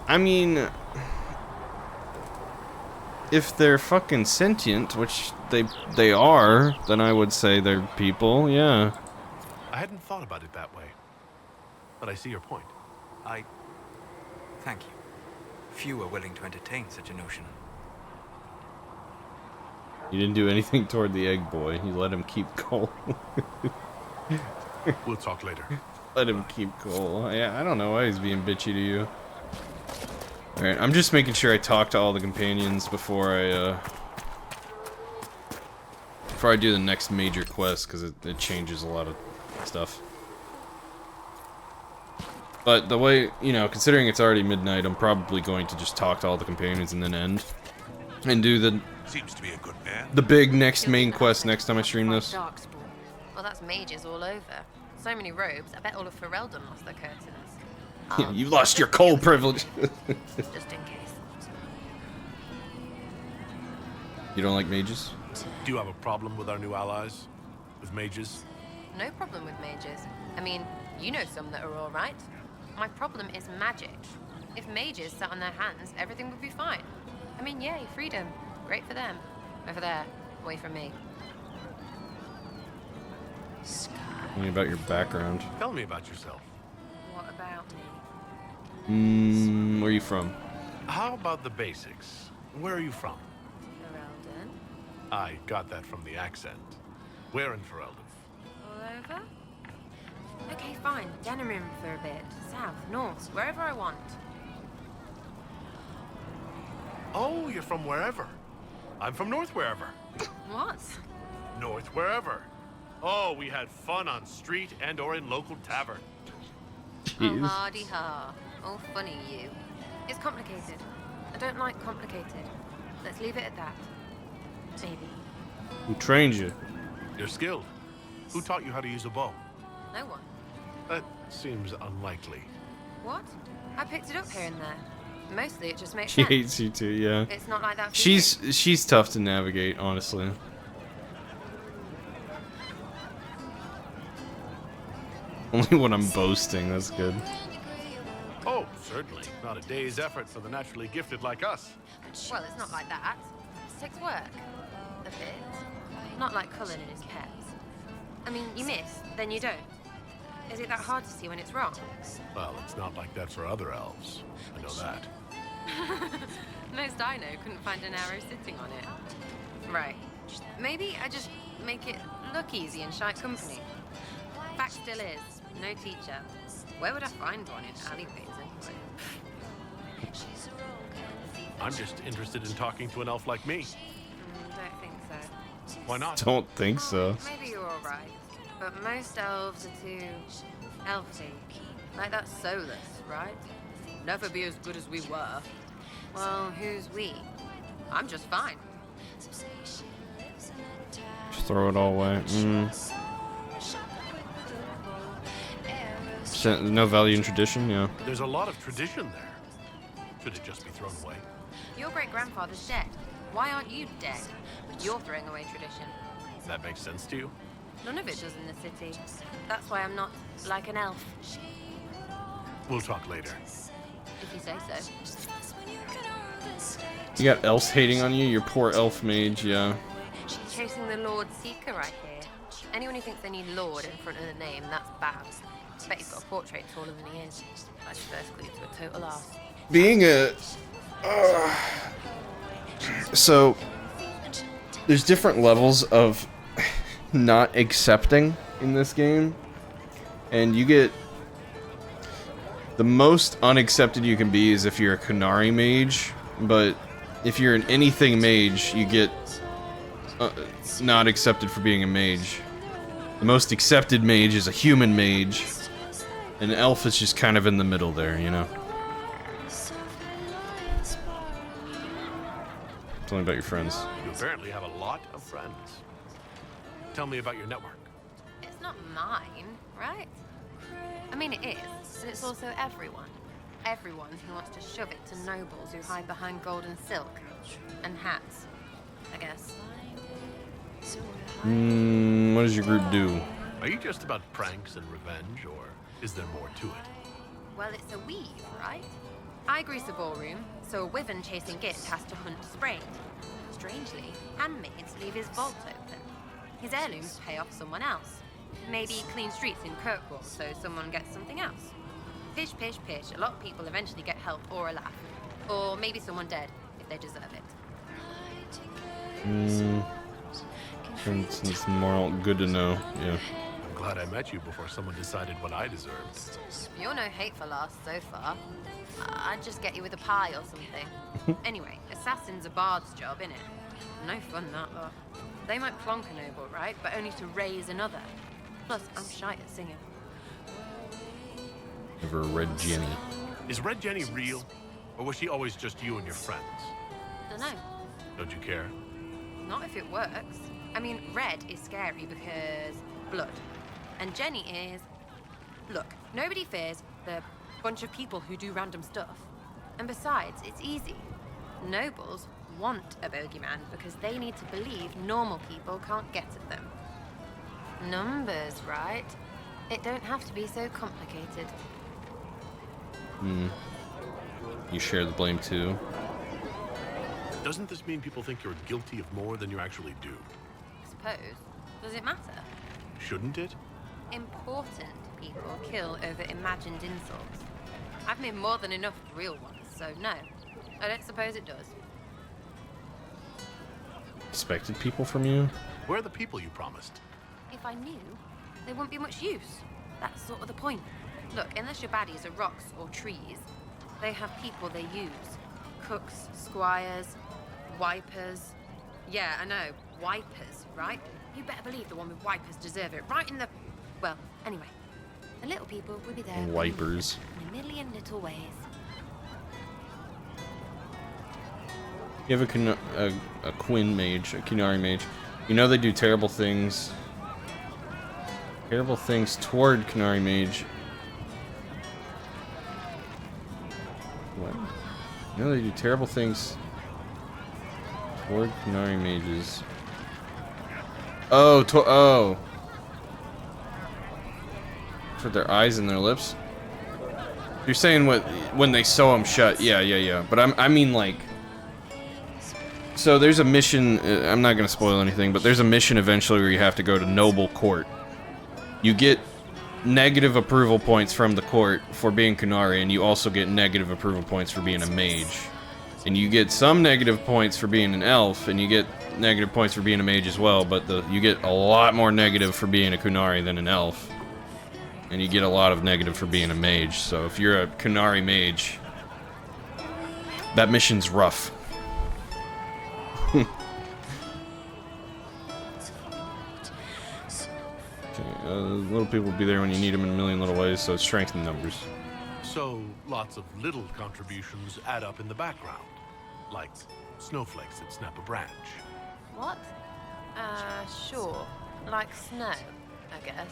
I mean, if they're fucking sentient, which they are, then I would say they're people, yeah. I hadn't thought about it that way, but I see your point. Thank you. Few are willing to entertain such a notion. You didn't do anything toward the egg boy. You let him keep coal. We'll talk later. Let him keep coal. Yeah, I don't know why he's being bitchy to you. Alright, I'm just making sure I talk to all the companions before I do the next major quest, because it changes a lot of stuff. But the way, you know, considering it's already midnight, I'm probably going to just talk to all the companions and then end. And do the... Seems to be a good man. The big next main quest next time I stream this. Well, that's mages all over. So many robes, I bet all of Ferelden lost their curtains. You lost your coal privilege. Just in case. You don't like mages? Do you have a problem with our new allies? With mages? No problem with mages. I mean, you know some that are alright. My problem is magic. If mages sat on their hands, everything would be fine. I mean, yay, freedom. Great for them. Over there, away from me. Tell me about your background. Tell me about yourself. What about me? Where are you from? How about the basics? Where are you from? Ferelden. I got that from the accent. Where in Ferelden? All over? Okay, fine. Denerim for a bit. South, north, wherever I want. Oh, you're from wherever. I'm from north wherever. What? North wherever. Oh, we had fun on street and or in local tavern. Oh, hardy ha. Oh, funny you. It's complicated. I don't like complicated. Let's leave it at that. Maybe. Who trained you? You're skilled. Who taught you how to use a bow? No one. That seems unlikely. What? I picked it up here and there. Mostly it just makes She sense. hates you too, yeah. It's not like that for She's tough to navigate, honestly. Only when I'm boasting, that's good. Oh, certainly. Not a day's effort for the naturally gifted like us. Well, it's not like that. It takes work. A bit. Not like Cullen and his pets. I mean, you miss, then you don't. Is it that hard to see when it's wrong? Well, it's not like that for other elves. I know that. Most I know couldn't find an arrow sitting on it. Right. Maybe I just make it look easy in shy company. Fact still is, no teacher. Where would I find one in alleyways anyway? I'm just interested in talking to an elf like me. Don't think so. Why not? Don't think so. Maybe you're alright. But most elves are too elfy. Like that soulless, right? Never be as good as we were. Well, who's we? I'm just fine. Just throw it all away. No value in tradition, yeah. There's a lot of tradition there. Should it just be thrown away? Your great-grandfather's dead. Why aren't you dead? You're throwing away tradition. That makes sense to you? None of it does in the city. That's why I'm not like an elf. We'll talk later. If you say so. You got elves hating on you? Your poor elf mage, yeah. Chasing the Lord Seeker, I hear. Anyone who thinks they need Lord in front of the name, that's bad. Bet he's got a portrait taller than he is. That's first clue to a total arse. Being a... so, there's different levels of not accepting in this game. And you get... The most unaccepted you can be is if you're a Kunari mage. But if you're an anything mage, you get not accepted for being a mage. The most accepted mage is a human mage. An elf is just kind of in the middle there, you know? Tell me about your friends. You apparently have a lot of friends. Tell me about your network. It's not mine, right? I mean, it is, but it's also everyone. Everyone who wants to shove it to nobles who hide behind gold and silk. And hats, I guess. What does your group do? Are you just about pranks and revenge, or is there more to it? Well, it's a weave, right? I grease a ballroom, so a wyvern chasing Git has to hunt Sprained. Strangely, handmaids leave his vault open. His heirlooms pay off someone else. Maybe clean streets in Kirkwall, so someone gets something else. Pish, pish, pish. A lot of people eventually get help or a laugh. Or maybe someone dead, if they deserve it. It's more good to know, yeah. I'm glad I met you before someone decided what I deserved. You're no hateful ass so far. I'd just get you with a pie or something. Anyway, assassin's a bard's job, innit? No fun, that lot. They might plonk a noble, right? But only to raise another. Plus, I'm shy at singing. Never read Jenny. Is Red Jenny real? Or was she always just you and your friends? Dunno. Don't you care? Not if it works. I mean, red is scary because blood. And Jenny is... Look, nobody fears the bunch of people who do random stuff. And besides, it's easy. Nobles want a bogeyman because they need to believe normal people can't get at them. Numbers, right? It don't have to be so complicated. You share the blame too. Doesn't this mean people think you're guilty of more than you actually do? I suppose. Does it matter? Shouldn't it? Important people kill over imagined insults. I've made more than enough real ones, so no. I don't suppose it does. Expected people from you? Where are the people you promised? If I knew, there wouldn't be much use. That's sort of the point. Look, unless your baddies are rocks or trees, they have people they use. Cooks, squires, wipers. Yeah, I know, wipers, right? You better believe the one with wipers deserve it, right in the... Well, anyway, the little people will be there. Wipers. In a million little ways. You have a Quinn mage, a Kunari mage. You know they do terrible things. Terrible things toward Kunari mage. What? You know they do terrible things toward Kunari mages. Oh. For their eyes and their lips. You're saying when they sew them shut? Yeah. But I mean like. So there's a mission. I'm not gonna spoil anything, but there's a mission eventually where you have to go to Noble Court. You get negative approval points from the court for being Kunari, and you also get negative approval points for being a mage. And you get some negative points for being an elf, and you get negative points for being a mage as well, but you get a lot more negative for being a Kunari than an elf. And you get a lot of negative for being a mage, so if you're a Kunari mage, that mission's rough. Little people will be there when you need them in a million little ways, so strength in numbers. So, lots of little contributions add up in the background. Like snowflakes that snap a branch. What? Sure. Like snow, I guess.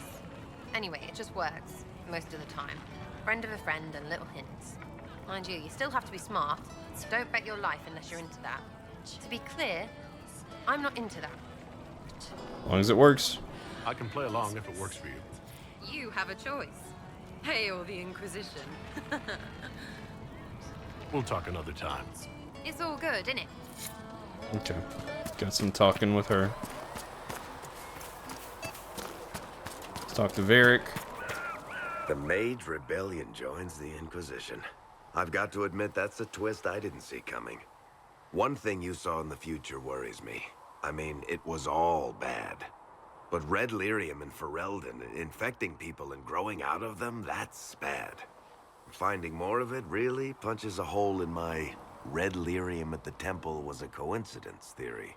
Anyway, it just works, most of the time. Friend of a friend and little hints. Mind you, you still have to be smart. Don't bet your life unless you're into that. To be clear, I'm not into that. As long as it works. I can play along if it works for you. You have a choice. Hail the Inquisition. We'll talk another time. It's all good, innit? Okay. Got some talking with her. Let's talk to Varric. The Mage Rebellion joins the Inquisition. I've got to admit that's a twist I didn't see coming. One thing you saw in the future worries me. I mean, it was all bad. But red lyrium in Ferelden, infecting people and growing out of them, that's bad. Finding more of it really punches a hole in my red lyrium at the temple was a coincidence theory.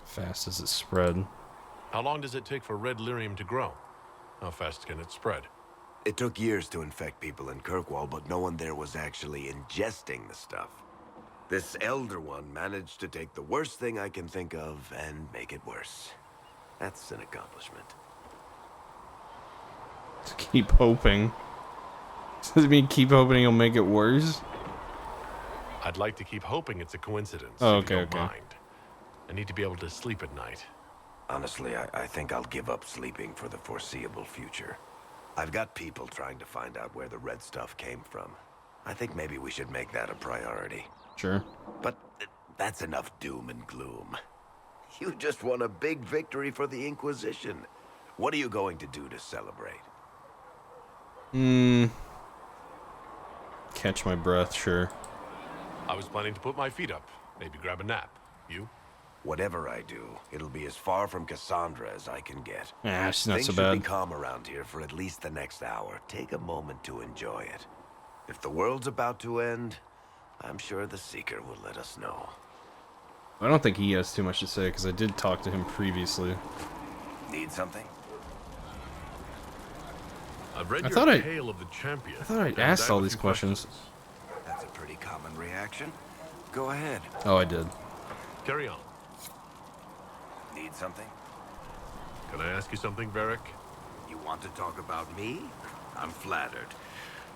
Fast as it spread. How long does it take for red lyrium to grow? How fast can it spread? It took years to infect people in Kirkwall, but no one there was actually ingesting the stuff. This Elder One managed to take the worst thing I can think of and make it worse. That's an accomplishment. To keep hoping. Does it mean keep hoping he'll make it worse? I'd like to keep hoping it's a coincidence. Oh, if you okay. don't mind. I need to be able to sleep at night. Honestly, I think I'll give up sleeping for the foreseeable future. I've got people trying to find out where the red stuff came from. I think maybe we should make that a priority. Sure. But that's enough doom and gloom. You just won a big victory for the Inquisition. What are you going to do to celebrate? Catch my breath, sure. I was planning to put my feet up. Maybe grab a nap. You? Whatever I do, it'll be as far from Cassandra as I can get. Ah, she's not Things so should be bad. calm around here for at least the next hour. Take a moment to enjoy it. If the world's about to end, I'm sure the Seeker will let us know. I don't think he has too much to say, because I did talk to him previously. Need something? I've read I your thought I- Tale of the Champion. I thought I and asked I all have a these few questions. That's a pretty common reaction. Go ahead. Oh, I did. Carry on. Need something? Can I ask you something, Varric? You want to talk about me? I'm flattered.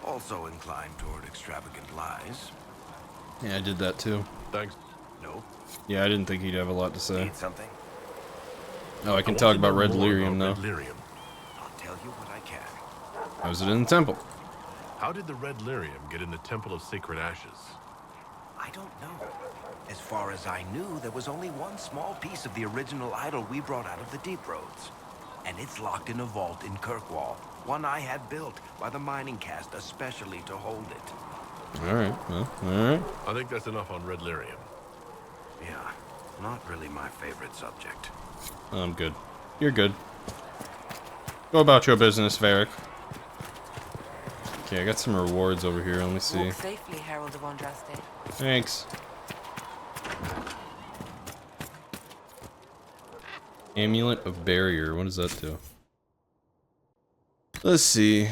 Also inclined toward extravagant lies. Yeah, I did that too. Thanks. No. Yeah, I didn't think he'd have a lot to say. Need something? Oh, I can want talk to about know Red more Lyrium, about though. Red Lyrium. I'll tell you what I can. I was in the temple. How did the Red Lyrium get in the Temple of Sacred Ashes? I don't know. As far as I knew, there was only one small piece of the original idol we brought out of the Deep Roads. And it's locked in a vault in Kirkwall. One I had built by the mining caste especially to hold it. Alright, well, alright. I think that's enough on Red Lyrium. Yeah, not really my favorite subject. I'm good. You're good. Go about your business, Varric. Okay, I got some rewards over here. Let me see. Walk safely, Herald of Andraste. Thanks. Amulet of Barrier. What does that do? Let's see.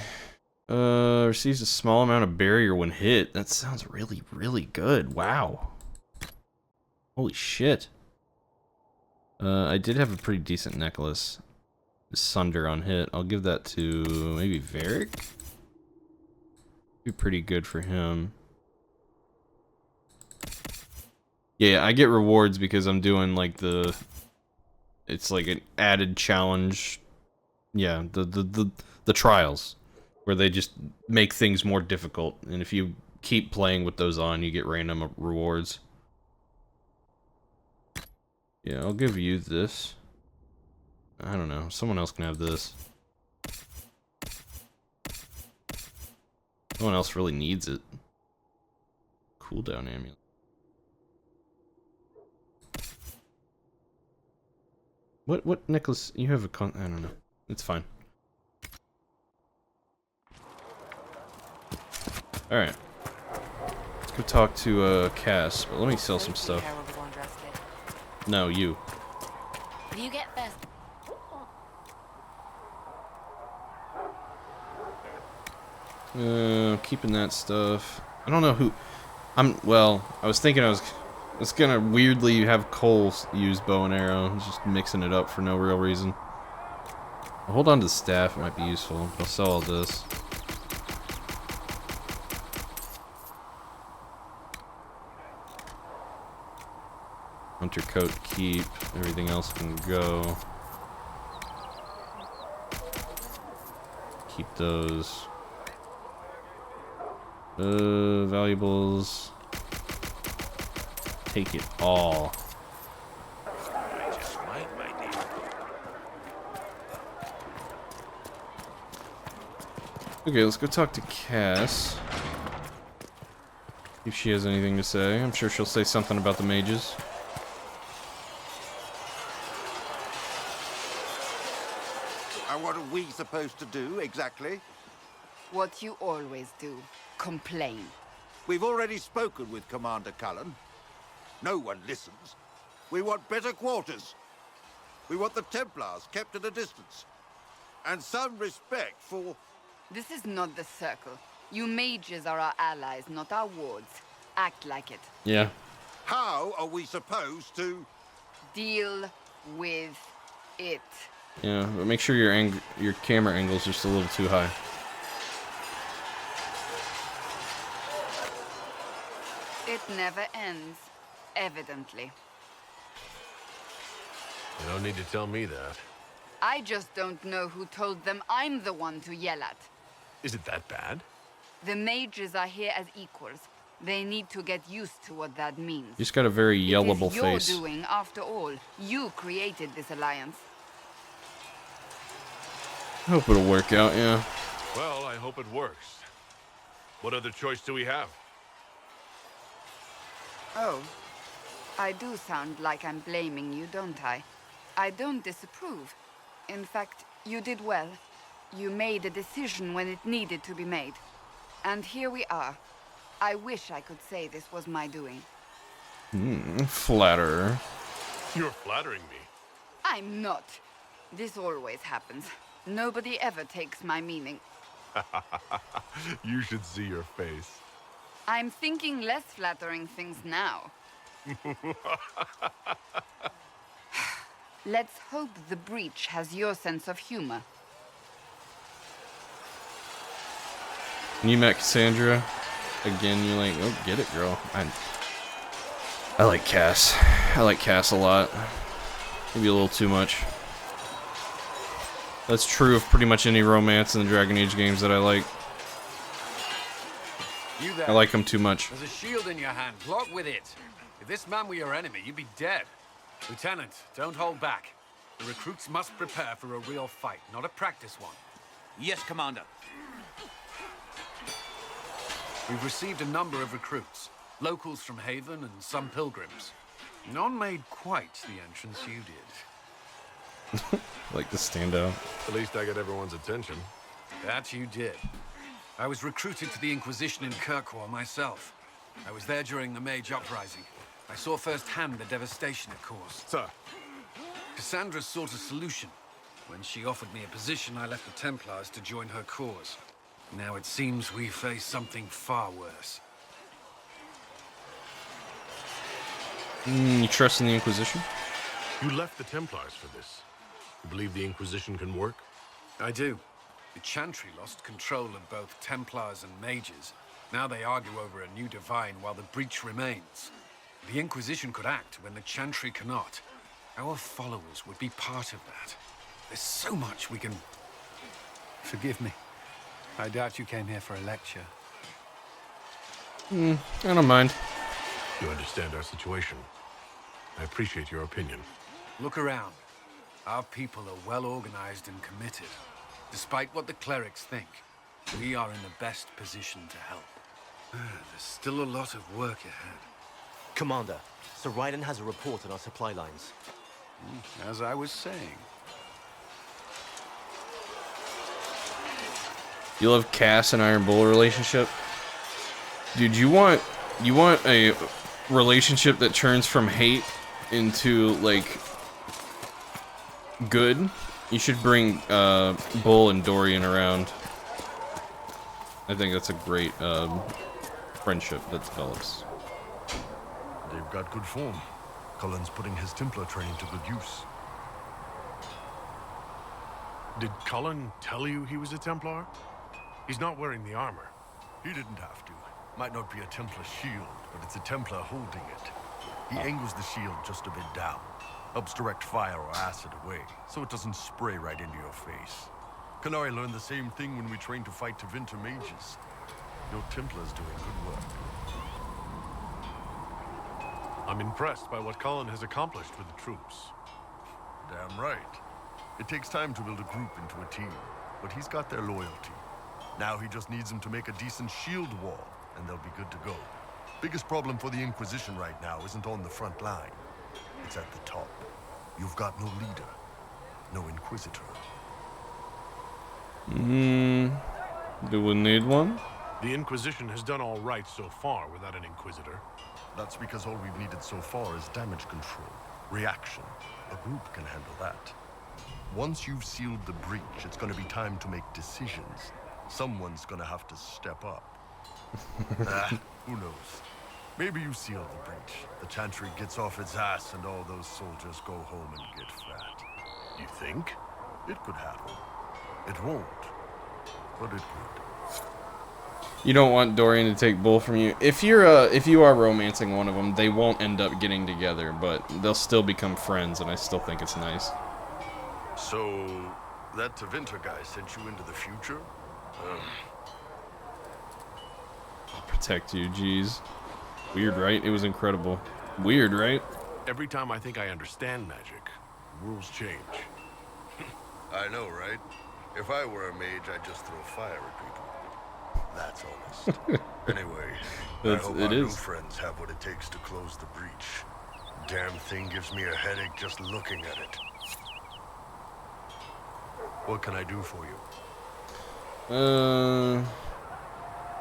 Receives a small amount of barrier when hit. That sounds really, really good. Wow. Holy shit. I did have a pretty decent necklace. Sunder on hit. I'll give that to maybe Varric? Be pretty good for him. Yeah, I get rewards because I'm doing like the... It's like an added challenge. Yeah, the trials. Where they just make things more difficult. And if you keep playing with those on, you get random rewards. Yeah, I'll give you this. I don't know. Someone else can have this. No one else really needs it. Cooldown amulet. What necklace? You have a I don't know. It's fine. Alright. Let's go talk to Cass, but let me sell some stuff. No, you. You get first. Keeping that stuff. I don't know who. Well, I was thinking I was gonna weirdly have Cole use bow and arrow. Just mixing it up for no real reason. I'll hold on to the staff, it might be useful. I'll sell all this. Hunter coat keep. Everything else can go. Keep those. Valuables. Take it all. I just might, my dear. Okay, let's go talk to Cass. If she has anything to say. I'm sure she'll say something about the mages. And what are we supposed to do, exactly? What you always do. Complain. We've already spoken with Commander Cullen. No one listens. We want better quarters. We want the Templars kept at a distance. And some respect for... This is not the Circle. You mages are our allies, not our wards. Act like it. Yeah. How are we supposed to... Deal with it. Yeah, but make sure your camera angle's just a little too high. It never ends, evidently. You don't need to tell me that. I just don't know who told them I'm the one to yell at. Is it that bad? The mages are here as equals. They need to get used to what that means. He's got a very yellable It is face. your doing, after all. You created this alliance. I hope it'll work out, yeah. Well, I hope it works. What other choice do we have? Oh, I do sound like I'm blaming you, don't I? I don't disapprove. In fact, you did well. You made a decision when it needed to be made. And here we are. I wish I could say this was my doing. Flatterer. You're flattering me. I'm not. This always happens. Nobody ever takes my meaning. You should see your face. I'm thinking less flattering things now. Let's hope the breach has your sense of humor. When you met Cassandra, again, you're like, oh, get it, girl. I like Cass. I like Cass a lot. Maybe a little too much. That's true of pretty much any romance in the Dragon Age games that I like. You there. I like them too much. There's a shield in your hand. Block with it. If this man were your enemy, you'd be dead. Lieutenant, don't hold back. The recruits must prepare for a real fight, not a practice one. Yes, Commander. We've received a number of recruits. Locals from Haven and some pilgrims. None made quite the entrance you did. Like the standout. At least I got everyone's attention. That you did. I was recruited to the Inquisition in Kirkwall myself. I was there during the Mage Uprising. I saw firsthand the devastation it caused. Sir. Cassandra sought a solution. When she offered me a position, I left the Templars to join her cause. Now it seems we face something far worse. You trust in the Inquisition? You left the Templars for this. You believe the Inquisition can work? I do. The Chantry lost control of both Templars and Mages. Now they argue over a new Divine while the breach remains. The Inquisition could act when the Chantry cannot. Our followers would be part of that. There's so much we can... Forgive me. I doubt you came here for a lecture. I don't mind. You understand our situation. I appreciate your opinion. Look around. Our people are well organized and committed. Despite what the clerics think, we are in the best position to help. There's still a lot of work ahead. Commander, Sir Ryden has a report on our supply lines. As I was saying. You love Cass and Iron Bull relationship? Dude, you want a relationship that turns from hate into, like, good? You should bring Bull and Dorian around. I think that's a great friendship that develops. They've got good form. Cullen's putting his Templar training to good use. Did Cullen tell you he was a Templar? He's not wearing the armor. He didn't have to. Might not be a Templar shield, but it's a Templar holding it. He angles the shield just a bit down. Helps direct fire or acid away, so it doesn't spray right into your face. Canary learned the same thing when we trained to fight Tevinter mages. Your Templar's doing good work. I'm impressed by what Cullen has accomplished with the troops. Damn right. It takes time to build a group into a team, but he's got their loyalty. Now he just needs them to make a decent shield wall, and they'll be good to go. Biggest problem for the Inquisition right now isn't on the front line. It's at the top. You've got no leader, no Inquisitor. Do we need one? The Inquisition has done all right so far without an Inquisitor. That's because all we've needed so far is damage control, reaction. A group can handle that. Once you've sealed the breach, it's gonna be time to make decisions. Someone's gonna have to step up. Who knows? Maybe you seal the breach. The Chantry gets off its ass and all those soldiers go home and get fat. You think? It could happen. It won't, but it could. You don't want Dorian to take Bull from you. If you are romancing one of them, they won't end up getting together, but they'll still become friends, and I still think it's nice. So, that Tevinter guy sent you into the future? protect you. Jeez. Weird, right? It was incredible. Weird, right? Every time I think I understand magic, rules change. I know, right? If I were a mage, I'd just throw fire at people. That's honest. Anyway, I hope our new friends have what it takes to close the breach. Damn thing gives me a headache just looking at it. What can I do for you?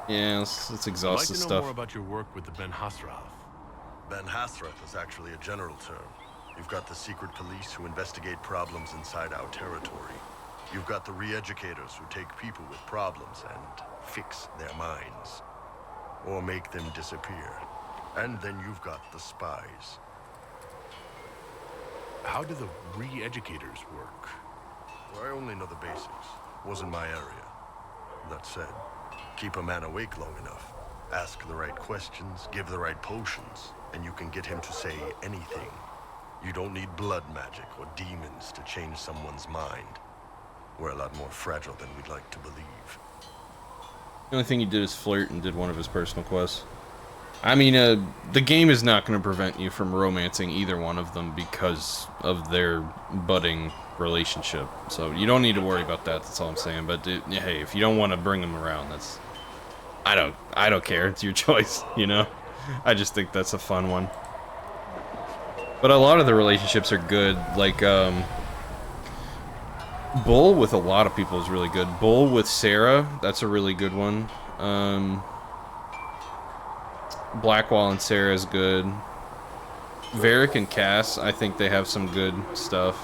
Yeah, let's exhaust this I'd like to know stuff. more about your work with the Ben Hasrath. Ben Hasrath is actually a general term. You've got the secret police who investigate problems inside our territory. You've got the re-educators who take people with problems and fix their minds. Or make them disappear. And then you've got the spies. How do the re-educators work? Well, I only know the basics. Wasn't my area. That said, keep a man awake long enough. Ask the right questions, give the right potions, and you can get him to say anything. You don't need blood magic or demons to change someone's mind. We're a lot more fragile than we'd like to believe. The only thing he did is flirt and did one of his personal quests. I mean, the game is not going to prevent you from romancing either one of them because of their budding relationship. So you don't need to worry about that. That's all I'm saying. But hey, if you don't want to bring them around, that's I don't care. It's your choice, you know. I just think that's a fun one. But a lot of the relationships are good. Like Bull with a lot of people is really good. Bull with Sarah, that's a really good one. Blackwall and Sarah is good. Varric and Cass, I think they have some good stuff.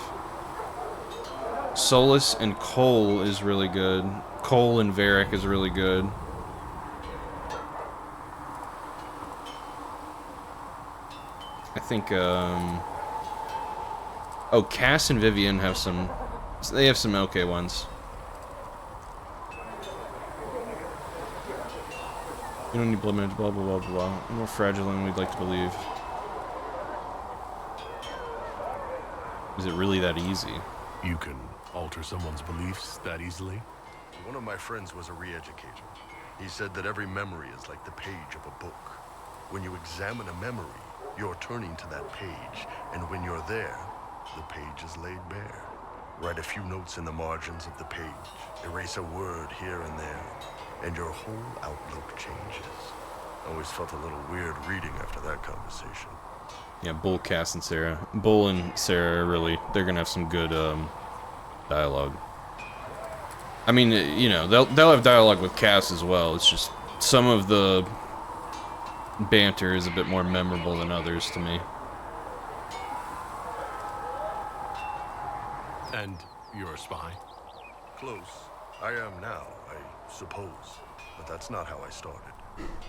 Solus and Cole is really good. Cole and Varric is really good. I think, oh, Cass and Vivian have some... They have some okay ones. We don't need blood magic, blah, blah, blah, blah, blah. More fragile than we'd like to believe. Is it really that easy? You can alter someone's beliefs that easily? One of my friends was a re-educator. He said that every memory is like the page of a book. When you examine a memory, you're turning to that page, and when you're there, the page is laid bare. Write a few notes in the margins of the page, erase a word here and there, and your whole outlook changes. Always felt a little weird reading after that conversation. Yeah, Bull, Cass, and Sarah. Bull and Sarah are really, they're gonna have some good dialogue. I mean, you know, they'll have dialogue with Cass as well. It's just some of the banter is a bit more memorable than others to me. And you're a spy? Close. I am now, I suppose. But that's not how I started.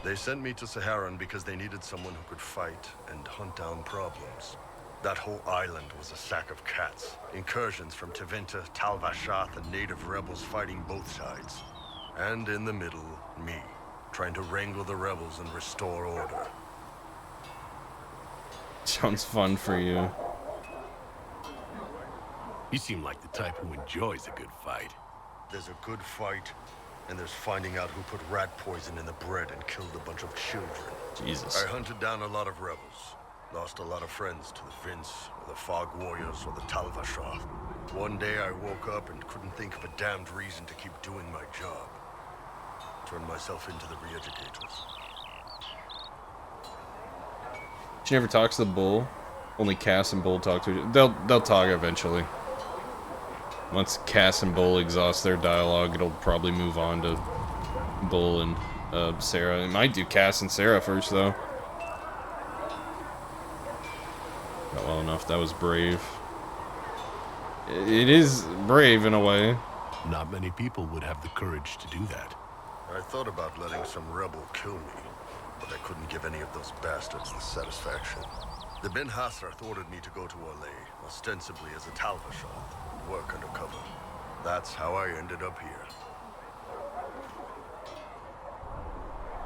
They sent me to Saharan because they needed someone who could fight and hunt down problems. That whole island was a sack of cats. Incursions from Tevinter, Tal Vashath, and native rebels fighting both sides. And in the middle, me, trying to wrangle the rebels and restore order. Sounds fun for you. You seem like the type who enjoys a good fight. There's a good fight, and there's finding out who put rat poison in the bread and killed a bunch of children. Jesus. I hunted down a lot of rebels. Lost a lot of friends to the Vince, or the Fog Warriors, or the Tal Vashath. One day I woke up and couldn't think of a damned reason to keep doing my job. Turned myself into the re-educators. She never talks to the Bull. Only Cass and Bull talk to each other. They'll talk eventually. Once Cass and Bull exhaust their dialogue, it'll probably move on to Bull and Sarah. It might do Cass and Sarah first, though. Not well enough. That was brave. It is brave in a way. Not many people would have the courage to do that. I thought about letting some rebel kill me, but I couldn't give any of those bastards the satisfaction. The Ben Hasrath ordered me to go to Orlais, ostensibly as a Tal Vashath, and work undercover. That's how I ended up here.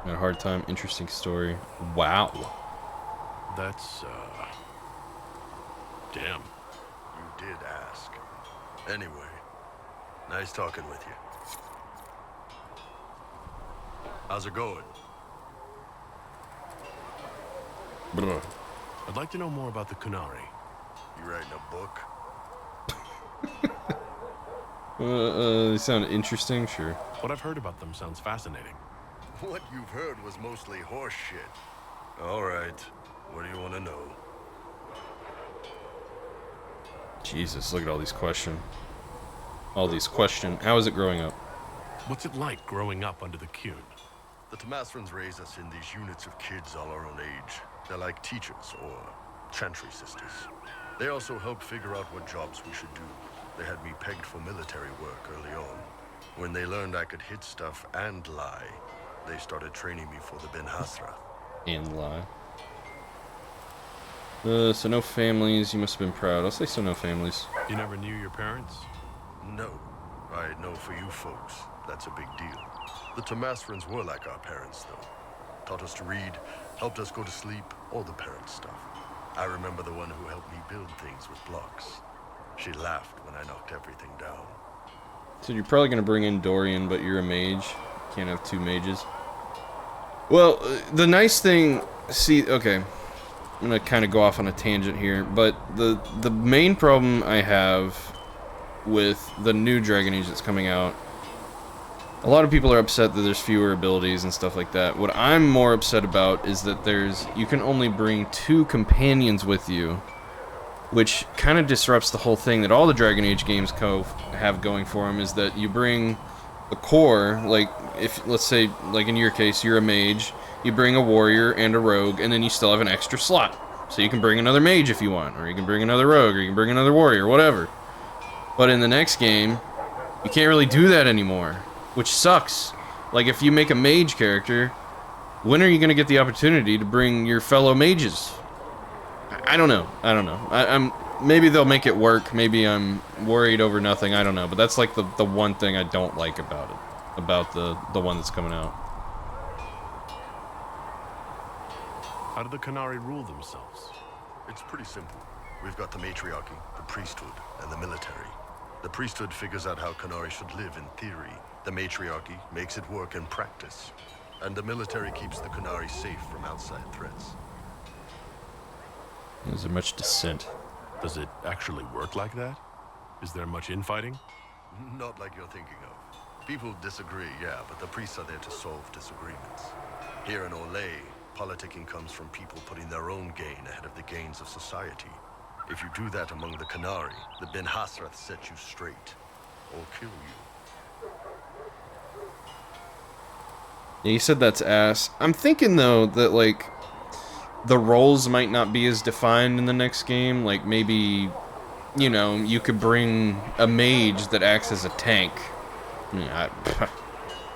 Had a hard time. Interesting story. Wow. That's, damn. You did ask. Anyway, nice talking with you. How's it going? Brr. I'd like to know more about the Qunari. You writing a book? They sound interesting, sure. What I've heard about them sounds fascinating. What you've heard was mostly horse shit. All right. What do you want to know? Jesus, look at all these questions. All these questions. How is it growing up? What's it like growing up under the Qun? The Tamasrans raise us in these units of kids all our own age. They're like teachers or chantry sisters. They also help figure out what jobs we should do. They had me pegged for military work early on. When they learned I could hit stuff and lie, they started training me for the Ben Hasrath. And lie. So no families. You must have been proud. I'll say so no families. You never knew your parents? No. I know for you folks, that's a big deal. The Tamasrans were like our parents, though. Taught us to read, helped us go to sleep, all the parent stuff. I remember the one who helped me build things with blocks. She laughed when I knocked everything down. So you're probably going to bring in Dorian, but you're a mage. Can't have two mages. Well, the nice thing... See, okay. I'm going to kind of go off on a tangent here, but the main problem I have with the new Dragon Age that's coming out, a lot of people are upset that there's fewer abilities and stuff like that. What I'm more upset about is that you can only bring 2 companions with you, which kind of disrupts the whole thing that all the Dragon Age games have going for them, is that you bring a core, like, if, let's say, like in your case, you're a mage, you bring a warrior and a rogue, and then you still have an extra slot. So you can bring another mage if you want, or you can bring another rogue, or you can bring another warrior, whatever. But in the next game, you can't really do that anymore, which sucks. Like, if you make a mage character, when are you going to get the opportunity to bring your fellow mages? I don't know. I'm maybe they'll make it work. Maybe I'm worried over nothing. I don't know. But that's like the one thing I don't like about it, about the one that's coming out. How do the Qunari rule themselves? It's pretty simple. We've got the matriarchy, the priesthood, and the military. The priesthood figures out how Qunari should live in theory. The matriarchy makes it work in practice. And the military keeps the Qunari safe from outside threats. Is there much dissent? Does it actually work like that? Is there much infighting? Not like you're thinking of. People disagree, yeah, but the priests are there to solve disagreements. Here in Olay, politicking comes from people putting their own gain ahead of the gains of society. If you do that among the Qunari, the Ben Hasrath set you straight, or kill you. Yeah, you said that's ass. I'm thinking, though, that, like, the roles might not be as defined in the next game. Like, maybe, you know, you could bring a mage that acts as a tank. I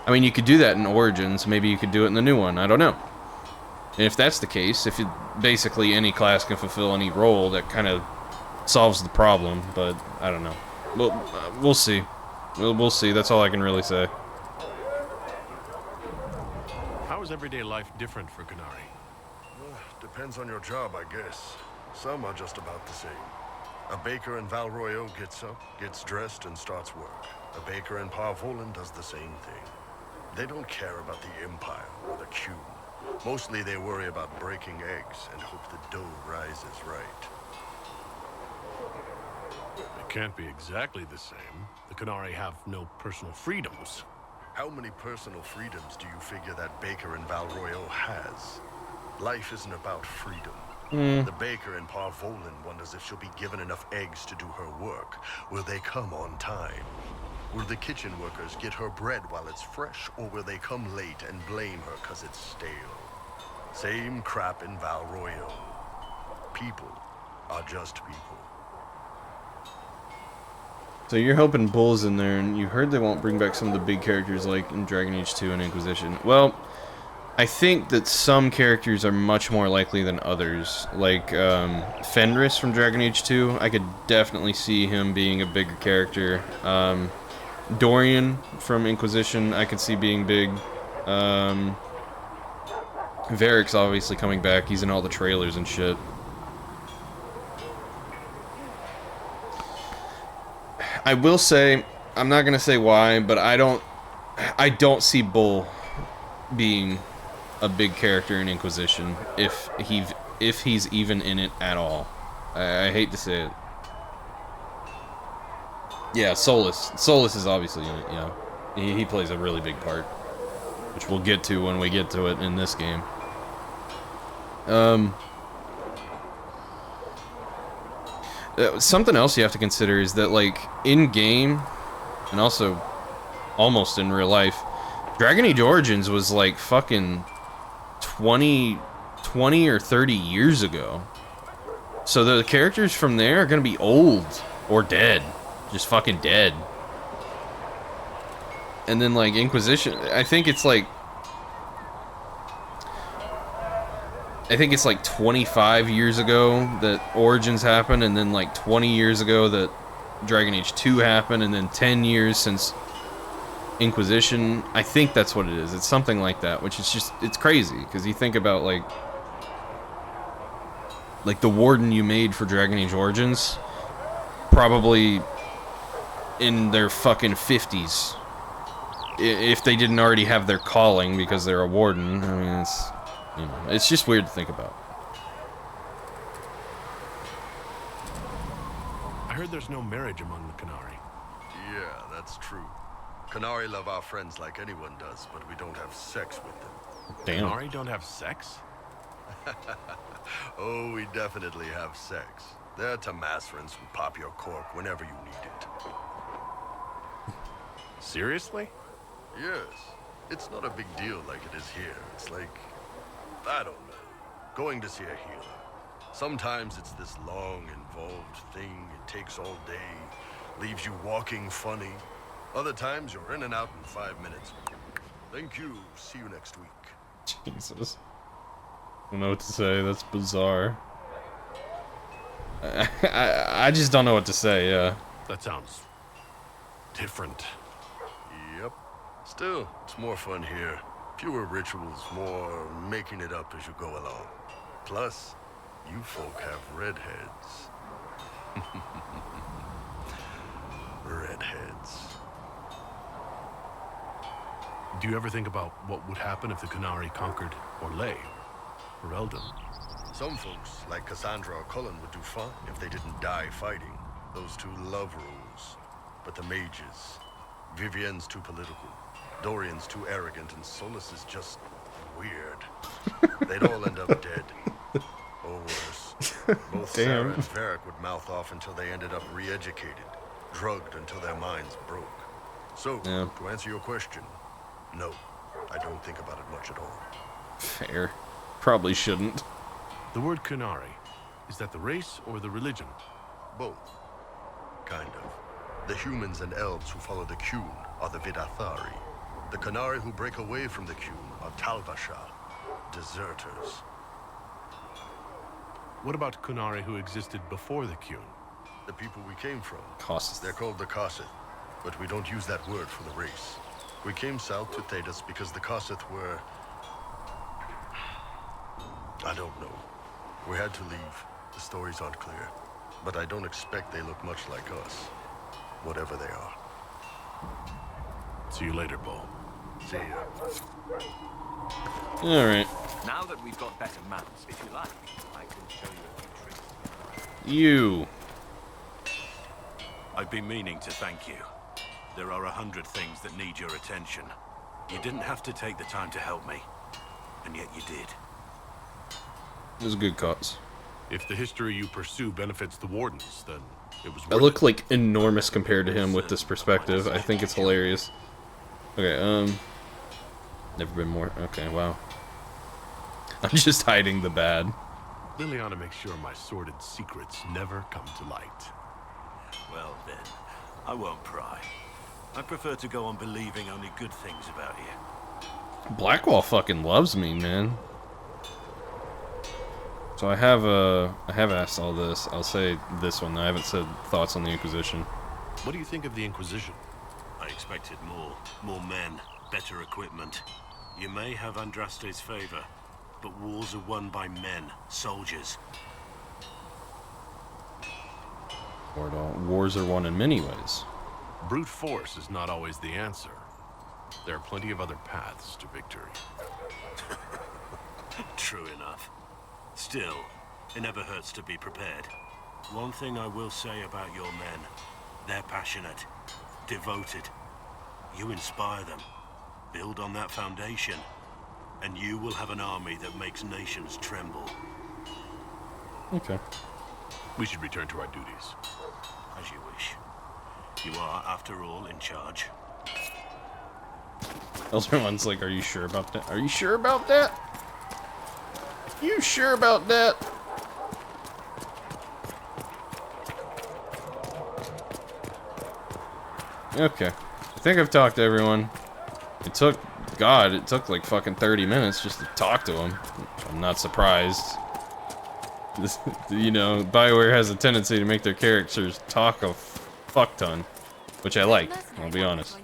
mean, you could do that in Origins. Maybe you could do it in the new one. I don't know. And if that's the case, if basically any class can fulfill any role, that kind of solves the problem. But I don't know. We'll see. We'll see. That's all I can really say. How is everyday life different for Qunari? Depends on your job, I guess. Some are just about the same. A baker in Val Royeaux gets up, gets dressed, and starts work. A baker in Parvolan does the same thing. They don't care about the Empire or the Qun. Mostly they worry about breaking eggs and hope the dough rises right. It can't be exactly the same. The Qunari have no personal freedoms. How many personal freedoms do you figure that baker in Val Royeaux has? Life isn't about freedom. The baker in Parvolan wonders if she'll be given enough eggs to do her work. Will they come on time? Will the kitchen workers get her bread while it's fresh, or will they come late and blame her because it's stale? Same crap in Val Royeaux. People are just people. So you're hoping Bull's in there, and you heard they won't bring back some of the big characters like in Dragon Age 2 and Inquisition. Well, I think that some characters are much more likely than others. Like Fenris from Dragon Age 2, I could definitely see him being a bigger character. Dorian from Inquisition, I could see being big. Varric's obviously coming back. He's in all the trailers and shit. I will say, I'm not gonna say why, but I don't see Bull being a big character in Inquisition if if he's even in it at all. I hate to say it. Yeah, Solus. Solus is obviously in it, yeah. He plays a really big part, which we'll get to when we get to it in this game. Something else you have to consider is that, like, in-game, and also almost in real life, Dragon Age Origins was, like, fucking 20 or 30 years ago. So the characters from there are gonna be old or dead. Just fucking dead. And then, like, Inquisition, I think it's like 25 years ago that Origins happened, and then like 20 years ago that Dragon Age 2 happened, and then 10 years since Inquisition. I think that's what it is. It's something like that, which is just, it's crazy, because you think about like the Warden you made for Dragon Age Origins, probably in their fucking 50s. If they didn't already have their calling because they're a Warden. I mean, it's, you know, it's just weird to think about. I heard there's no marriage among the Qunari. Yeah, that's true. Qunari love our friends like anyone does, but we don't have sex with them. Damn. Qunari don't have sex? Oh, we definitely have sex. They're Tamasrans who pop your cork whenever you need it. Seriously? Yes. It's not a big deal like it is here. It's like, I don't know, going to see a healer. Sometimes it's this long, involved thing. It takes all day, leaves you walking funny. Other times you're in and out in 5 minutes. Thank you. See you next week. Jesus. I don't know what to say. That's bizarre. I just don't know what to say, yeah. That sounds different. Yep. Still, it's more fun here. Fewer rituals, more making it up as you go along. Plus, you folk have redheads. Redheads. Do you ever think about what would happen if the Qunari conquered Orlais or Eldon? Some folks, like Cassandra or Cullen, would do fine if they didn't die fighting. Those two love rules. But the mages, Vivienne's too political, Dorian's too arrogant, and Solus is just weird. They'd all end up dead. Or worse. Both Sarah and Varric would mouth off until they ended up re-educated, drugged until their minds broke. So, to answer your question, no, I don't think about it much at all. Fair. Probably shouldn't. The word Qunari, is that the race or the religion? Both. Kind of. The humans and elves who follow the Qun are the Vidathari. The Qunari who break away from the Qun are Talvasha, deserters. What about Qunari who existed before the Qun? The people we came from. Kossith. They're called the Kossith, but we don't use that word for the race. We came south to Thedas because the Kossith were... I don't know. We had to leave. The stories aren't clear. But I don't expect they look much like us. Whatever they are. See you later, Bo. See ya. Alright. Now that we've got better maps, if you like, I can show you a few tricks. You. I've been meaning to thank you. There are 100 things that need your attention. You didn't have to take the time to help me, and yet you did. It was a good cause. If the history you pursue benefits the Wardens, then it was worth I look like enormous compared to him with this perspective. I think it's hilarious. Okay, never been more. Okay, wow. I'm just hiding the bad. Liliana makes sure my sordid secrets never come to light. Well then, I won't pry. I prefer to go on believing only good things about you. Blackwall fucking loves me, man. So I have asked all this. I'll say this one. I haven't said thoughts on the Inquisition. What do you think of the Inquisition? I expected more men, better equipment. You may have Andraste's favor, but wars are won by men, soldiers. Wars are won in many ways. Brute force is not always the answer. There are plenty of other paths to victory. True enough. Still, it never hurts to be prepared. One thing I will say about your men, they're passionate, devoted. You inspire them. Build on that foundation, and you will have an army that makes nations tremble. Okay. We should return to our duties. As you wish. You are, after all, in charge. Elderman's like, are you sure about that? Are you sure about that? You sure about that? Okay. I think I've talked to everyone. It took like fucking 30 minutes just to talk to him. I'm not surprised. This, you know, BioWare has a tendency to make their characters talk a fuck ton, which I like, I'll be honest.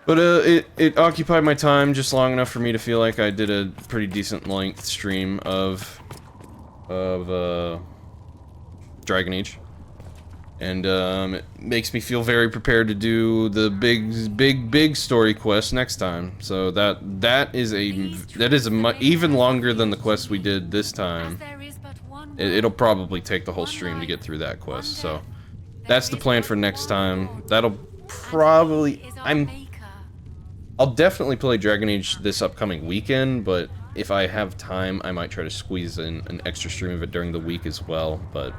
But it occupied my time just long enough for me to feel like I did a pretty decent length stream of Dragon Age. And it makes me feel very prepared to do the big story quest next time. So that is even longer than the quest we did this time. It'll probably take the whole stream to get through that quest. So that's the plan for next time. That'll probably I'll definitely play Dragon Age this upcoming weekend, but if I have time, I might try to squeeze in an extra stream of it during the week as well, but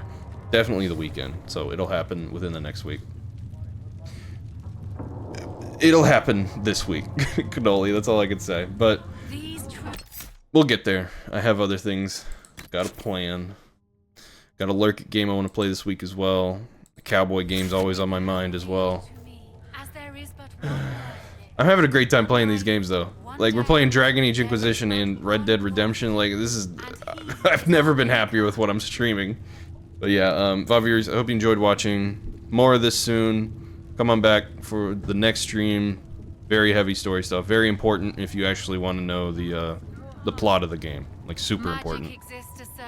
definitely the weekend, so it'll happen within the next week. It'll happen this week. Cannoli, that's all I can say, but we'll get there. I have other things. Got a plan. Got a Lurk game I want to play this week as well. The Cowboy game's always on my mind as well. I'm having a great time playing these games though. Like, we're playing Dragon Age Inquisition and Red Dead Redemption. Like, this is... I've never been happier with what I'm streaming. But yeah, viewers, I hope you enjoyed watching. More of this soon. Come on back for the next stream. Very heavy story stuff. Very important if you actually want to know the plot of the game. Like, super important.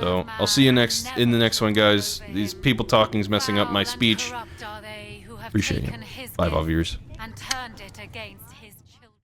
So, I'll see you in the next one, guys. These people talking is messing up my speech. Appreciate you. Bye, viewers. And turned it against